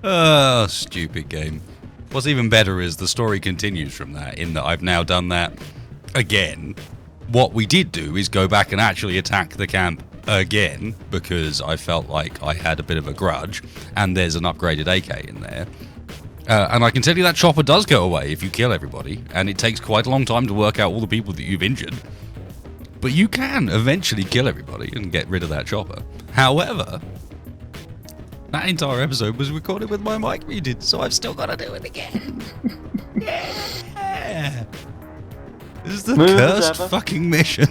Oh, stupid game. What's even better is the story continues from that, in that I've now done that again. What we did do is go back and actually attack the camp again, because I felt like I had a bit of a grudge, and there's an upgraded AK in there. And I can tell you that chopper does go away if you kill everybody, and it takes quite a long time to work out all the people that you've injured. But you can eventually kill everybody and get rid of that chopper. However, that entire episode was recorded with my mic muted, so I've still got to do it again. Yeah! This is the cursed fucking mission.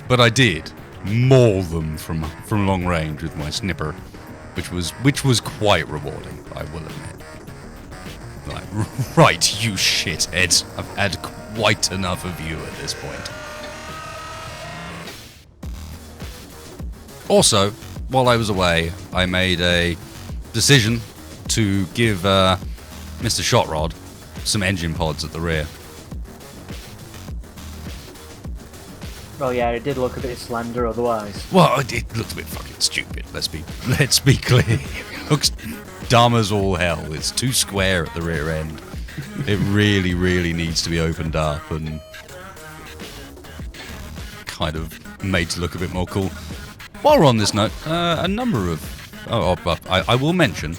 But I did maul them from long range with my snipper, which was quite rewarding, I will admit. Like, right, you shitheads. I've had quite enough of you at this point. Also, while I was away, I made a decision to give Mr. Shotrod some engine pods at the rear. Well, yeah, it did look a bit slender otherwise. Well, it looked a bit fucking stupid. Let's be clear. It looks dumb as all hell. It's too square at the rear end. It really, really needs to be opened up and kind of made to look a bit more cool. While we're on this note, a number of... I will mention,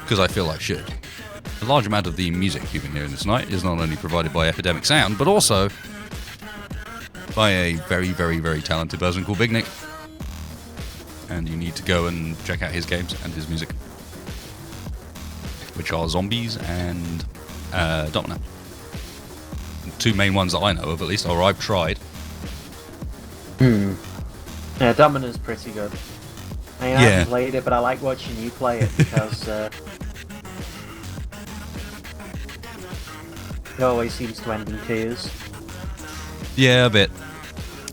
because I feel I should, a large amount of the music you've been hearing this night is not only provided by Epidemic Sound, but also by a very, very, very talented person called Big Nick. And you need to go and check out his games and his music, which are Zombies and Domino. Two main ones that I know of, at least, or I've tried. Yeah, Domino's pretty good. I haven't played it, but I like watching you play it because it always seems to end in tears. Yeah, a bit.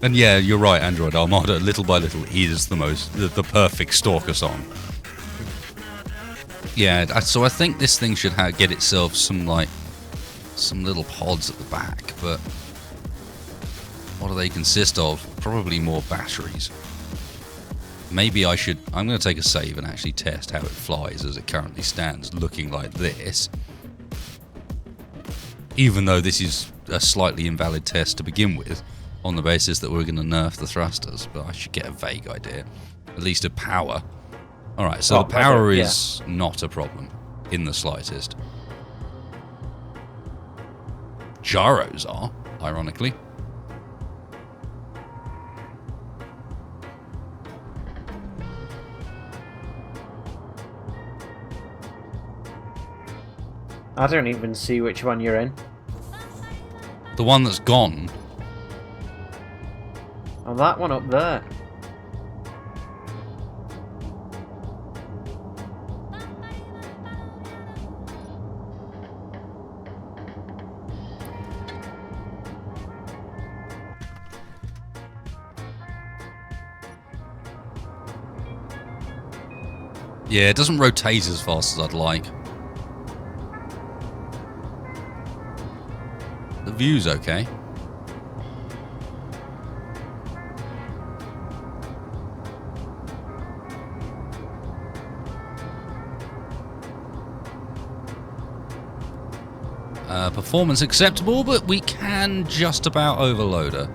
And yeah, you're right, Android Armada, little by little, is the perfect Stalker song. Yeah, so I think this thing should get itself some little pods at the back, but what do they consist of? Probably more batteries. Maybe I'm going to take a save and actually test how it flies as it currently stands, looking like this. Even though this is a slightly invalid test to begin with, on the basis that we're going to nerf the thrusters, but I should get a vague idea. At least of power. Alright, so the power is not a problem, in the slightest. Gyros are, ironically. I don't even see which one you're in. The one that's gone. Oh, that one up there. Yeah, it doesn't rotate as fast as I'd like. The view's okay. Performance acceptable, but we can just about overload her.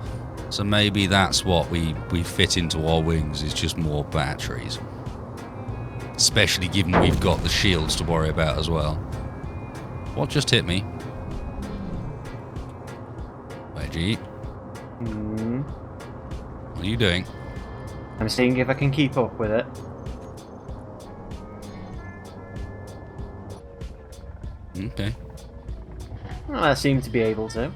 So maybe that's what we fit into our wings, is just more batteries. Especially given we've got the shields to worry about as well. What just hit me? Wedgie. What are you doing? I'm seeing if I can keep up with it. Okay. Well, I seem to be able to.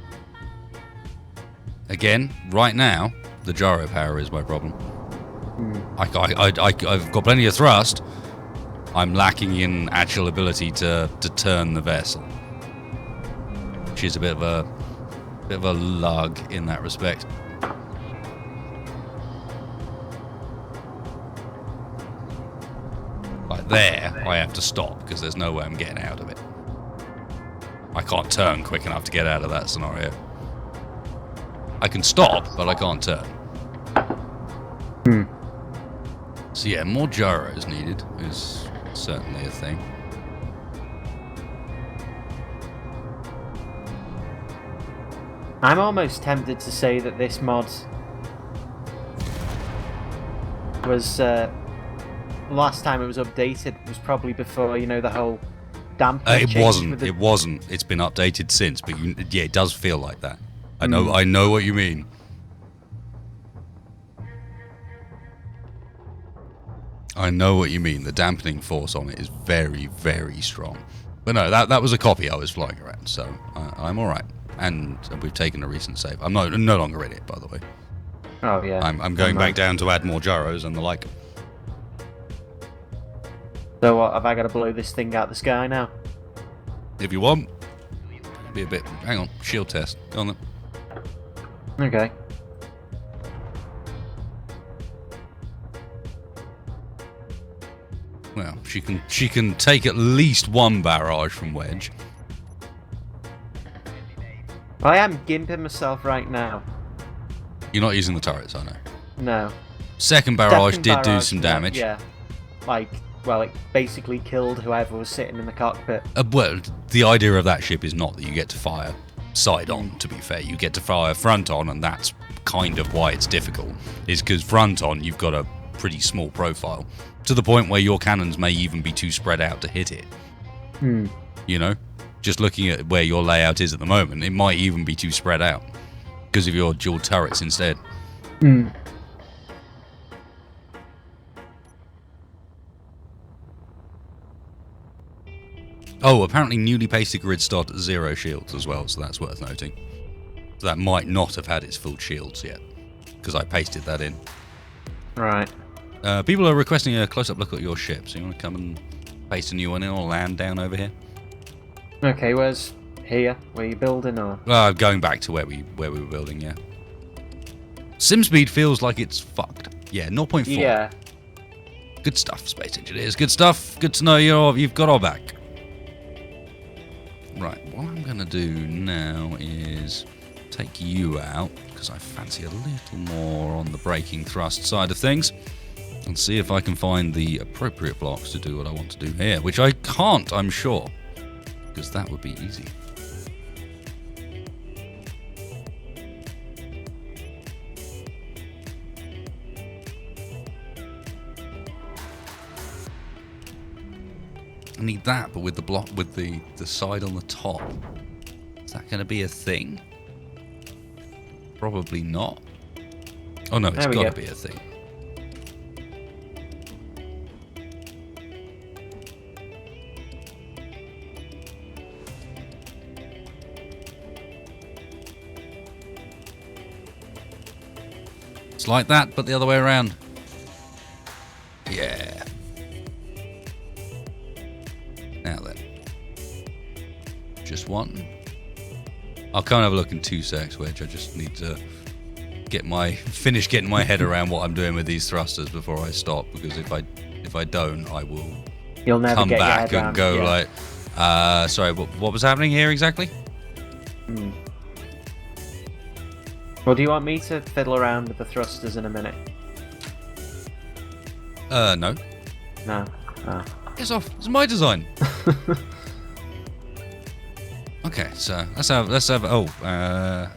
Again, right now, the gyro power is my problem. I've got plenty of thrust. I'm lacking in actual ability to turn the vessel, which is a bit of a lug in that respect. Like there, I have to stop because there's no way I'm getting out of it. I can't turn quick enough to get out of that scenario. I can stop, but I can't turn. So yeah, more gyros needed is certainly a thing. I'm almost tempted to say that this mod was last time it was updated was probably before, you know, the whole damper change. It wasn't. It's been updated since, but yeah, it does feel like that. I know what you mean. I know what you mean. The dampening force on it is very, very strong. But no, that was a copy I was flying around, so I'm all right. And we've taken a recent save. I'm no longer in it, by the way. Oh yeah. I'm going back down to add more gyros and the like. So what, have I got to blow this thing out the sky now? If you want. Be a bit. Hang on. Shield test. Go on then. Okay. Well, she can take at least one barrage from Wedge. I am gimping myself right now. You're not using the turrets, I know. No. Second barrage did do some damage. Yeah. Well, it basically killed whoever was sitting in the cockpit. Well, the idea of that ship is not that you get to fire side on, to be fair. You get to fire front on, and that's kind of why it's difficult. Is because front on, you've got a pretty small profile, to the point where your cannons may even be too spread out to hit it. You know? Just looking at where your layout is at the moment, it might even be too spread out because of your dual turrets instead. Oh, apparently newly pasted grid start at 0 shields as well, so that's worth noting. So that might not have had its full shields yet, because I pasted that in. Right. People are requesting a close-up look at your ship, so you want to come and paste a new one in or land down over here? Okay, where's here? Where you building or? Going back to where we were building, yeah. Sim speed feels like it's fucked. Yeah, 0.4. Yeah. Good stuff, Space Engineers. Good stuff. Good to know you've got our back. Right, what I'm going to do now is take you out, because I fancy a little more on the braking thrust side of things, and see if I can find the appropriate blocks to do what I want to do here, which I can't, I'm sure, because that would be easy. I need that, but with the block, with the side on the top. Is that going to be a thing? Probably not. Oh no, it's got to be a thing. It's like that, but the other way around. Yeah. Now then. Just one. I'll come and have a look in 2 secs, Wedge. I just need to finish getting my head around what I'm doing with these thrusters before I stop, because if I don't, I will You'll never come get back your head and around, go like, sorry, what was happening here exactly? Well, do you want me to fiddle around with the thrusters in a minute? No. No. Oh. It's off. It's my design. Okay, so let's have. Oh, I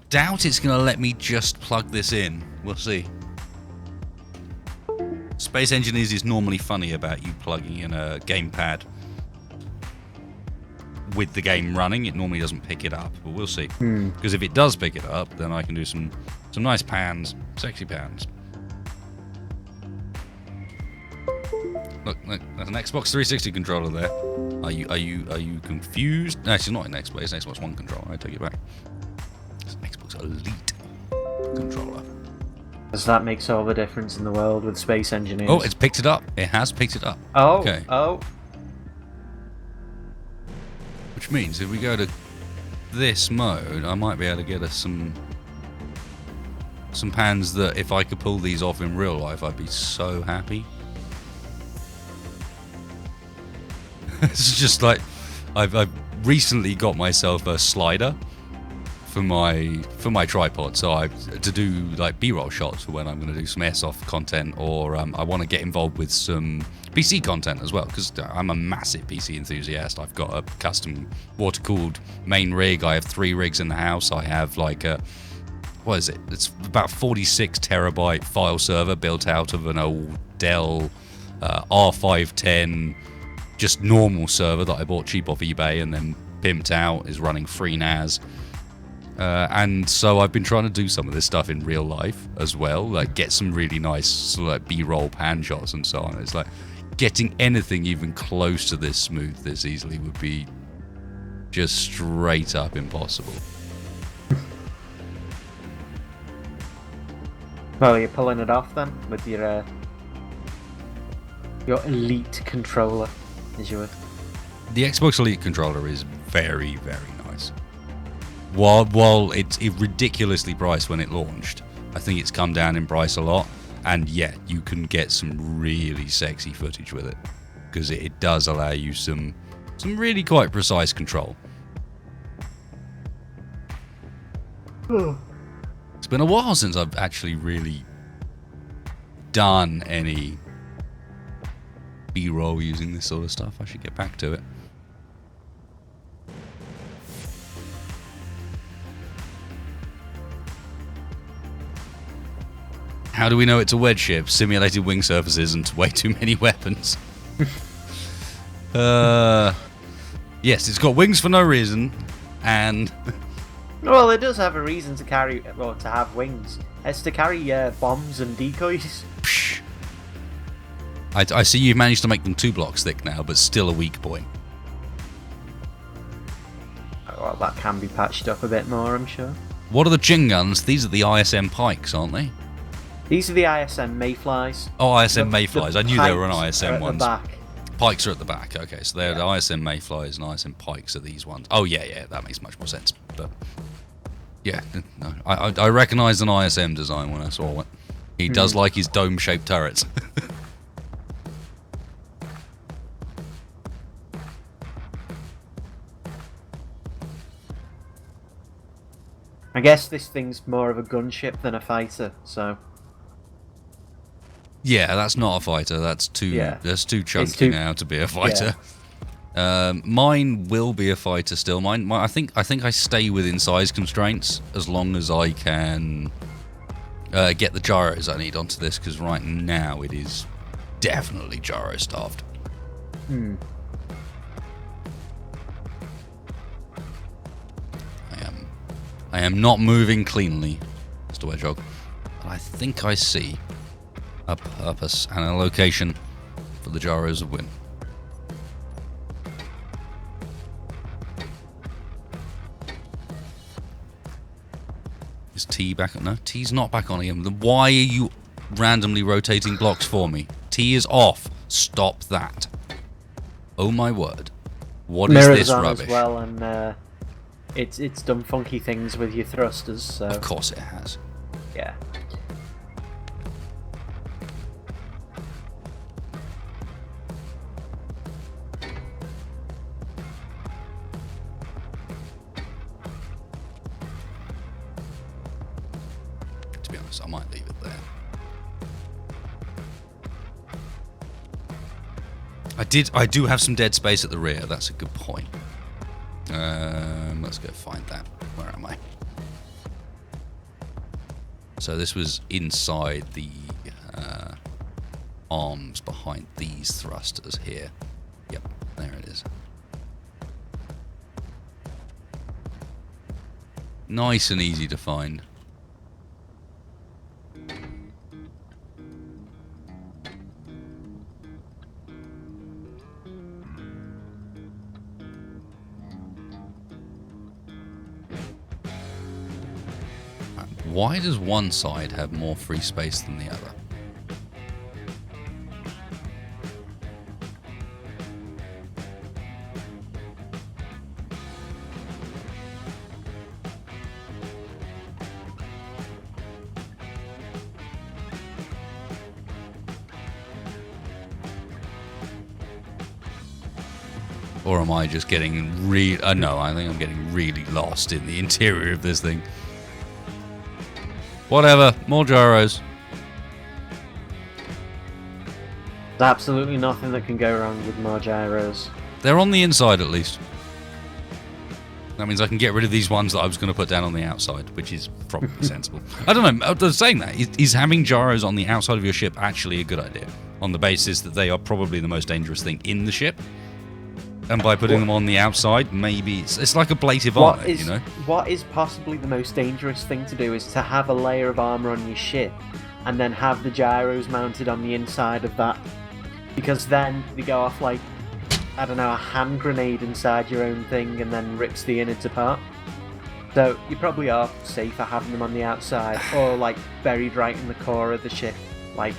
doubt it's gonna let me just plug this in. We'll see. Space Engineers is normally funny about you plugging in a gamepad with the game running. It normally doesn't pick it up, but we'll see. Because if it does pick it up, then I can do some nice pans, sexy pans. Look, there's an Xbox 360 controller there. Are you confused? No, it's not an Xbox. It's an Xbox One controller. I take it back. It's an Xbox Elite controller. Does that makes all the difference in the world with Space Engineers? Oh, it's picked it up. It has picked it up. Oh. Okay. Oh. Which means if we go to this mode, I might be able to get us some pans that if I could pull these off in real life, I'd be so happy. It's just like I've recently got myself a slider for my tripod, so I to do like B-roll shots for when I'm going to do some airsoft content, or I want to get involved with some PC content as well, because I'm a massive PC enthusiast. I've got a custom water-cooled main rig. I have 3 rigs in the house. I have like a, what is it? It's about 46 terabyte file server built out of an old Dell R510 just normal server that I bought cheap off eBay and then pimped out, is running free NAS. And so I've been trying to do some of this stuff in real life as well, like get some really nice sort of like B-roll pan shots and so on. It's like getting anything even close to this smooth this easily would be just straight up impossible. Well, you're pulling it off then with your Elite controller, as you would. The Xbox Elite controller is very, very nice. While it's ridiculously priced when it launched, I think it's come down in price a lot, and yet you can get some really sexy footage with it, because it does allow you some really quite precise control. It's been a while since I've actually really done any B-roll using this sort of stuff. I should get back to it. How do we know it's a Wedge ship? Simulated wing surfaces and way too many weapons. Yes, it's got wings for no reason, and... Well, it does have a reason to carry, well, to have wings. It's to carry bombs and decoys. I see you've managed to make them 2 blocks thick now, but still a weak point. Well, that can be patched up a bit more, I'm sure. What are the chin guns? These are the ISM pikes, aren't they? These are the ISM mayflies. Oh, ISM mayflies. I knew they were an ISM ones. Back. Pikes are at the back. Okay, so they're the ISM mayflies and ISM pikes are these ones. Oh, yeah, that makes much more sense. But yeah, no, I recognised an ISM design when I saw it. He does like his dome-shaped turrets. I guess this thing's more of a gunship than a fighter, so... Yeah, that's not a fighter. That's too chunky now to be a fighter. Yeah. Mine will be a fighter still. Mine I think I stay within size constraints as long as I can get the gyros I need onto this, because right now it is definitely gyro starved. I am not moving cleanly, Mr. Wedgehog, but I think I see a purpose and a location for the gyros of wind. Is T back on? No, T's not back on again. Then why are you randomly rotating blocks for me? T is off. Stop that. Oh my word. What is Mirrors this on rubbish? As well, and it's done funky things with your thrusters, so... Of course it has. Yeah. To be honest, I might leave it there. I do have some dead space at the rear. That's a good point. Let's go find that. Where am I? So this was inside the arms behind these thrusters here. Yep, there it is. Nice and easy to find. Why does one side have more free space than the other? Or am I just getting no, I think I'm getting really lost in the interior of this thing. Whatever, more gyros. There's absolutely nothing that can go wrong with more gyros. They're on the inside at least. That means I can get rid of these ones that I was going to put down on the outside, which is probably sensible. I don't know, I was saying that, is having gyros on the outside of your ship actually a good idea? On the basis that they are probably the most dangerous thing in the ship? And by putting them on the outside, maybe it's like a plate of armor, you know? What is possibly the most dangerous thing to do is to have a layer of armor on your ship and then have the gyros mounted on the inside of that. Because then they go off like, I don't know, a hand grenade inside your own thing and then rips the innards apart. So you probably are safer having them on the outside or like buried right in the core of the ship, like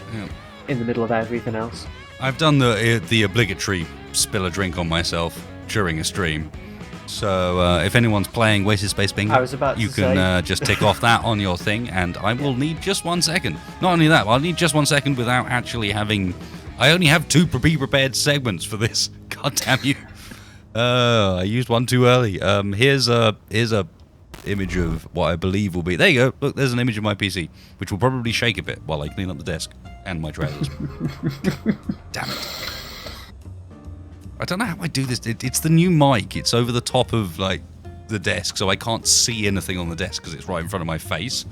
in the middle of everything else. I've done the obligatory spill a drink on myself during a stream. So if anyone's playing Wasted Space Bingo, you can just tick off that on your thing, and I will need just 1 second. Not only that, I'll need just 1 second without actually having... I only have 2 pre-prepared segments for this. God damn you. I used one too early. Here's a image of what I believe will be... There you go. Look, there's an image of my PC, which will probably shake a bit while I clean up the desk and my trailers. Damn it. I don't know how I do this. It's the new mic. It's over the top of like the desk, so I can't see anything on the desk because it's right in front of my face.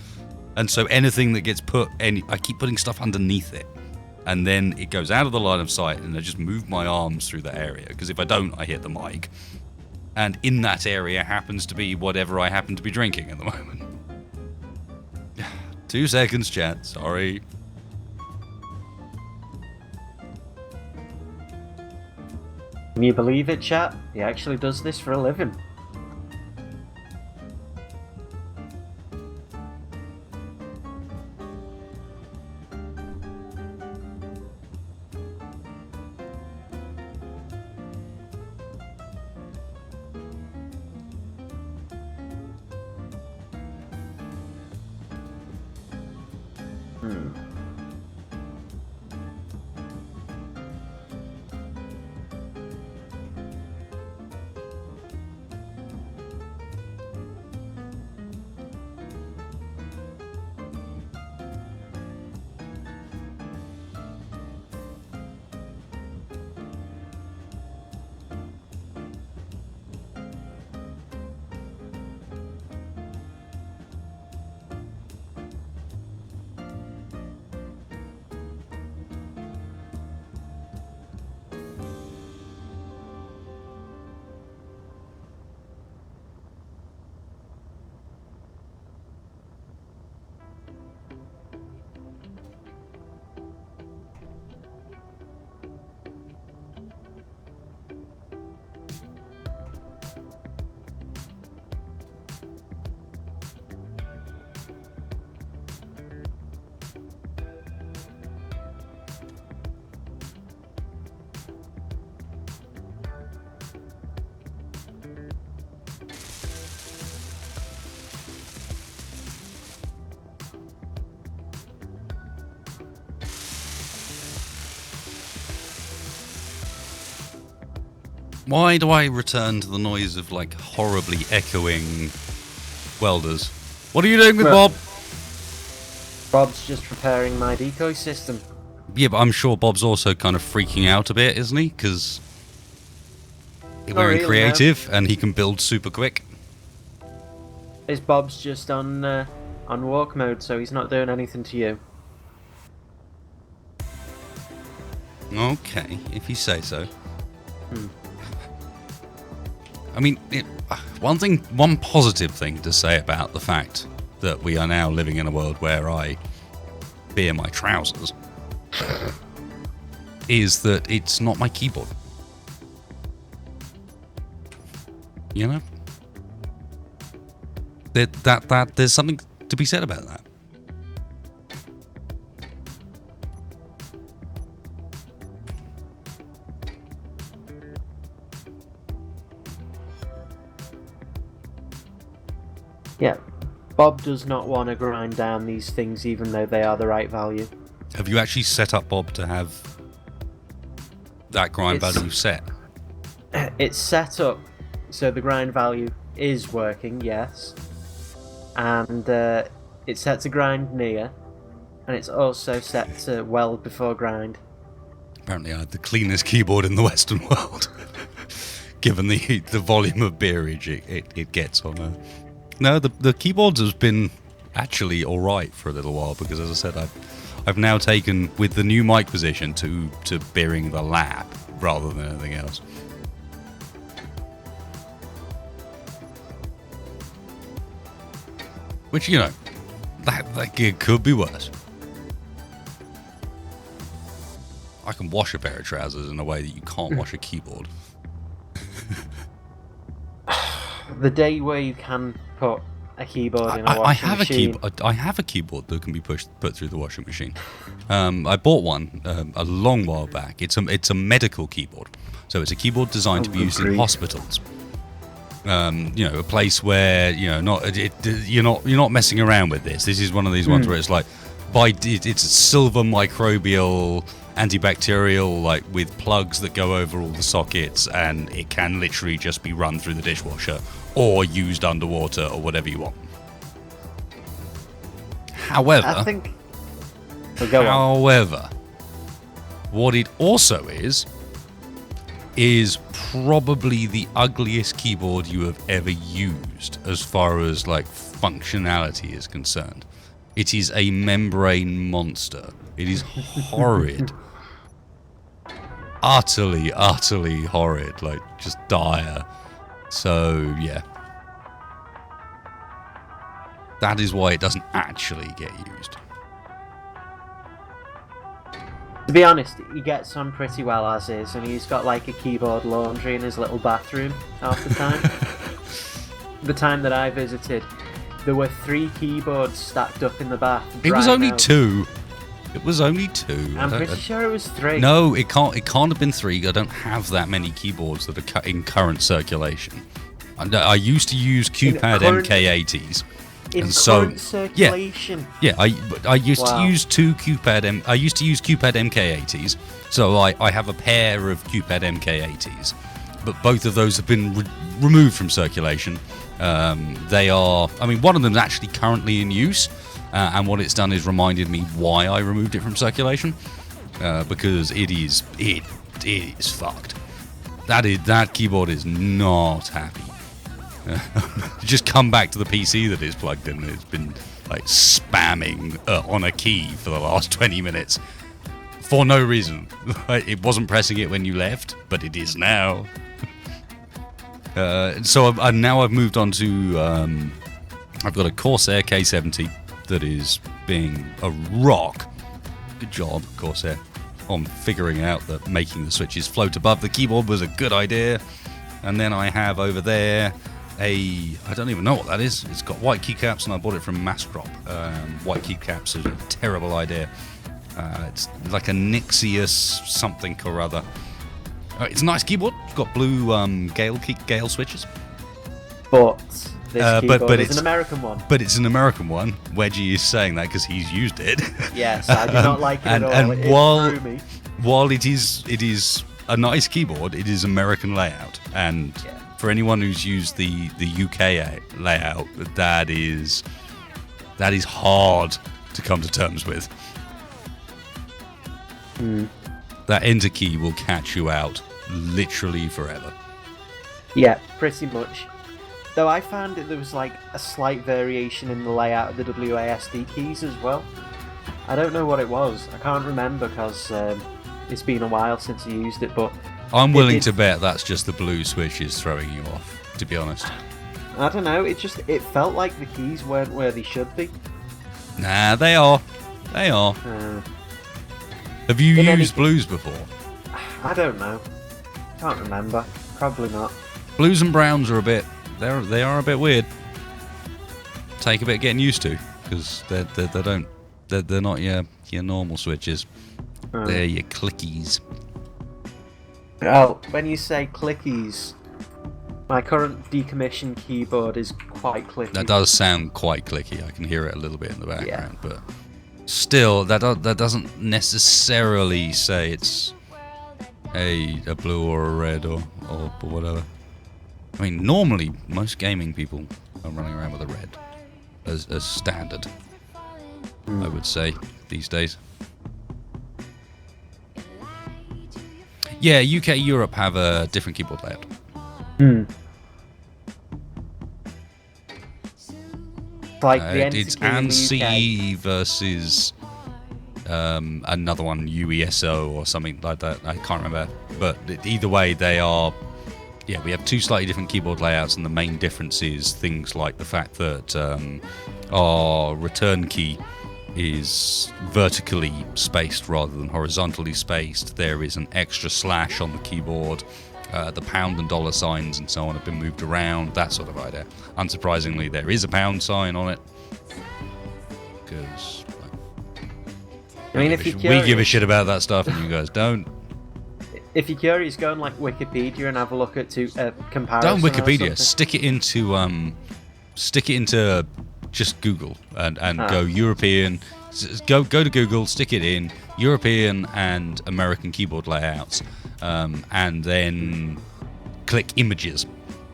And so anything that gets I keep putting stuff underneath it. And then it goes out of the line of sight, and I just move my arms through that area. Because if I don't, I hit the mic. And in that area happens to be whatever I happen to be drinking at the moment. 2 seconds, chat. Sorry. Can you believe it, chat? He actually does this for a living. Why do I return to the noise of, like, horribly echoing welders? What are you doing with Bob? Bob's just repairing my decoy system. Yeah, but I'm sure Bob's also kind of freaking out a bit, isn't he? Because we're in creative, and he can build super quick. His Bob's just on walk mode, so he's not doing anything to you. Okay, if you say so. I mean, one positive thing to say about the fact that we are now living in a world where I beer my trousers is that it's not my keyboard. You know? That there's something to be said about that. Yeah, Bob does not want to grind down these things even though they are the right value. Have you actually set up Bob to have that grind value set? it's set up so the grind value is working, yes, and it's set to grind near, and it's also set to weld before grind. Apparently I have the cleanest keyboard in the Western world, given the volume of beerage it gets on a... No, the keyboards has been actually alright for a little while, because as I said, I've now taken, with the new mic position, to beering the lap rather than anything else. Which, you know, that gig could be worse. I can wash a pair of trousers in a way that you can't wash a keyboard. The day where you can put a keyboard in a washing machine. I have a keyboard that can be put through the washing machine. I bought one a long while back. It's a medical keyboard, so it's a keyboard designed to be used in hospitals. You know, a place where you're not messing around with this. This is one of these ones where it's like, it's a silver microbial antibacterial, like with plugs that go over all the sockets, and it can literally just be run through the dishwasher or used underwater or whatever you want. However, I think. However, what it also is probably the ugliest keyboard you have ever used as far as like functionality is concerned. It is a membrane monster. It is horrid. Utterly horrid. Like, just dire. So, yeah. That is why it doesn't actually get used. To be honest, he gets on pretty well as is, and he's got like a keyboard laundry in his little bathroom half the time. The time that I visited, there were 3 keyboards stacked up in the bath. It was only 2. It was only 2. I'm pretty sure it was 3. No, it can't have been 3. I don't have that many keyboards that are in current circulation. I used to use QPad MK80s. In current circulation. Yeah. I used to use I used to use QPad MK80s, so I have a pair of QPad MK80s, but both of those have been removed from circulation. They are, I mean, one of them is actually currently in use, and what it's done is reminded me why I removed it from circulation, because it is fucked. That keyboard is not happy. Just come back to the PC that is plugged in, and it's been like spamming on a key for the last 20 minutes for no reason. It wasn't pressing it when you left, but it is now. So now I've moved on to I've got a Corsair K70 that is being a rock. Good job, Corsair, on figuring out that making the switches float above the keyboard was a good idea. And then I have over there I don't even know what that is. It's got white keycaps, and I bought it from Massdrop. White keycaps is a terrible idea. It's like a Nixius something or other. It's a nice keyboard. It's got blue Gale switches. But this keyboard is it's an American one. But it's an American one. Wedgie is saying that because he's used it. Yes, I do not like it at all. And while it is a nice keyboard, it is American layout, and for anyone who's used the UK layout, that is hard to come to terms with. That enter key will catch you out literally forever. Yeah, pretty much. Though I found that there was like a slight variation in the layout of the WASD keys as well. I don't know what it was. I can't remember because it's been a while since I used it, but I'm willing to bet that's just the blue switches throwing you off, to be honest. I don't know, it felt like the keys weren't where they should be. Nah, they are. They are. Have you used blues before? I don't know. Can't remember. Probably not. Blues and browns are they are a bit weird. Take a bit getting used to, because they're not your normal switches. They're your clickies. Oh, when you say clickies, my current decommissioned keyboard is quite clicky. That does sound quite clicky. I can hear it a little bit in the background, but still, that doesn't necessarily say it's a blue or a red or whatever. I mean, normally most gaming people are running around with a red as standard. I would say these days. Yeah, UK, Europe have a different keyboard layout. Like the it's NCP in the ANSI versus another one, UESO or something like that. I can't remember. But either way, they are... Yeah, we have two slightly different keyboard layouts, and the main difference is things like the fact that our return key is vertically spaced rather than horizontally spaced. There is an extra slash on the keyboard. The pound and dollar signs and so on have been moved around, that sort of idea. Unsurprisingly, there is a pound sign on it. Because I mean, if we give a shit about that stuff and you guys don't. If you're curious, go on like Wikipedia and have a look at comparison. Don't Wikipedia. Stick it into just Google and go European. Go to Google, stick it in European and American keyboard layouts, and then click images,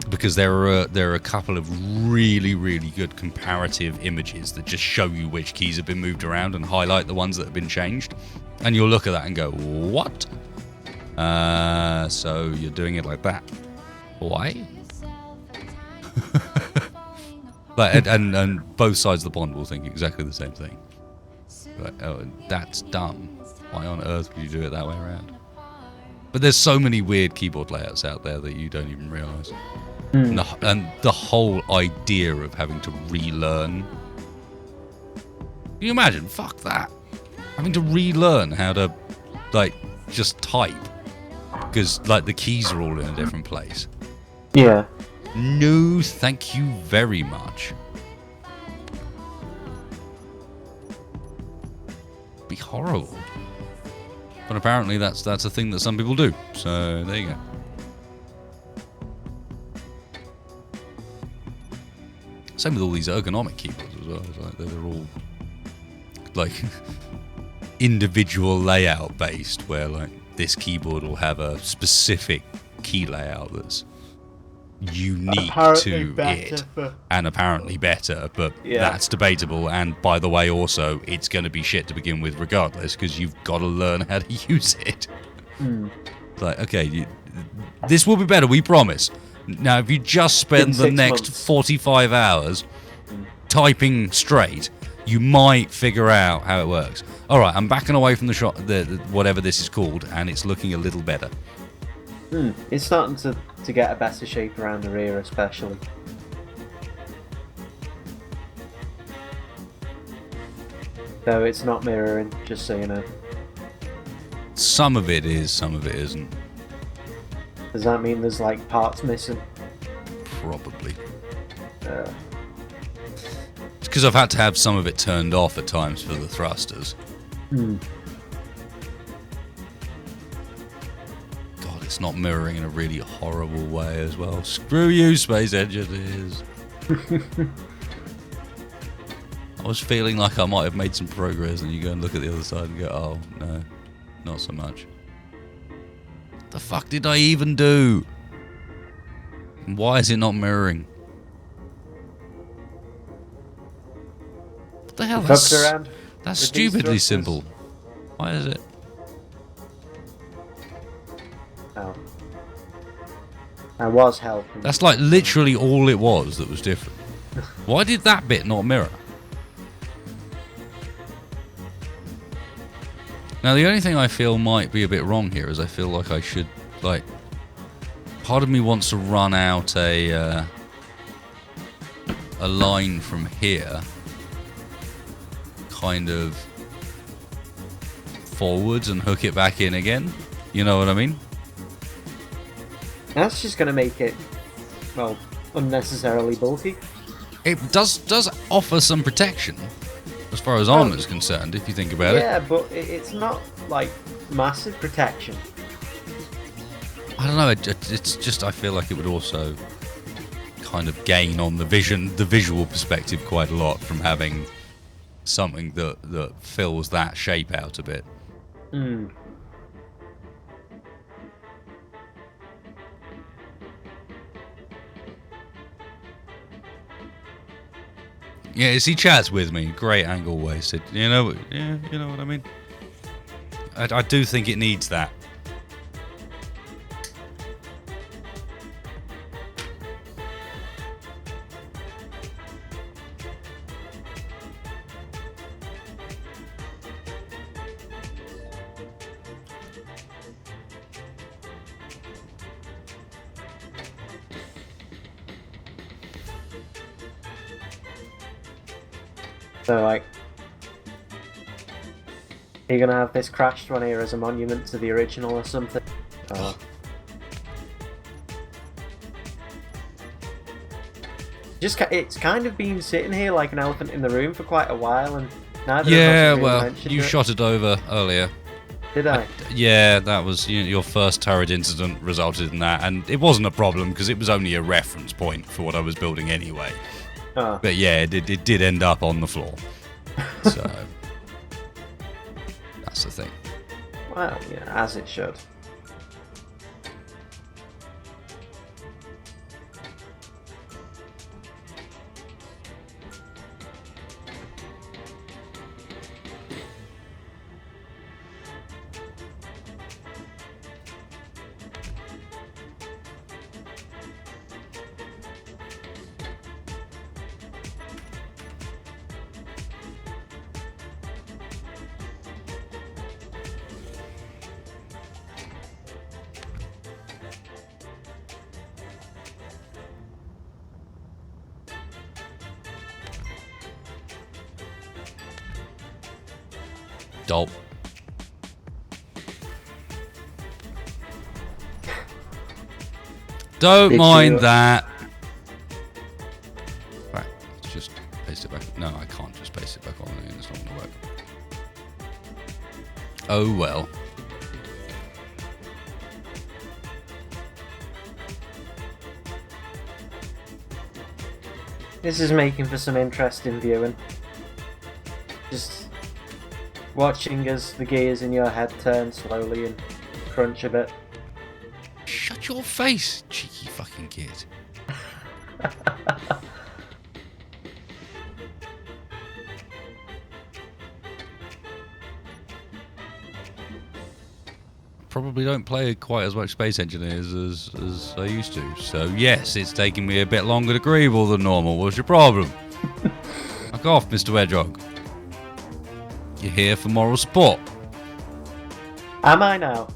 because there are a couple of really good comparative images that just show you which keys have been moved around and highlight the ones that have been changed, and you'll look at that and go, what? So you're doing it like that. Why? and both sides of the pond will think exactly the same thing. But that's dumb. Why on earth would you do it that way around? But there's so many weird keyboard layouts out there that you don't even realise. And the whole idea of having to relearn. Can you imagine? Fuck that. Having to relearn how to, like, just type. Because, like, the keys are all in a different place. Yeah. No, thank you very much. Be horrible. But apparently that's a thing that some people do. So there you go. Same with all these ergonomic keyboards as well. It's like they're all like individual layout based, where like this keyboard will have a specific key layout that's unique to it and apparently better, but that's debatable. And by the way, also it's going to be shit to begin with regardless, because you've got to learn how to use it. Like, okay, this will be better, we promise. Now if you just spend the next 45 hours typing straight, you might figure out how it works. Alright, I'm backing away from the shot, whatever this is called, and it's looking a little better. It's starting to get a better shape around the rear, especially. Though it's not mirroring, just so you know. Some of it is, some of it isn't. Does that mean there's like parts missing? Probably. It's because I've had to have some of it turned off at times for the thrusters. It's not mirroring in a really horrible way as well. Screw you, space engineers. I was feeling like I might have made some progress, and you go and look at the other side and go, oh, no, not so much. What the fuck did I even do? And why is it not mirroring? What the hell? That's stupidly simple. Why is it? I was helping. That's like literally all it was that was different. Why did that bit not mirror? Now the only thing I feel might be a bit wrong here is I feel like I should, like, part of me wants to run out a line from here, kind of forwards and hook it back in again. You know what I mean? That's just going to make it, well, unnecessarily bulky. It does offer some protection, as far as armor's concerned, if you think about it. Yeah, but it's not, like, massive protection. I don't know, it's just, I feel like it would also kind of gain on the visual perspective quite a lot from having something that fills that shape out a bit. Yeah, he chats with me. Great angle wasted. You know, yeah, you know what I mean. I do think it needs that. So, like, are you gonna have this crashed one here as a monument to the original or something? Oh. It's kind of been sitting here like an elephant in the room for quite a while, and neither of us have really mentioned you it. shot it over earlier. Did I? Yeah, that was your first turret incident resulted in that, and it wasn't a problem because it was only a reference point for what I was building anyway. Oh. But yeah, it did end up on the floor. So that's the thing. Well, yeah, as it should. Dope. Don't mind that. Right, let's just paste it back. No, I can't just paste it back on. It's not going to work. Oh well. This is making for some interesting viewing. Just watching as the gears in your head turn slowly and crunch a bit. Shut your face, cheeky fucking kid. Probably don't play quite as much Space Engineers as I used to. So yes, it's taking me a bit longer to greeble than normal. What's your problem? Fuck off, Mr. Wedgehog. You're here for moral support. Am I now?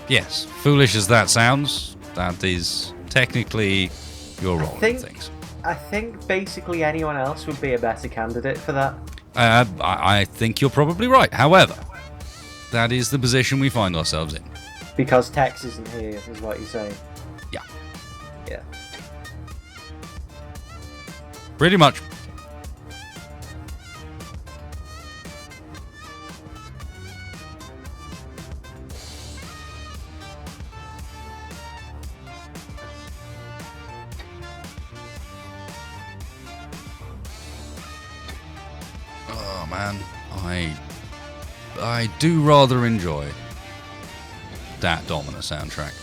Yes, foolish as that sounds, that is technically your role in things. I think basically anyone else would be a better candidate for that. I think you're probably right. However, that is the position we find ourselves in. Because Tex isn't here, is what you're saying. Yeah. Yeah. Pretty much. Oh man, I do rather enjoy that Domina soundtrack.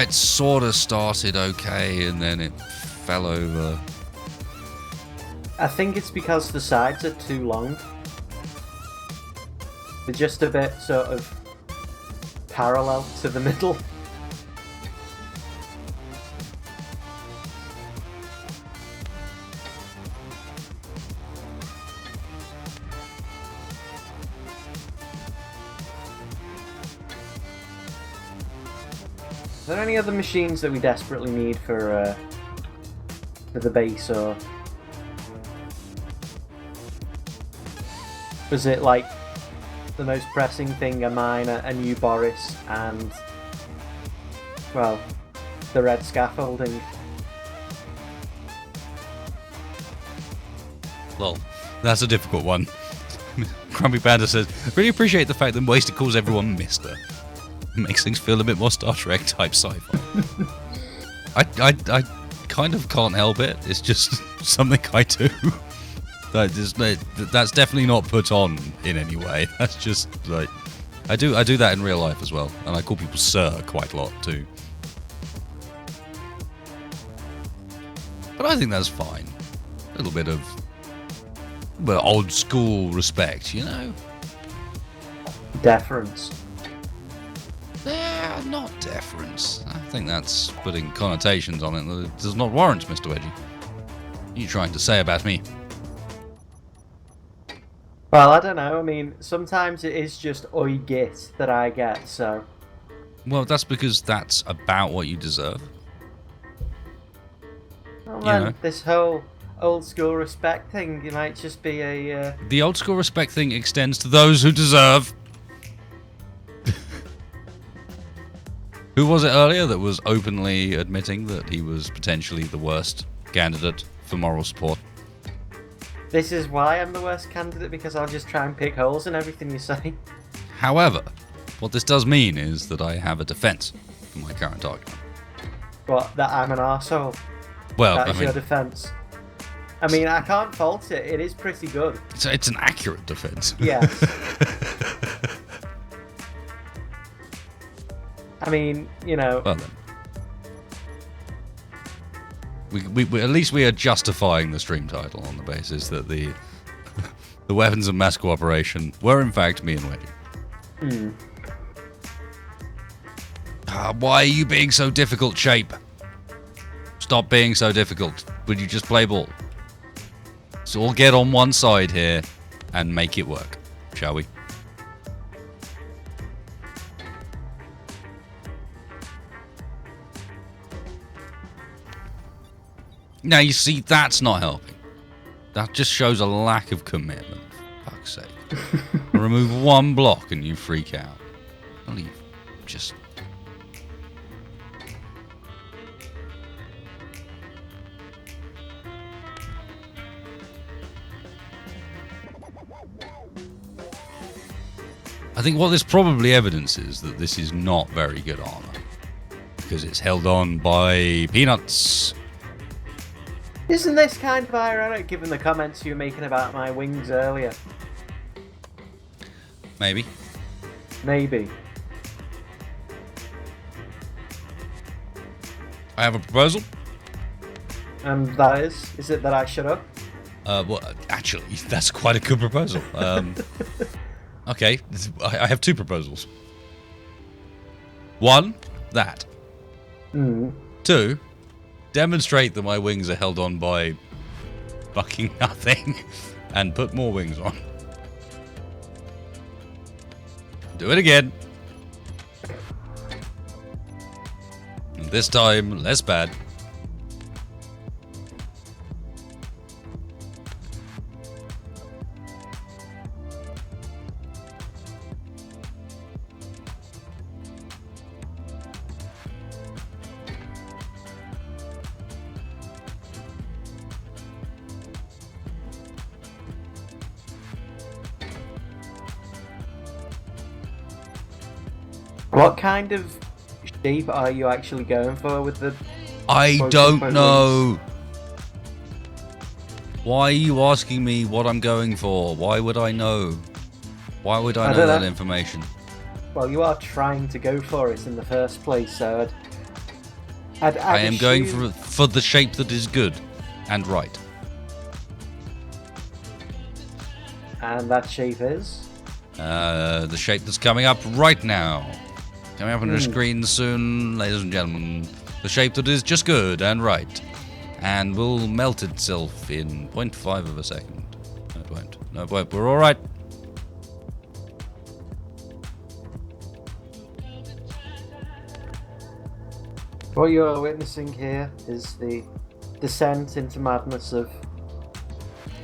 It sort of started okay and then it fell over. I think it's because the sides are too long. They're just a bit sort of parallel to the middle. Are there any other machines that we desperately need for the base, or was it like the most pressing thing a mine, a new Boris, and well, the red scaffolding? Well, that's a difficult one. Grumpy Panda says, I really appreciate the fact that Wasted calls everyone Mister. Makes things feel a bit more Star Trek type sci-fi. I kind of can't help it. It's just something I do. That's definitely not put on in any way. That's just like I do that in real life as well, and I call people sir quite a lot too. But I think that's fine. A little bit of old school respect, you know. Deference. Yeah, not deference. I think that's putting connotations on it that does not warrant, Mr. Wedgie. What are you trying to say about me? Well, I don't know. I mean, sometimes it is just "oi git" that I get, so... Well, that's because that's about what you deserve. Well, You then, know. this whole old school respect thing, it might just be a... The old school respect thing extends to those who deserve. Who was it earlier that was openly admitting that he was potentially the worst candidate for moral support? This is why I'm the worst candidate, because I'll just try and pick holes in everything you say. However, what this does mean is that I have a defense for my current argument. What, that I'm an arsehole? Well, That I is mean, your defense. I mean, I can't fault it. It is pretty good. it's an accurate defense. Yes. I mean, you know... Well then. We at least we are justifying the stream title on the basis that the weapons of mass cooperation were in fact me and Wedgie. Why are you being so difficult, Shape? Stop being so difficult. Would you just play ball? So we'll get on one side here and make it work, shall we? Now, you see, that's not helping. That just shows a lack of commitment, for fuck's sake. Remove one block and you freak out. Well, you just... I think what this probably evidences that this is not very good armor. Because it's held on by peanuts. Isn't this kind of ironic, given the comments you were making about my wings earlier? Maybe. Maybe. I have a proposal. And that is it that I shut up? Well, actually, that's quite a good proposal. Okay, I have two proposals. One, that. Two, demonstrate that my wings are held on by fucking nothing and put more wings on. Do it again. And this time, less bad. What kind of shape are you actually going for with the... I quote, don't unquote, know. wings? Why are you asking me what I'm going for? Why would I know? Why would I know don't that know. information? Well, you are trying to go for it in the first place, so I'd I am going assume- for the shape that is good and right. And that shape is? The shape that's coming up right now. Coming up on your screen soon, ladies and gentlemen. The shape that is just good and right. And will melt itself in 0.5 of a second. No, it won't. No, it won't. We're alright. What you're witnessing here is the descent into madness of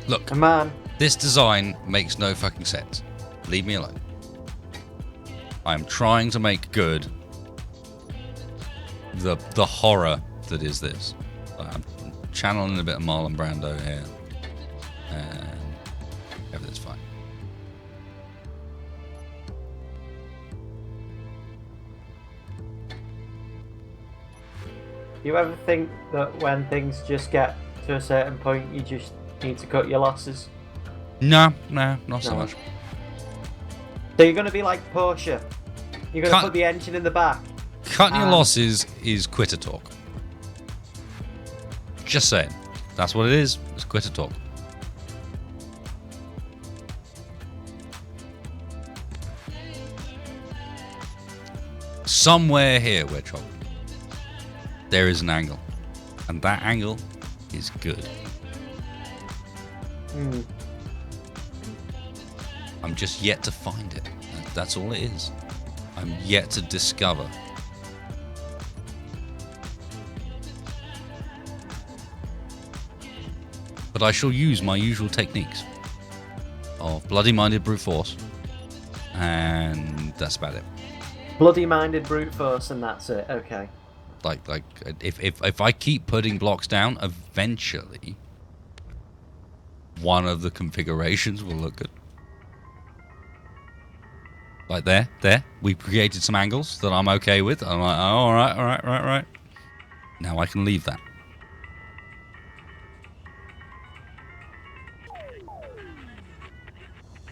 Look, a man. this design makes no fucking sense. Leave me alone. I'm trying to make good the horror that is this. I'm channeling a bit of Marlon Brando here. And everything's fine. you ever think that when things just get to a certain point, you just need to cut your losses? No, not so much. So you're going to be like Porsche. You're going to put the engine in the back. Cutting your losses is quitter talk. Just saying. That's what it is. It's quitter talk. Somewhere here, Wedge, there is an angle. And that angle is good. I'm just yet to find it. That's all it is. I'm yet to discover. But I shall use my usual techniques of bloody-minded brute force. And that's about it. Bloody-minded brute force, and that's it. Okay. Like, if I keep putting blocks down, eventually one of the configurations will look good. Like there. We created some angles that I'm okay with. I'm like, oh, all right. Now I can leave that.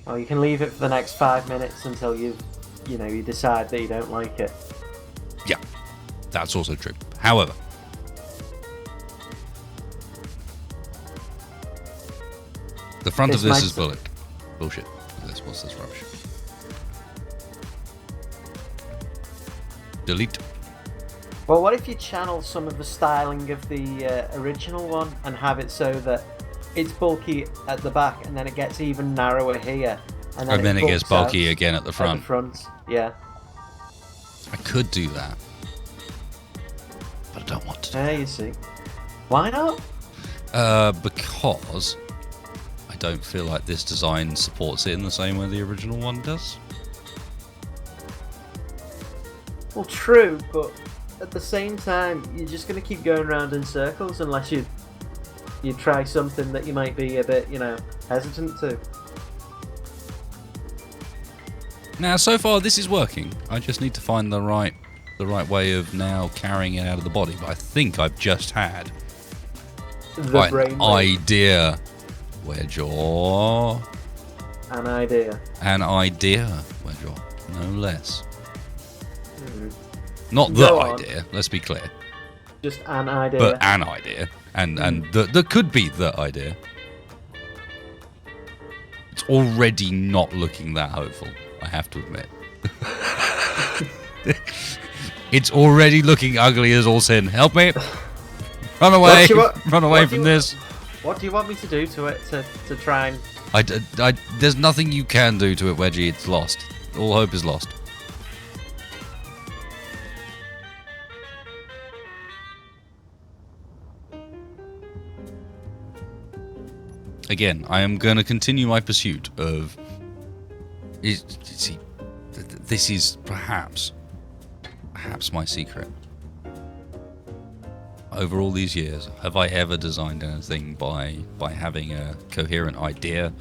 Well, you can leave it for the next 5 minutes until you decide that you don't like it. Yeah, that's also true. However, the front of this is bullshit. What's this rubbish? Delete. Well, what if you channel some of the styling of the original one and have it so that it's bulky at the back and then it gets even narrower here, and then it gets bulky again at the front. At the front, yeah. I could do that, but I don't want to. Yeah, you see. Why not? Because I don't feel like this design supports it in the same way the original one does. Well, true, but at the same time, you're just going to keep going around in circles unless you try something that you might be a bit, hesitant to. Now, so far this is working. I just need to find the right way of now carrying it out of the body. But I think I've just had an idea. Wedge-or. An idea. An idea, Wedge-or. No less. Mm-hmm. Not the idea, let's be clear. Just an idea. But an idea. And there could be the idea. It's already not looking that hopeful, I have to admit. It's already looking ugly as all sin. Help me! Run away! Run away from this! What do you want me to do to it to try and... There's nothing you can do to it, Wedgie. It's lost. All hope is lost. Again, I am going to continue my pursuit of... See, this is perhaps my secret. Over all these years, have I ever designed anything by having a coherent idea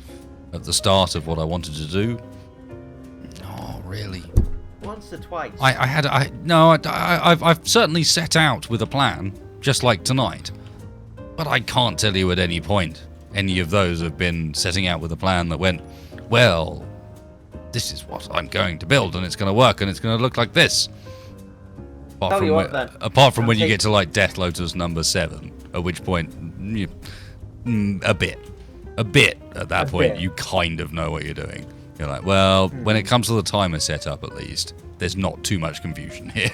at the start of what I wanted to do? No, really. Once or twice. I've certainly set out with a plan, just like tonight. But I can't tell you at any point any of those have been setting out with a plan that went, well, this is what I'm going to build, and it's going to work, and it's going to look like this. Apart from when you get to like Death Lotus number 7, at which point, a bit at that point, you kind of know what you're doing. You're like, well, when it comes to the timer setup, at least, there's not too much confusion here.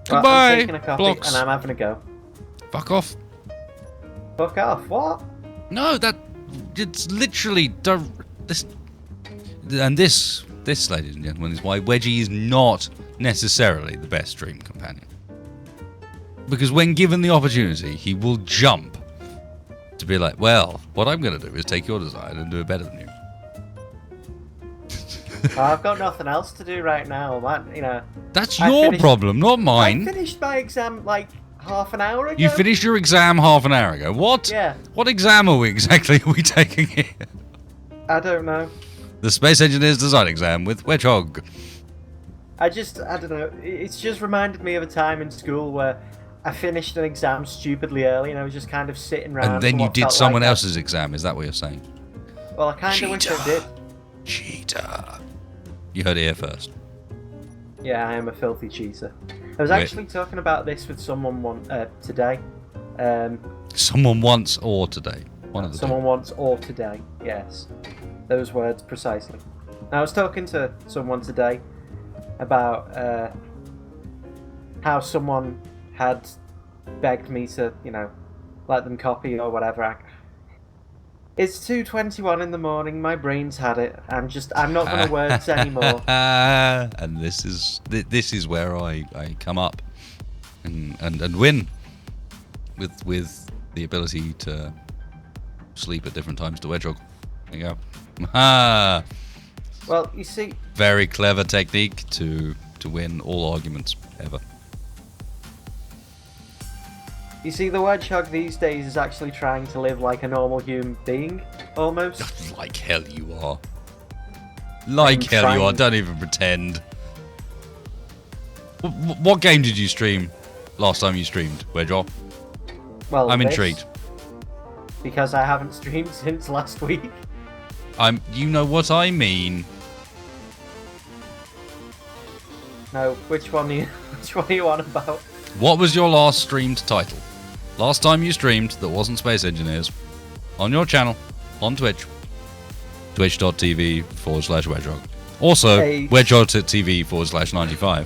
Goodbye, I'm taking a coffee blocks. And I'm having a go. Fuck off. Fuck off? What? No, it's literally this. And this, ladies and gentlemen, is why Wedgie is not necessarily the best stream companion. Because when given the opportunity, he will jump to be like, well, what I'm going to do is take your design and do it better than you. I've got nothing else to do right now, man. That's your problem, not mine. I finished my exam like half an hour ago. You finished your exam half an hour ago. What? Yeah. What exam are we taking here? I don't know. The Space Engineer's Design Exam with Wedgehog. I don't know. It's just reminded me of a time in school where I finished an exam stupidly early, and I was just kind of sitting around. And then for you what did felt someone like else's exam. Is that what you're saying? Well, I kind of wish I did. Cheater. You heard it here first. Yeah, I am a filthy cheater. I was actually talking about this with someone today. Someone once or today. One of the Someone once or today. Yes, those words precisely. I was talking to someone today about how someone had begged me to, let them copy or whatever. It's 2:21 in the morning. My brain's had it. I'm not going to words anymore. And this is where I come up and win with the ability to sleep at different times to Wedgehog. There you go. Well, you see, very clever technique to win all arguments ever. You see, the Wedgehog these days is actually trying to live like a normal human being, almost. Like hell you are. Like hell you are, don't even pretend. What game did you stream last time you streamed, Wedgehog? Well, I'm intrigued. Because I haven't streamed since last week. You know what I mean. No, which one are you on about? What was your last streamed title? Last time you streamed that wasn't Space Engineers. On your channel. On Twitch. Twitch.tv/Wedgehog. Also, Wedgehog.tv/95.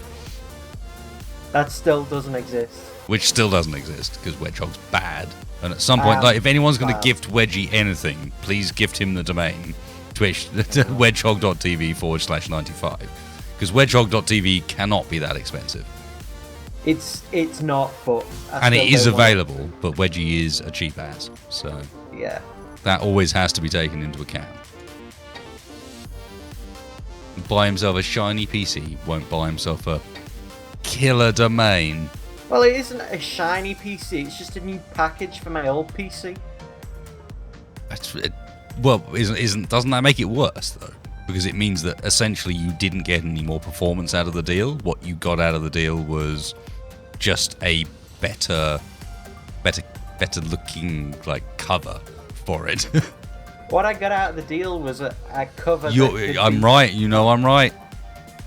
That still doesn't exist. Which still doesn't exist, because Wedgehog's bad. And at some point, if anyone's going to gift Wedgie anything, please gift him the domain. Twitch, Wedgehog.tv/95. Because Wedgehog.tv cannot be that expensive. It's not, but... And it is available, but Wedgie is a cheap ass. So yeah, that always has to be taken into account. Buy himself a shiny PC, won't buy himself a killer domain. Well, it isn't a shiny PC, it's just a new package for my old PC. Doesn't that make it worse, though? Because it means that essentially you didn't get any more performance out of the deal. What you got out of the deal was just a better looking cover for it. What I got out of the deal was a cover. I'm right. I'm right.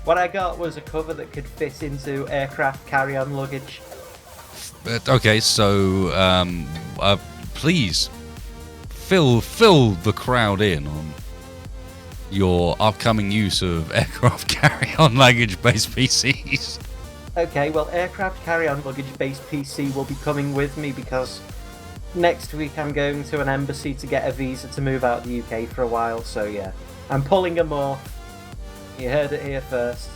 What I got was a cover that could fit into aircraft carry-on luggage. Okay, so please fill the crowd in on your upcoming use of aircraft carry-on luggage-based PCs. Okay, well, aircraft carry-on luggage-based PC will be coming with me because next week I'm going to an embassy to get a visa to move out of the UK for a while, so yeah. I'm pulling a more. You heard it here first.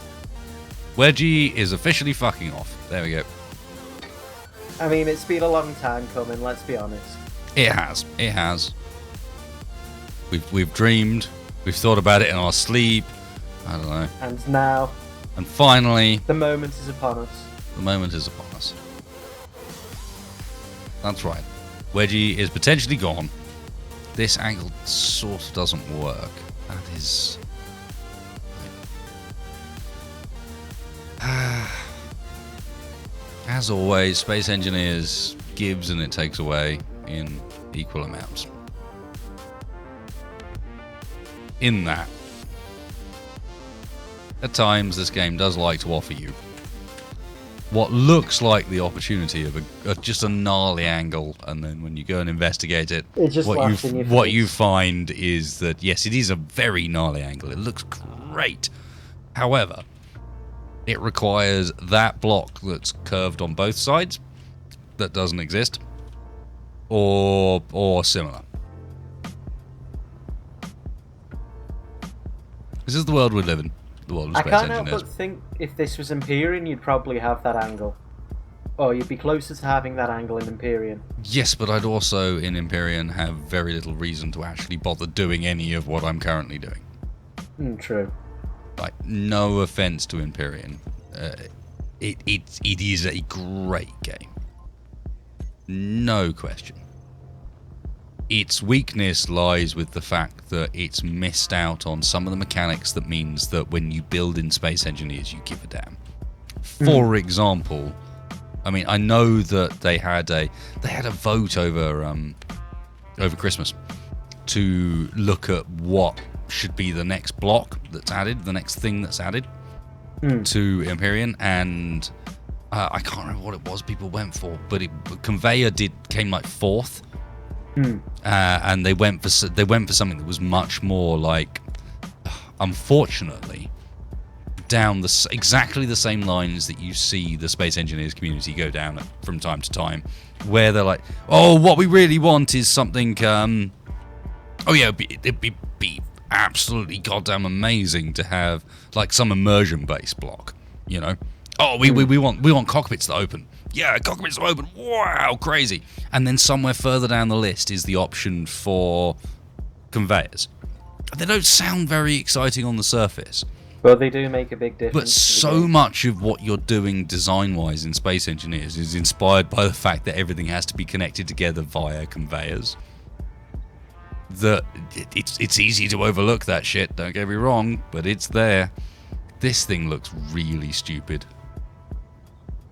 Wedgie is officially fucking off. There we go. I mean, it's been a long time coming, let's be honest. It has. We've dreamed. We've thought about it in our sleep. I don't know. And now... And finally... the moment is upon us. The moment is upon us. That's right. Wedgie is potentially gone. This angle sort of doesn't work. That is... As always, Space Engineers gives and it takes away in equal amounts. In that, at times this game does like to offer you what looks like the opportunity of just a gnarly angle, and then when you go and investigate it, what you find is that yes, it is a very gnarly angle. It looks great. However, it requires that block that's curved on both sides that doesn't exist, or similar. This is the world we live in. The world of Space Engineers. I can't help but think if this was Empyrean, you'd probably have that angle. Or you'd be closer to having that angle in Empyrean. Yes, but I'd also, in Empyrean, have very little reason to actually bother doing any of what I'm currently doing. True. Like, no offense to Empyrean. It is a great game. No question. its weakness lies with the fact that it's missed out on some of the mechanics that means that when you build in Space Engineers, you give a damn. For example, I mean, I know that they had a vote over Christmas to look at what should be the next block that's added, the next thing that's added to Empyrean, and I can't remember what it was people went for, but Conveyor came like 4th, and they went for something that was much more like, unfortunately, down exactly the same lines that you see the Space Engineers community go down from time to time, where they're like, oh, what we really want is something, it'd be absolutely goddamn amazing to have like some immersion based block, you know. Oh, we want cockpits to open. Yeah, cockpits to open. Wow, crazy. And then somewhere further down the list is the option for conveyors. They don't sound very exciting on the surface. Well, they do make a big difference. But so much of what you're doing design-wise in Space Engineers is inspired by the fact that everything has to be connected together via conveyors. That it's easy to overlook that shit, don't get me wrong, but it's there. This thing looks really stupid.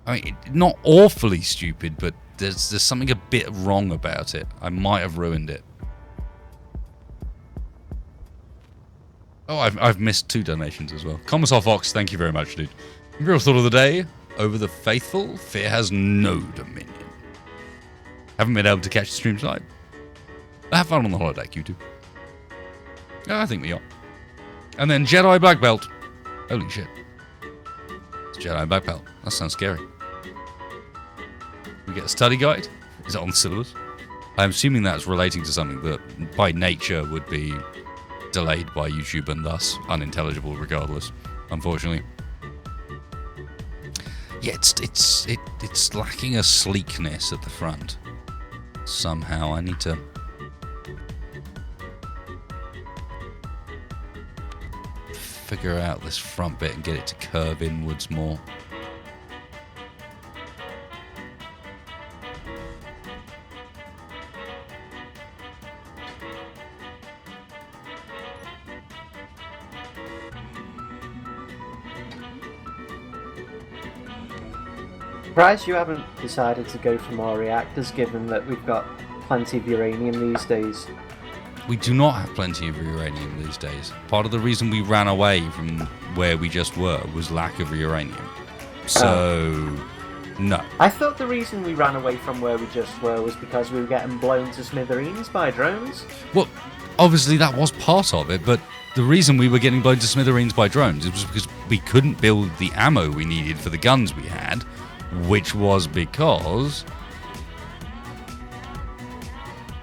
I mean, not awfully stupid, but there's something a bit wrong about it. I might have ruined it. Oh, I've missed 2 donations as well. Commissar Fox, thank you very much, dude. Real thought of the day. Over the faithful, fear has no dominion. Haven't been able to catch the stream tonight. Have fun on the holodeck, you two. I think we are. And then Jedi Black Belt. Holy shit. It's Jedi Black Belt. That sounds scary. We get a study guide. Is it on the syllabus? I'm assuming that's relating to something that by nature would be delayed by YouTube and thus unintelligible regardless, unfortunately. Yeah, it's lacking a sleekness at the front. Somehow I need to figure out this front bit and get it to curve inwards more. Surprised you haven't decided to go for more reactors, given that we've got plenty of uranium these days. We do not have plenty of uranium these days. Part of the reason we ran away from where we just were was lack of uranium. So, no. I thought the reason we ran away from where we just were was because we were getting blown to smithereens by drones. Well, obviously that was part of it, but the reason we were getting blown to smithereens by drones was because we couldn't build the ammo we needed for the guns we had, which was because...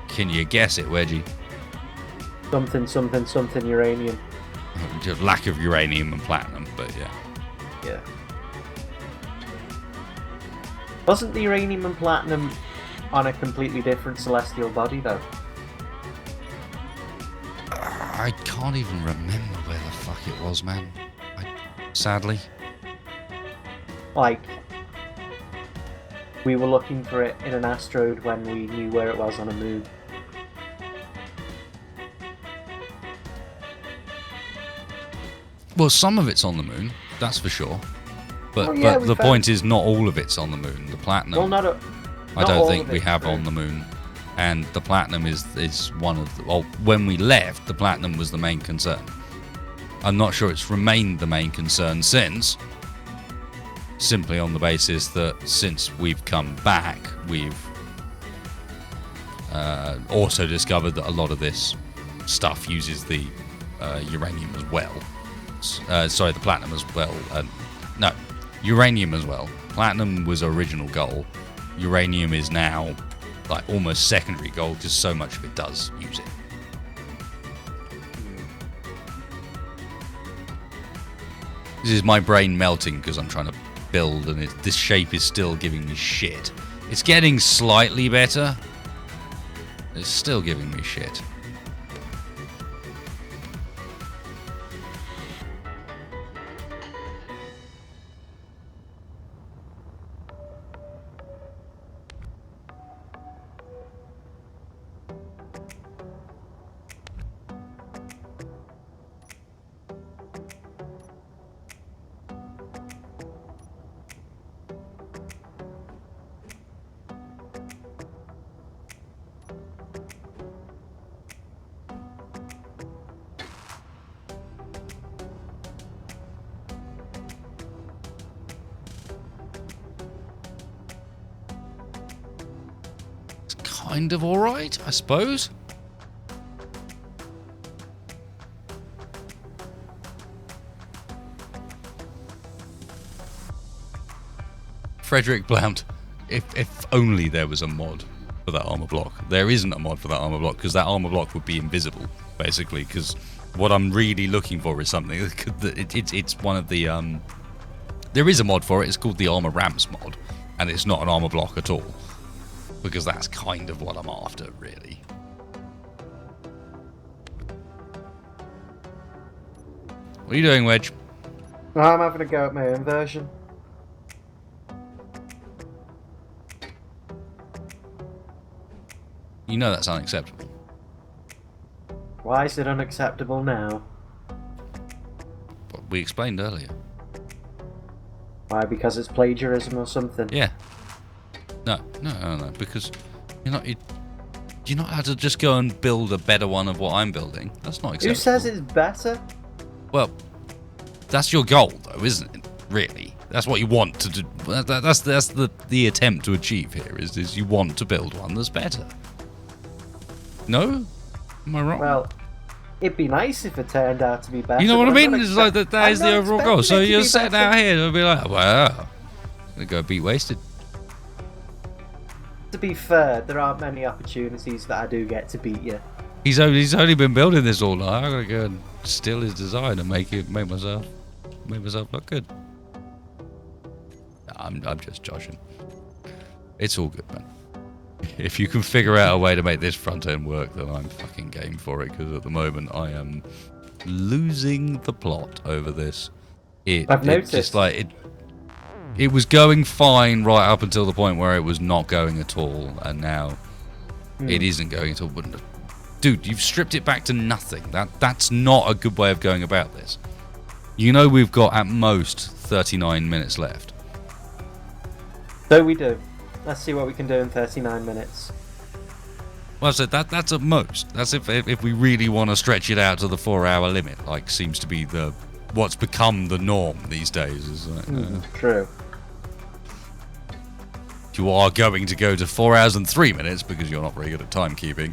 Can you guess it, Wedgie? Something uranium. Just lack of uranium and platinum, but yeah. Yeah. Wasn't the uranium and platinum on a completely different celestial body, though? I can't even remember where the fuck it was, man. Sadly. Like, we were looking for it in an asteroid when we knew where it was on a moon. Well, some of it's on the moon, that's for sure. But, yeah, but the point is, not all of it's on the moon. The platinum, well, I don't think we have on the moon. And the platinum is one of the... Well, when we left, the platinum was the main concern. I'm not sure it's remained the main concern since. Simply on the basis that since we've come back, we've also discovered that a lot of this stuff uses the uranium as well. Sorry, the platinum as well. No, uranium as well. Platinum was original goal. Uranium is now like almost secondary goal because so much of it does use it. This is my brain melting because I'm trying to build and this shape is still giving me shit. It's getting slightly better. It's still giving me shit. kind of alright, I suppose. Frederick Blount, if only there was a mod for that armor block. There isn't a mod for that armor block because that armor block would be invisible, basically. Because what I'm really looking for is something. It's one of the. There is a mod for it. It's called the armor ramps mod, and it's not an armor block at all. Because that's kind of what I'm after, really. What are you doing, Wedge? I'm having a go at my own version. You know that's unacceptable. Why is it unacceptable now? What we explained earlier. Why? Because it's plagiarism or something? Yeah. No. Because you're not allowed to just go and build a better one of what I'm building. That's not acceptable. Who says it's better? Well, that's your goal, though, isn't it? Really, that's what you want to do. That's the attempt to achieve here. Is you want to build one that's better. No? Am I wrong? Well, it'd be nice if it turned out to be better. You know what I mean? It's like that is the overall goal. So you're sitting out here and be like, well, I'm gonna go beat wasted. To be fair, there aren't many opportunities that I do get to beat you. He's only been building this all night. I'm gonna go and steal his design and make myself look good. I'm just joshing. It's all good, man. If you can figure out a way to make this front end work, then I'm fucking game for it. Because at the moment I am losing the plot over this. I've noticed. Just like it was going fine right up until the point where it was not going at all, and now it isn't going at all. But dude, you've stripped it back to nothing. That's not a good way of going about this. You know we've got at most 39 minutes left. So we do. Let's see what we can do in 39 minutes. Well, so that's at most. That's if we really want to stretch it out to the 4-hour limit, like seems to be what's become the norm these days. Is True. You are going to go to 4 hours and 3 minutes because you're not very good at timekeeping.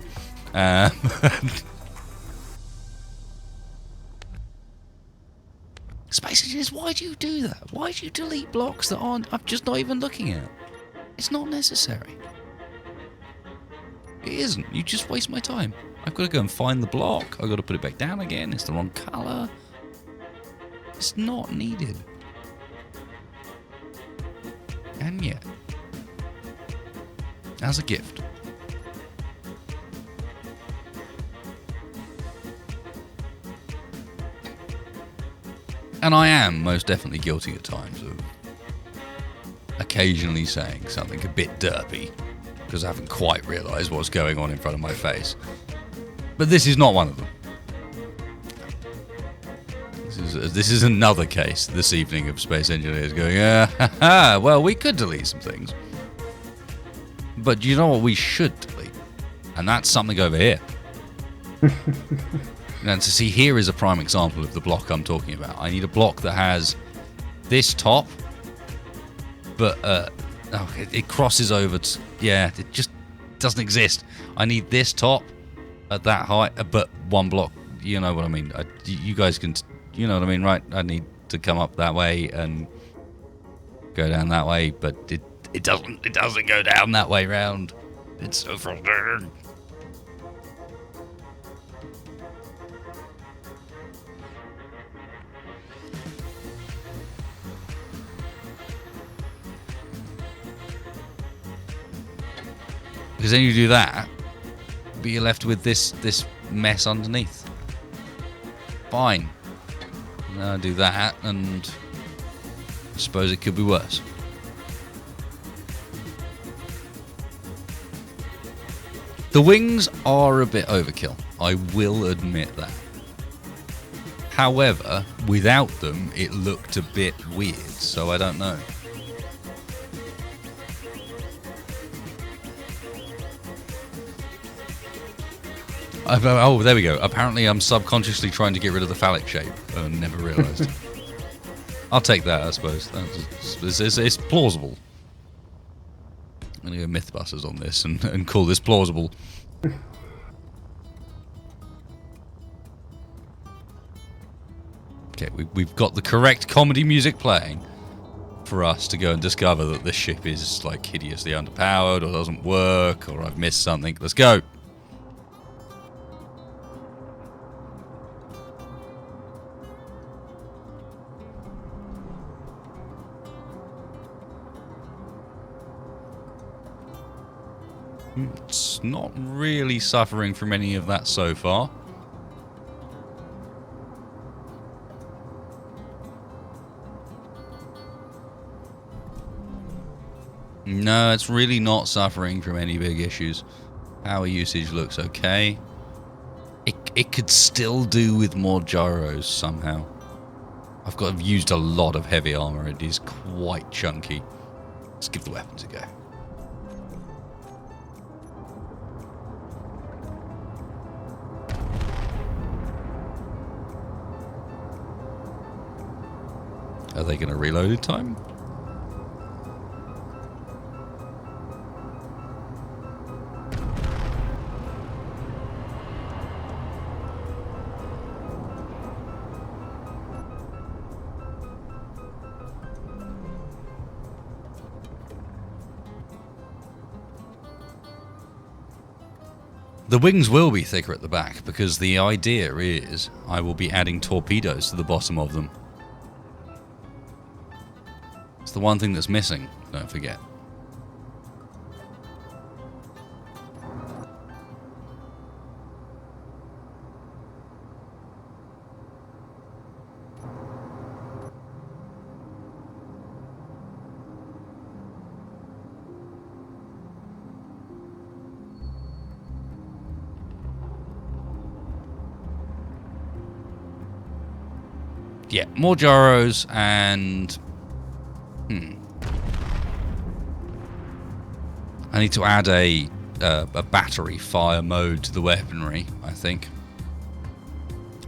Space Engineers, why do you do that? Why do you delete blocks that I'm just not even looking at? It's not necessary. It isn't. You just waste my time. I've got to go and find the block. I've got to put it back down again. It's the wrong colour. It's not needed. And yet, as a gift, and I am most definitely guilty at times of occasionally saying something a bit derpy because I haven't quite realised what's going on in front of my face. But this is not one of them. This is another case this evening of Space Engineers going, well, we could delete some things. But you know what we should delete? And that's something over here. And to see here is a prime example of the block I'm talking about. I need a block that has this top, but it crosses over to, it just doesn't exist. I need this top at that height, but one block, you know what I mean. You guys can, you know what I mean, right? I need to come up that way and go down that way, but it doesn't go down that way round. It's so frustrating. Because then you do that, but you're left with this mess underneath. Fine. Now I do that, and I suppose it could be worse. The wings are a bit overkill. I will admit that. However, without them, it looked a bit weird, so I don't know. Oh, there we go. Apparently I'm subconsciously trying to get rid of the phallic shape and never realised. I'll take that, I suppose. It's plausible. I'm going to go Mythbusters on this and call this plausible. Okay, we've got the correct comedy music playing for us to go and discover that this ship is like hideously underpowered or doesn't work or I've missed something. Let's go. It's not really suffering from any of that so far. No, it's really not suffering from any big issues. Power usage looks okay. It could still do with more gyros somehow. I've used a lot of heavy armor. It is quite chunky. Let's give the weapons a go. Are they going to reload in time? The wings will be thicker at the back because the idea is I will be adding torpedoes to the bottom of them. It's the one thing that's missing, don't forget. Yeah, more gyros and... I need to add a battery fire mode to the weaponry, I think.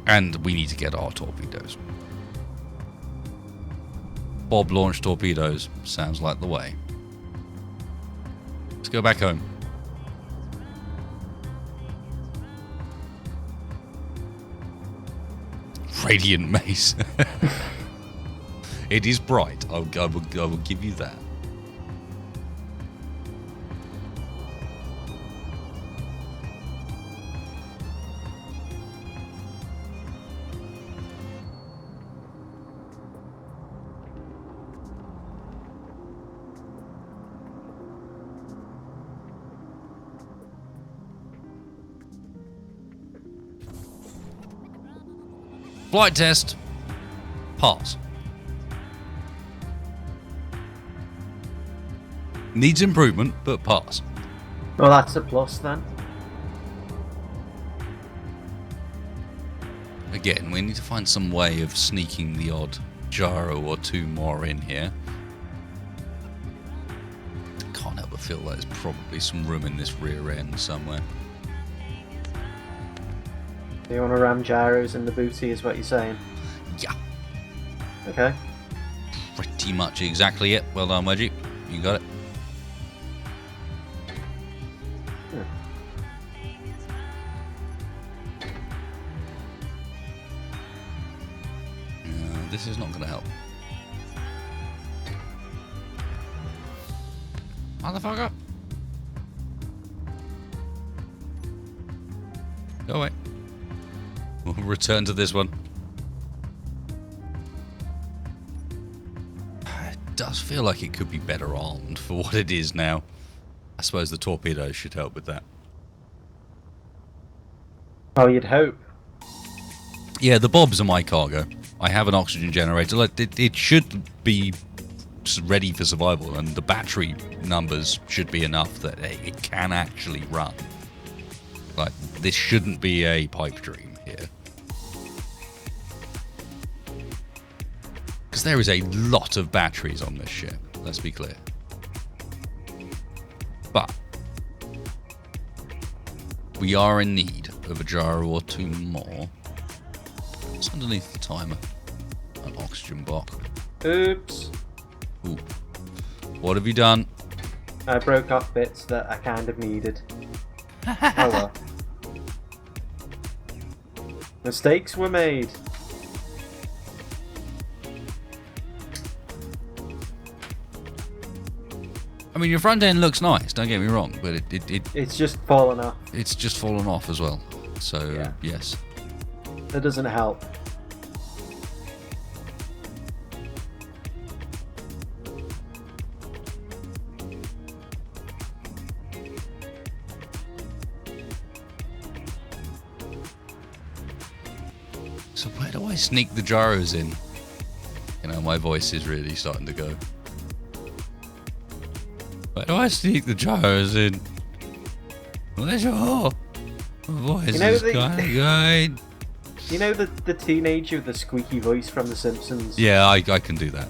And we need to get our torpedoes. Bob launched torpedoes. Sounds like the way. Let's go back home. Radiant mace. It is bright. I will give you that. Flight test. Pass. Needs improvement, but pass. Well, that's a plus then. Again, we need to find some way of sneaking the odd gyro or two more in here. Can't help but feel like there's probably some room in this rear end somewhere. You want to ram gyros in the booty, is what you're saying? Yeah. Okay. Pretty much exactly it. Well done, Wedgie. You got it. No, this is not going to help. Motherfucker. Go away. We'll return to this one. It does feel like it could be better armed for what it is now. I suppose the torpedoes should help with that. Oh, you'd hope. Yeah, the bobs are my cargo. I have an oxygen generator. It should be ready for survival, and the battery numbers should be enough that it can actually run. Like, this shouldn't be a pipe dream here. Because there is a lot of batteries on this ship, let's be clear. But we are in need of a gyro or two more. What's underneath the timer? An oxygen box. Oops. Ooh. What have you done? I broke off bits that I kind of needed. Oh well. Mistakes were made. I mean, your front end looks nice, don't get me wrong, but it's just fallen off. It's just fallen off as well. So, yeah. Yes. That doesn't help. So where do I sneak the gyros in? You know, my voice is really starting to go. Where do I sneak the gyros in? Where's your voice is kind of going. You know the teenager with the squeaky voice from The Simpsons? Yeah, I can do that.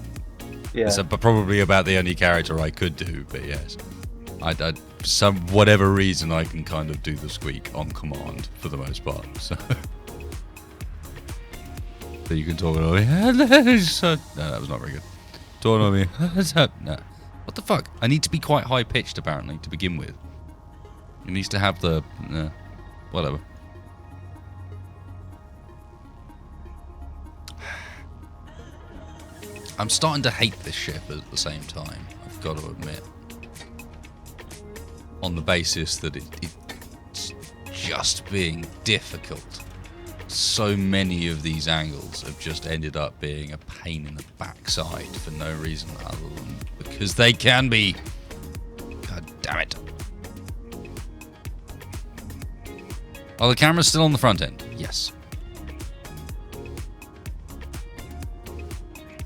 Yeah. It's probably about the only character I could do, but yes. I some whatever reason I can kind of do the squeak on command for the most part. So, so you can talk over me. No, that was not very good. Talk over me. No. What the fuck? I need to be quite high pitched apparently to begin with. It needs to have the whatever. I'm starting to hate this ship at the same time, I've got to admit. On the basis that it's just being difficult. So many of these angles have just ended up being a pain in the backside for no reason other than because they can be. God damn it. Are the cameras still on the front end? Yes.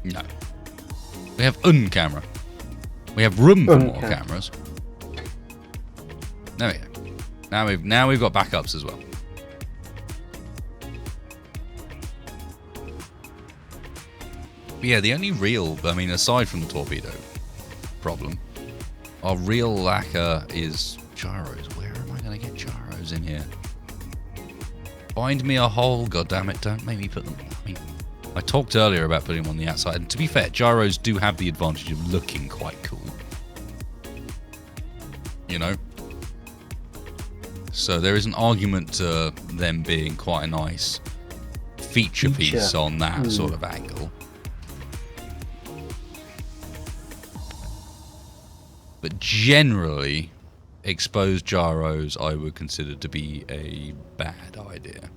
No. We have camera. We have room for more cameras. There we go. Now we've got backups as well. But yeah, the only real, I mean, aside from the torpedo problem, our real lacquer is gyros. Where am I going to get gyros in here? Find me a hole, goddammit, don't make me put them. I mean, I talked earlier about putting them on the outside, and to be fair, gyros do have the advantage of looking quite cool. You know? So there is an argument to them being quite a nice feature piece on that sort of angle. But generally, exposed gyros I would consider to be a bad idea.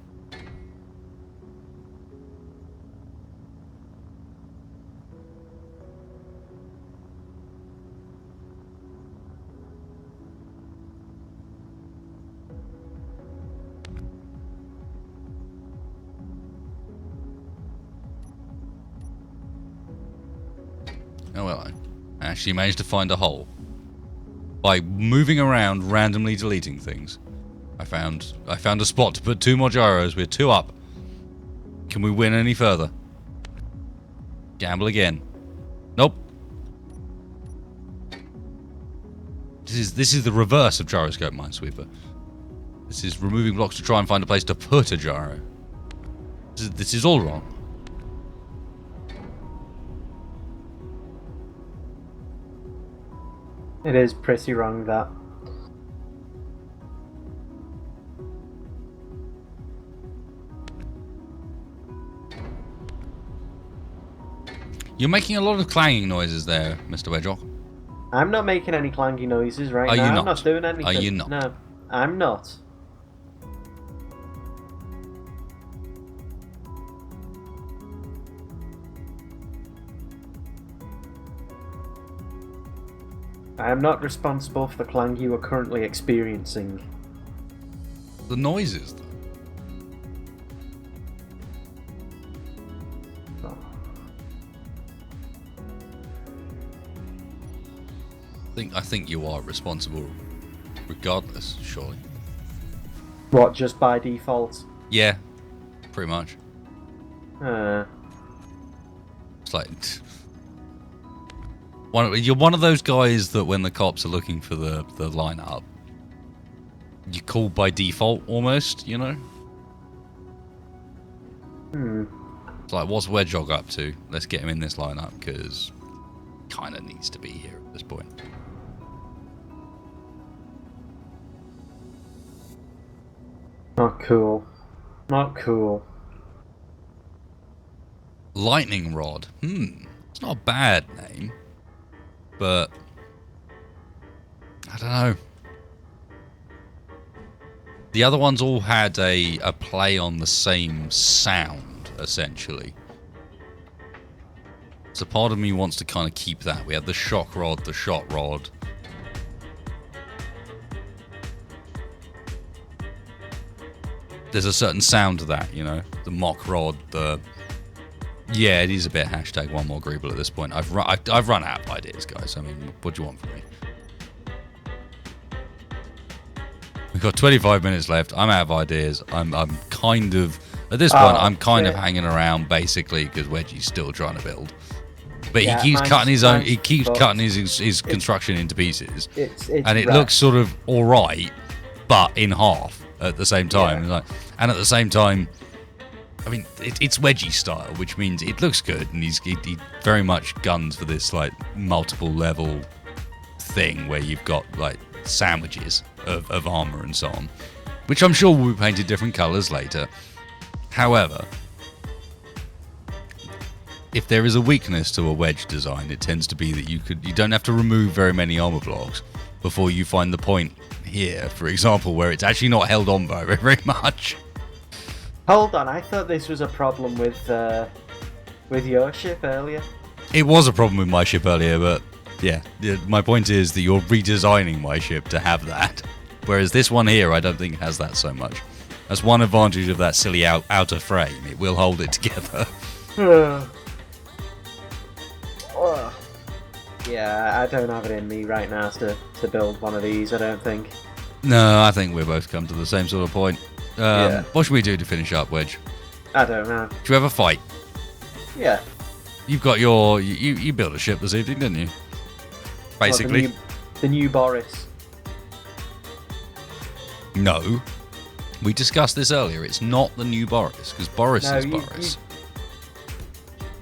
Oh well, I actually managed to find a hole. By moving around, randomly deleting things. I found a spot to put 2 more gyros. We're 2 up. Can we win any further? Gamble again. Nope. This is the reverse of gyroscope Minesweeper. This is removing blocks to try and find a place to put a gyro. This is all wrong. It is pretty wrong, that. You're making a lot of clanging noises there, Mr. Wedge. I'm not making any clangy noises right now. Are you not? I'm not doing anything. Are you not? No, I'm not. I am not responsible for the clang you are currently experiencing. The noises. Oh. I think you are responsible, regardless. Surely. What? Just by default? Yeah, pretty much. It's like. You're one of those guys that when the cops are looking for the lineup, you call by default almost, you know? It's like, what's Wedgehog up to? Let's get him in this lineup because kind of needs to be here at this point. Not cool. Not cool. Lightning rod. It's not a bad name, but I don't know. The other ones all had a play on the same sound, essentially. So part of me wants to kind of keep that. We had the shock rod, the shot rod. There's a certain sound to that, you know? The mock rod, the... Yeah, it is a bit hashtag one more Greeble at this point. I've run out of ideas, guys. I mean, what do you want from me? We've got 25 minutes left. I'm out of ideas. I'm kind of... At this point, I'm kind of hanging around, basically, because Wedgie's still trying to build. But he keeps cutting his own... He keeps cutting his construction into pieces. And it looks sort of alright, but in half at the same time. Yeah. And at the same time... I mean, it's Wedgie style, which means it looks good, and he very much guns for this like multiple level thing where you've got like sandwiches of armor and so on, which I'm sure will be painted different colors later. However, if there is a weakness to a Wedge design, it tends to be that you don't have to remove very many armor blocks before you find the point here, for example, where it's actually not held on by very much. Hold on, I thought this was a problem with your ship earlier. It was a problem with my ship earlier, but yeah, my point is that you're redesigning my ship to have that. Whereas this one here, I don't think has that so much. That's one advantage of that silly outer frame. It will hold it together. Yeah, I don't have it in me right now to build one of these, I don't think. No, I think we've both come to the same sort of point. What should we do to finish up, Wedge? I don't know. Should we have a fight? Yeah. You've got your... You built a ship this evening, didn't you? Basically. What, the new Boris. No. We discussed this earlier. It's not the new Boris, because Boris is Boris.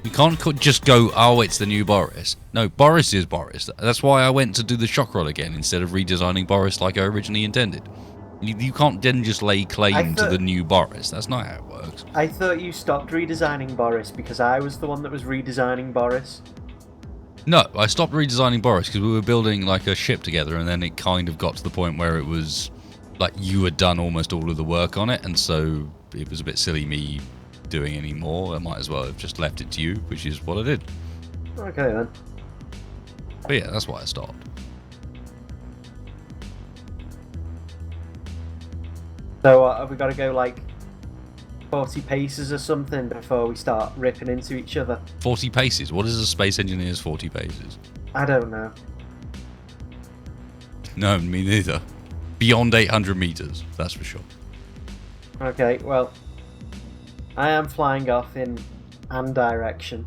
You can't just go, oh, it's the new Boris. No, Boris is Boris. That's why I went to do the shock rod again instead of redesigning Boris like I originally intended. You can't then just lay claim to the new Boris. That's not how it works. I thought you stopped redesigning Boris because I was the one that was redesigning Boris. No, I stopped redesigning Boris because we were building like a ship together, and then it kind of got to the point where it was like you had done almost all of the work on it, and so it was a bit silly me doing any more. I might as well have just left it to you, which is what I did. Okay then. But yeah, that's why I stopped. So have we got to go like 40 paces or something before we start ripping into each other? 40 paces? What is a space engineer's 40 paces? I don't know. No, me neither. Beyond 800 meters, that's for sure. Okay, well, I am flying off in an direction.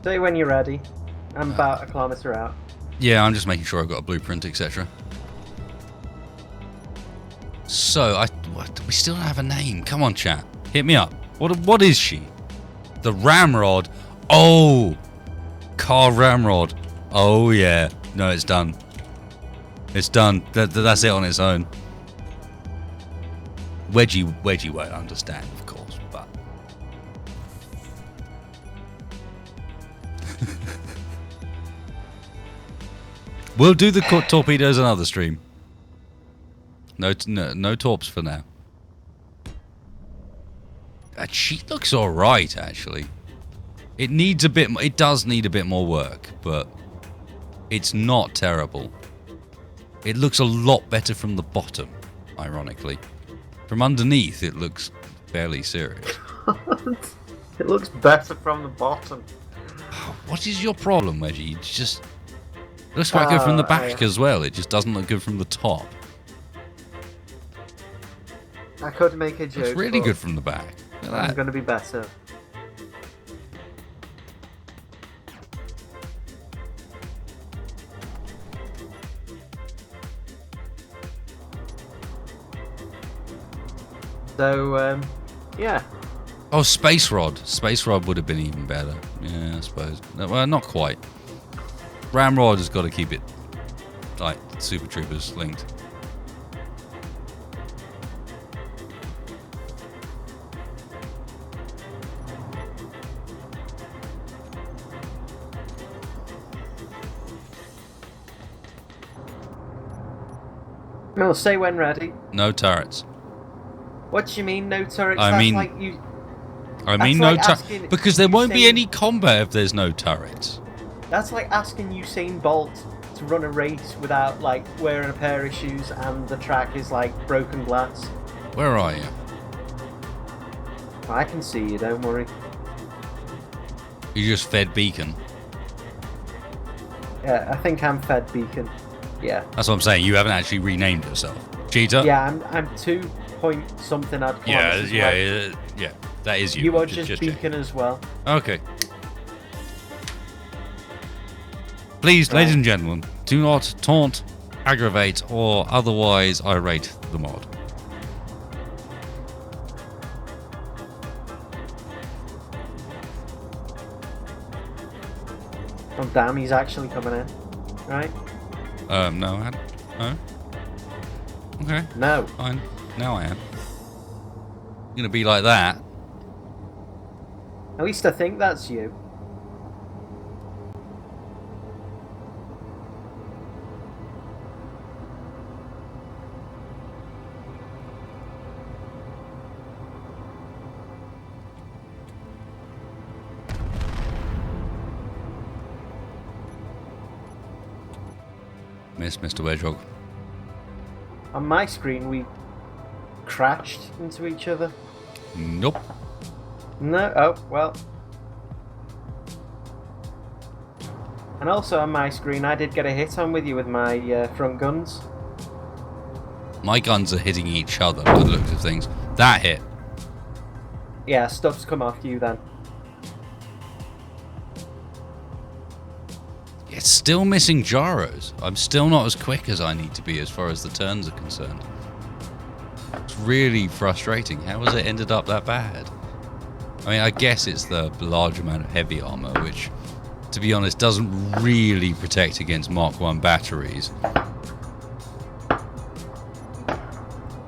Say when you're ready. I'm about a kilometre out. Yeah, I'm just making sure I've got a blueprint, etc. So, we still don't have a name. Come on, chat. Hit me up. What is she? The Ramrod? Oh! Car Ramrod. Oh, yeah. No, it's done. It's done. That's it on its own. Wedgie won't understand, of course, but... We'll do the torpedoes another stream. No torps for now. She looks alright, actually. It needs a bit. It does need a bit more work, but it's not terrible. It looks a lot better from the bottom, ironically. From underneath, it looks fairly serious. It looks better from the bottom. What is your problem, Wedgie? It just looks quite good from the back as well. It just doesn't look good from the top. I could make a joke. It's really good from the back. Look at that. I'm going to be better. So, yeah. Oh, Space Rod. Space Rod would have been even better. Yeah, I suppose. Well, not quite. Ramrod has got to keep it, like, Super Troopers linked. We'll say when ready. No turrets. What do you mean, no turrets? I mean no turrets. Because there won't be any combat if there's no turrets. That's like asking Usain Bolt to run a race without, like, wearing a pair of shoes and the track is, like, broken glass. Where are you? I can see you, don't worry. You just fed Beacon. Yeah, I think I'm fed Beacon. Yeah. That's what I'm saying. You haven't actually renamed yourself. Cheater? Yeah, I'm 2 point something odd kilometers away. Yeah. That is you. You are just Beacon as well. Okay. Please, ladies and gentlemen, do not taunt, aggravate, or otherwise irate the mod. Oh damn, he's actually coming in. Right? No, I hadn't. No? Okay. No. Fine. Now I am. Gonna be like that. At least I think that's you. Miss Mr. Wedgehog. On my screen, we crashed into each other. Nope. No, oh, well. And also on my screen, I did get a hit on with you with my front guns. My guns are hitting each other by the looks of things. That hit. Yeah, stuff's come off you then. It's still missing gyros. I'm still not as quick as I need to be as far as the turns are concerned. It's really frustrating. How has it ended up that bad? I mean, I guess it's the large amount of heavy armor, which, to be honest, doesn't really protect against Mark 1 batteries.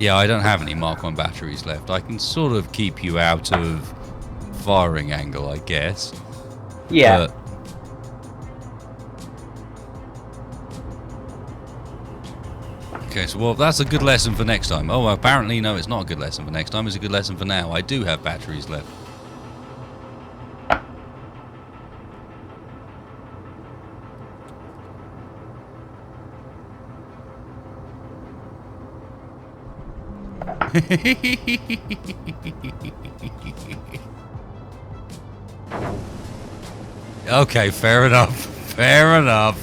Yeah, I don't have any Mark 1 batteries left. I can sort of keep you out of firing angle, I guess. Yeah. But okay, so well, that's a good lesson for next time. Oh, well, apparently, no, it's not a good lesson for next time. It's a good lesson for now. I do have batteries left. Okay, fair enough. Fair enough.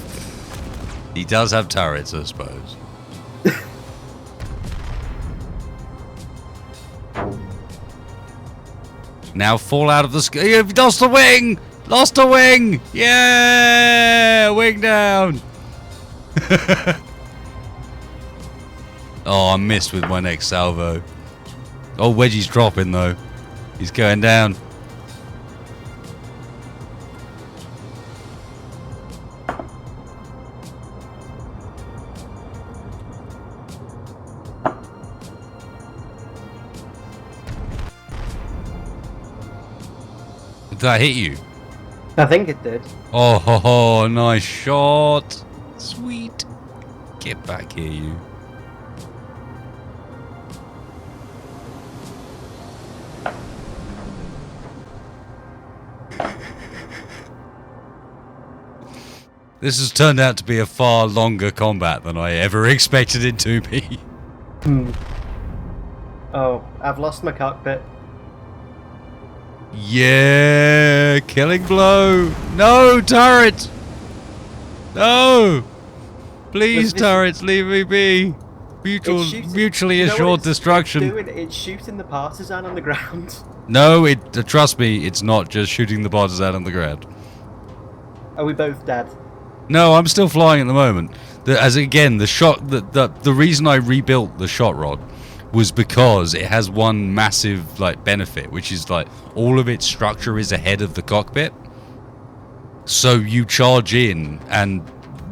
He does have turrets, I suppose. Now fall out of the sky. You've lost a wing! Lost a wing! Yeah! Wing down! Oh, I missed with my next salvo. Oh, Wedgie's dropping though. He's going down. Did that hit you? I think it did. Oh, ho, ho, nice shot. Sweet. Get back here, you. This has turned out to be a far longer combat than I ever expected it to be. Oh, I've lost my cockpit. Yeah, killing blow. No, turret. No. Please, turrets, leave me be. Mutually assured destruction. It's shooting the partisan on the ground. No, trust me, it's not just shooting the partisan on the ground. Are we both dead? No, I'm still flying at the moment. The reason I rebuilt the shot rod was because it has one massive like benefit, which is like all of its structure is ahead of the cockpit. So you charge in, and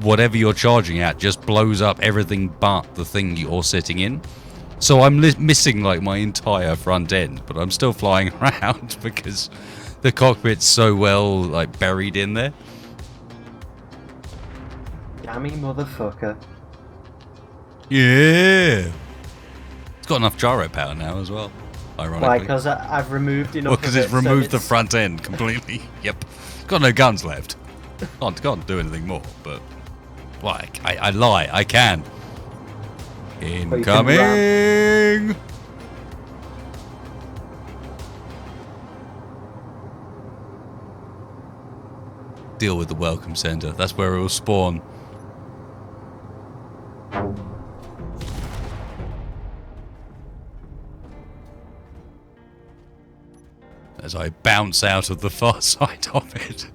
whatever you're charging at just blows up everything but the thing you're sitting in. So I'm missing like my entire front end, but I'm still flying around because the cockpit's so well like buried in there. Dammy motherfucker. Yeah. It's got enough gyro power now as well, ironically. Why? Because I've removed enough. Well, because it's removed the front end completely. Yep. It's got no guns left. Can't do anything more, but... Well, I lie. I can. Incoming! Deal with the welcome center. That's where it will spawn. As I bounce out of the far side of it.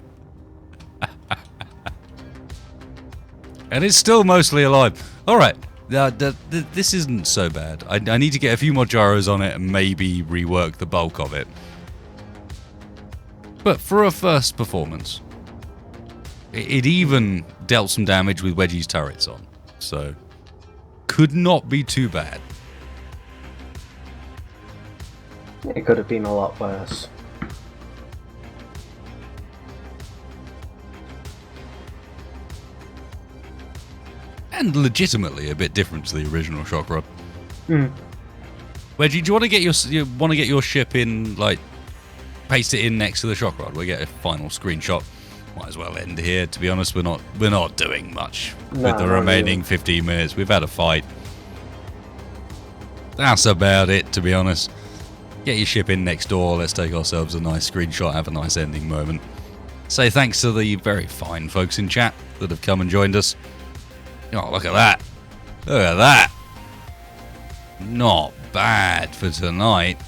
And it's still mostly alive. Alright, this isn't so bad. I need to get a few more gyros on it and maybe rework the bulk of it. But for a first performance, it even dealt some damage with Wedge's turrets on. So, could not be too bad. It could have been a lot worse. And legitimately a bit different to the original shock rod. Mm. Wedgie, do you want to get your ship in, like, paste it in next to the shock rod? We'll get a final screenshot. Might as well end here. To be honest, we're not doing much with the remaining 15 minutes. We've had a fight. That's about it, to be honest. Get your ship in next door. Let's take ourselves a nice screenshot. Have a nice ending moment. Say thanks to the very fine folks in chat that have come and joined us. Oh, look at that. Look at that. Not bad for tonight.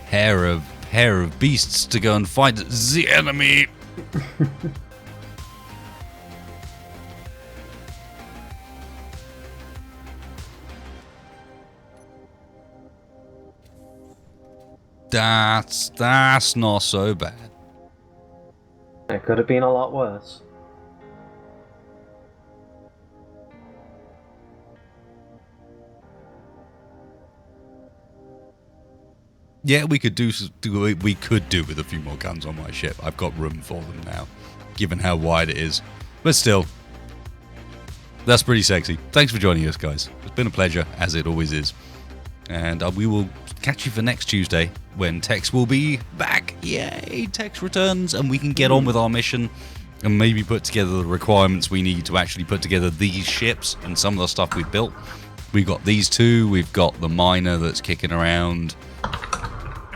Pair of beasts to go and fight the enemy. That's not so bad. It could have been a lot worse. Yeah, we could do with a few more guns on my ship. I've got room for them now, given how wide it is. But still, that's pretty sexy. Thanks for joining us, guys. It's been a pleasure, as it always is. And we will catch you for next Tuesday, when Tex will be back. Yay, Tex returns, and we can get on with our mission and maybe put together the requirements we need to actually put together these ships and some of the stuff we've built. We've got these two. We've got the miner that's kicking around.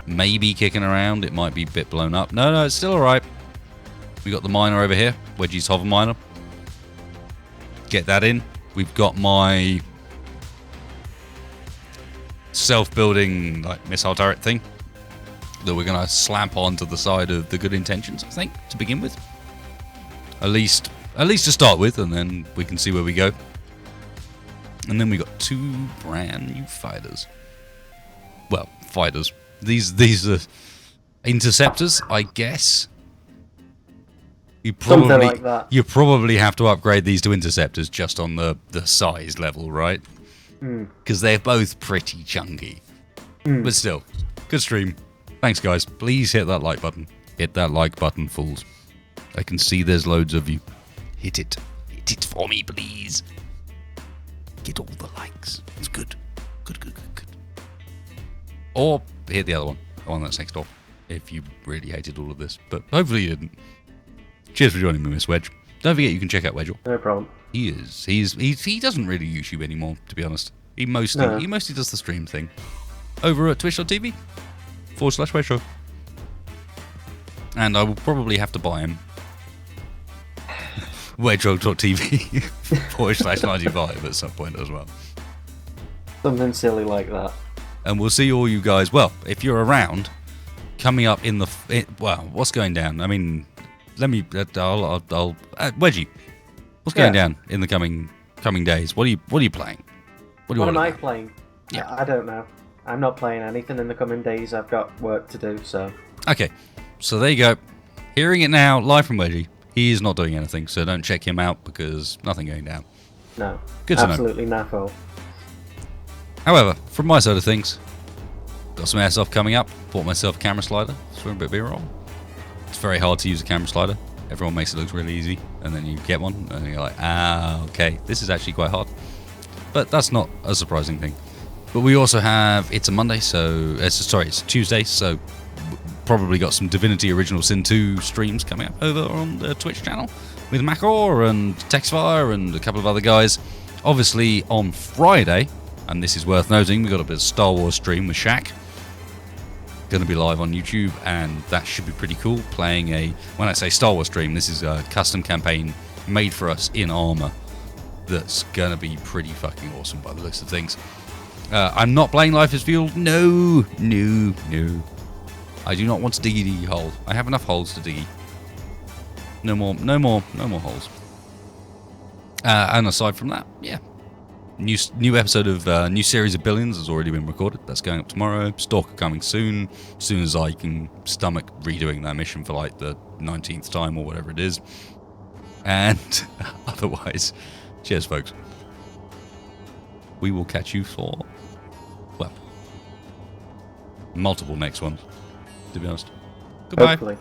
Maybe kicking around. It might be a bit blown up. No, it's still alright. We got the miner over here. Wedgie's hover miner. Get that in. We've got my self-building like missile turret thing that we're going to slap onto the side of the good intentions, I think, to begin with. At least to start with, and then we can see where we go. And then we got two brand new fighters. Well, fighters. These are interceptors, I guess. You probably have to upgrade these to interceptors just on the size level, right? Because they're both pretty chunky. But still, good stream. Thanks, guys. Please hit that like button. Hit that like button, fools. I can see there's loads of you. Hit it. Hit it for me, please. Get all the likes. It's good. Good. Or hit the other one. The one that's next door. If you really hated all of this. But hopefully you didn't. Cheers for joining me, Miss Wedge. Don't forget you can check out Wedge. No problem. He doesn't really YouTube anymore, to be honest. He mostly does the stream thing. Over at twitch.tv/Wedge. And I will probably have to buy him. Wedge.tv/95 at some point as well. Something silly like that. And we'll see all you guys. Well, if you're around, coming up in the what's going down? I mean, let me. I'll Wedgie. What's going down in the coming days? What are you playing? What am I playing? Yeah, I don't know. I'm not playing anything in the coming days. I've got work to do, so... Okay, so there you go. Hearing it now, live from Wedgie. He is not doing anything, so don't check him out because nothing going down. No, good to absolutely naffo. However, from my side of things, got some airsoft coming up. Bought myself a camera slider. Swim a bit of B-roll. It's very hard to use a camera slider. Everyone makes it look really easy, and then you get one, and you're like, okay, this is actually quite hard. But that's not a surprising thing. But we also have, it's a Monday, so, it's a Tuesday, so probably got some Divinity Original Sin 2 streams coming up over on the Twitch channel with Macor and Texfire and a couple of other guys. Obviously, on Friday, and this is worth noting, we got a bit of Star Wars stream with Shaq. Going to be live on YouTube, and that should be pretty cool. Playing a, when I say Star Wars stream, this is a custom campaign made for us in Arma that's going to be pretty fucking awesome by the looks of things. I'm not playing Life is Fuel. No. I do not want to diggy hole. I have enough holes to diggy. No more holes. And aside from that, yeah. New episode of new series of Billions has already been recorded. That's going up tomorrow. Stalker coming soon. As soon as I can stomach redoing that mission for like the 19th time or whatever it is. And otherwise, cheers, folks. We will catch you for, well, multiple next ones, to be honest. Goodbye. Hopefully.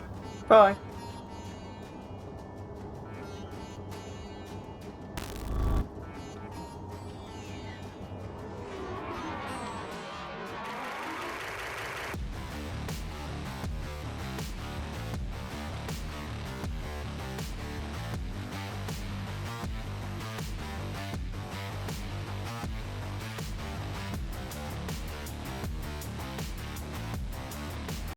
Bye.